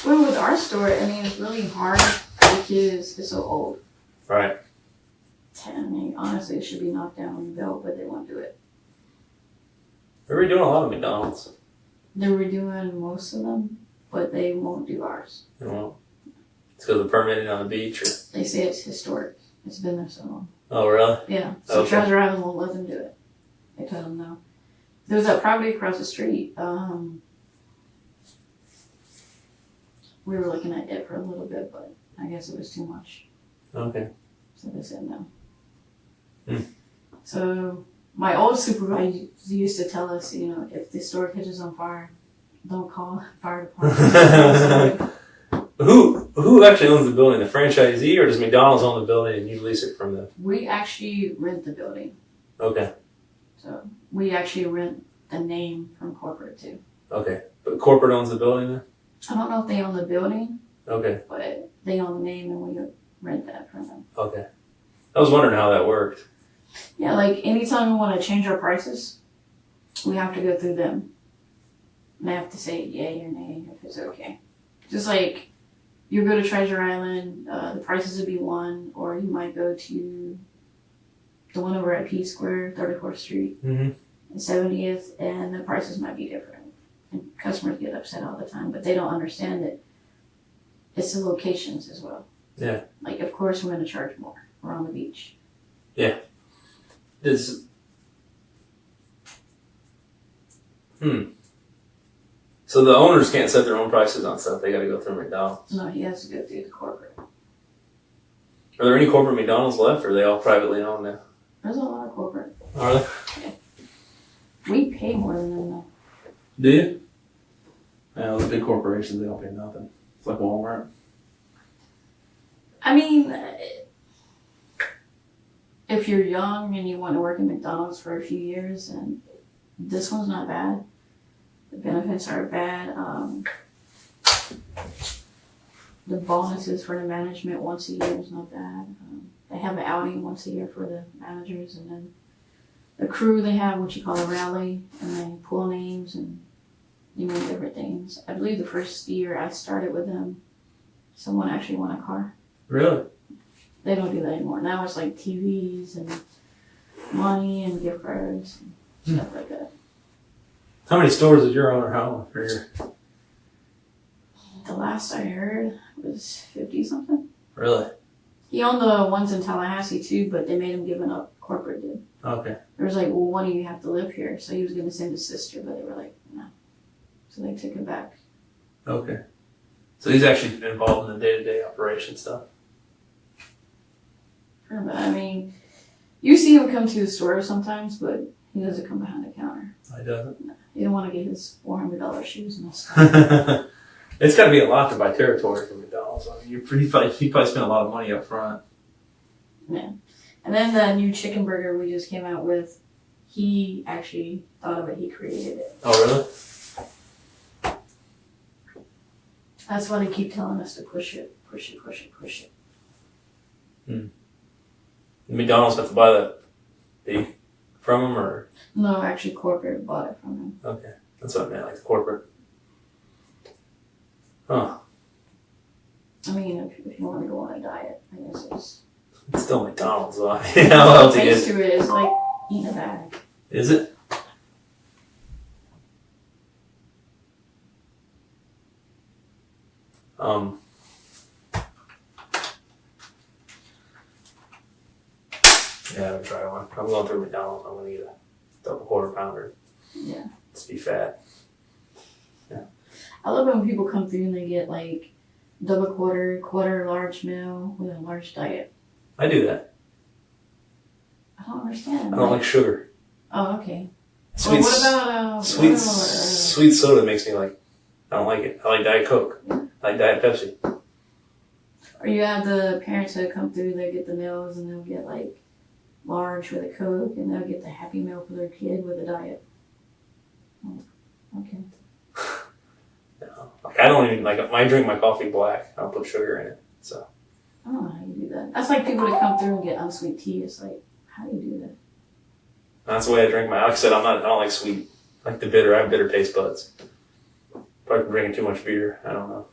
Speaker 3: Well, with our store, I mean, it's really hard because it's so old.
Speaker 5: Right.
Speaker 3: I mean, honestly, it should be knocked down and built, but they won't do it.
Speaker 5: We're redoing a lot of McDonald's.
Speaker 3: They're redoing most of them, but they won't do ours.
Speaker 5: You know, it's because of the permitting on the beach or.
Speaker 3: They say it's historic. It's been there so long.
Speaker 5: Oh, really?
Speaker 3: Yeah, so
Speaker 5: Okay.
Speaker 3: Treasure Island won't let them do it. They told them no. There was that property across the street. We were looking at it for a little bit, but I guess it was too much.
Speaker 5: Okay.
Speaker 3: So they said no.
Speaker 5: Hmm.
Speaker 3: So my old supervisor used to tell us, you know, if the store catches on fire, Don't call fire department.
Speaker 5: Who actually owns the building? The franchisee, or does McDonald's own the building and you lease it from them?
Speaker 3: We actually rent the building.
Speaker 5: Okay.
Speaker 3: So we actually rent the name from corporate too.
Speaker 5: Okay. But corporate owns the building then?
Speaker 3: I don't know if they own the building,
Speaker 5: Okay.
Speaker 3: but they own the name and we rent that from them.
Speaker 5: Okay. I was wondering how that worked.
Speaker 3: Yeah, like anytime we want to change our prices, we have to go through them. And they have to say yay or nay if it's okay. Just like you go to Treasure Island, the prices would be one, or you might go to the one over at P Square, 34th Street, and 70th, and the prices might be different. And customers get upset all the time, but they don't understand that it's the locations as well.
Speaker 5: Yeah.
Speaker 3: Like, of course, we're going to charge more. We're on the beach.
Speaker 5: Yeah. So the owners can't set their own prices on stuff. They got to go through McDonald's.
Speaker 3: No, he has to go through the corporate.
Speaker 5: Are there any corporate McDonald's left, or are they all privately owned now?
Speaker 3: There's a lot of corporate.
Speaker 5: Are they?
Speaker 3: We pay more than them, though.
Speaker 5: Do you? Yeah, those big corporations, they don't pay nothing. It's like Walmart.
Speaker 3: I mean, if you're young and you want to work at McDonald's for a few years, and this one's not bad. The benefits are bad. The bonuses for the management once a year is not bad. They have an outing once a year for the managers, and then the crew, they have what you call a rally, and they pull names and different things. I believe the first year I started with them, someone actually won a car.
Speaker 5: Really?
Speaker 3: They don't do that anymore. Now it's like TVs and money and gift cards and stuff like that.
Speaker 5: How many stores does your owner own?
Speaker 3: The last I heard was 50 something.
Speaker 5: Really?
Speaker 3: He owned the ones in Tallahassee too, but they made him give it up. Corporate did.
Speaker 5: Okay.
Speaker 3: There was like, well, one of you have to live here. So he was going to send his sister, but they were like, no. So they took it back.
Speaker 5: Okay. So he's actually involved in the day-to-day operation stuff.
Speaker 3: But I mean, you see him come to the store sometimes, but he doesn't come behind the counter.
Speaker 5: He doesn't?
Speaker 3: No. You don't want to get his $400 shoes and stuff.
Speaker 5: It's got to be a lot to buy territory from McDonald's. I mean, he probably spent a lot of money up front.
Speaker 3: Yeah. And then the new chicken burger we just came out with, he actually thought of it. He created it.
Speaker 5: Oh, really?
Speaker 3: That's why they keep telling us to push it, push it, push it, push it.
Speaker 5: McDonald's have to buy that beef from him, or?
Speaker 3: No, actually, corporate bought it from him.
Speaker 5: Okay. That's what I meant, like corporate. Huh.
Speaker 3: I mean, if you want to go on a diet, I guess
Speaker 5: It's still McDonald's, though. You know how else
Speaker 3: the
Speaker 5: it
Speaker 3: taste
Speaker 5: is?
Speaker 3: to it is like eating a bag.
Speaker 5: Is it? Yeah, I'm gonna try one. I'm going through McDonald's. I'm gonna get a double quarter pounder.
Speaker 3: Yeah.
Speaker 5: Just be fat.
Speaker 3: I love it when people come through and they get like double quarter large meal with a large diet.
Speaker 5: I do that.
Speaker 3: I don't understand.
Speaker 5: I don't like sugar.
Speaker 3: Oh, okay.
Speaker 5: Sweet,
Speaker 3: Well, what about
Speaker 5: sweet soda makes me like. I don't like it. I like Diet Coke. I like Diet Pepsi.
Speaker 3: Or you have the parents that come through, they get the meals and they'll get like large with a Coke, and they'll get the Happy Meal for their kid with a diet. Oh, okay.
Speaker 5: No. Like, I don't even like. I drink my coffee black. I don't put sugar in it. So.
Speaker 3: I don't know how you do that. That's like people that come through and get unsweet tea. It's like, how do you do that?
Speaker 5: That's the way I drink my. Like I said, I don't like sweet. I like the bitter. I have bitter taste buds. Probably drinking too much beer. I don't know.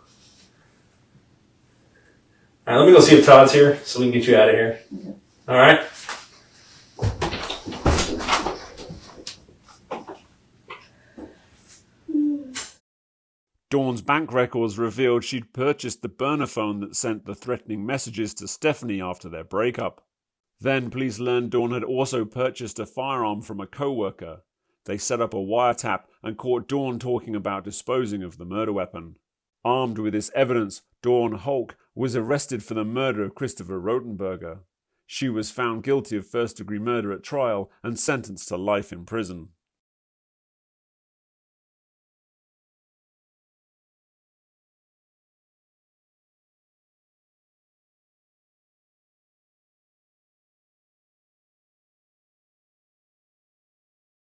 Speaker 5: All right, let me go see if Todd's here so we can get you out of here.
Speaker 3: Okay.
Speaker 5: All right.
Speaker 1: Dawn's bank records revealed she'd purchased the burner phone that sent the threatening messages to Stephanie after their breakup. Then police learned Dawn had also purchased a firearm from a co-worker. They set up a wiretap and caught Dawn talking about disposing of the murder weapon. Armed with this evidence, Dawn Hulk was arrested for the murder of Christopher Rotenberger. She was found guilty of first-degree murder at trial and sentenced to life in prison.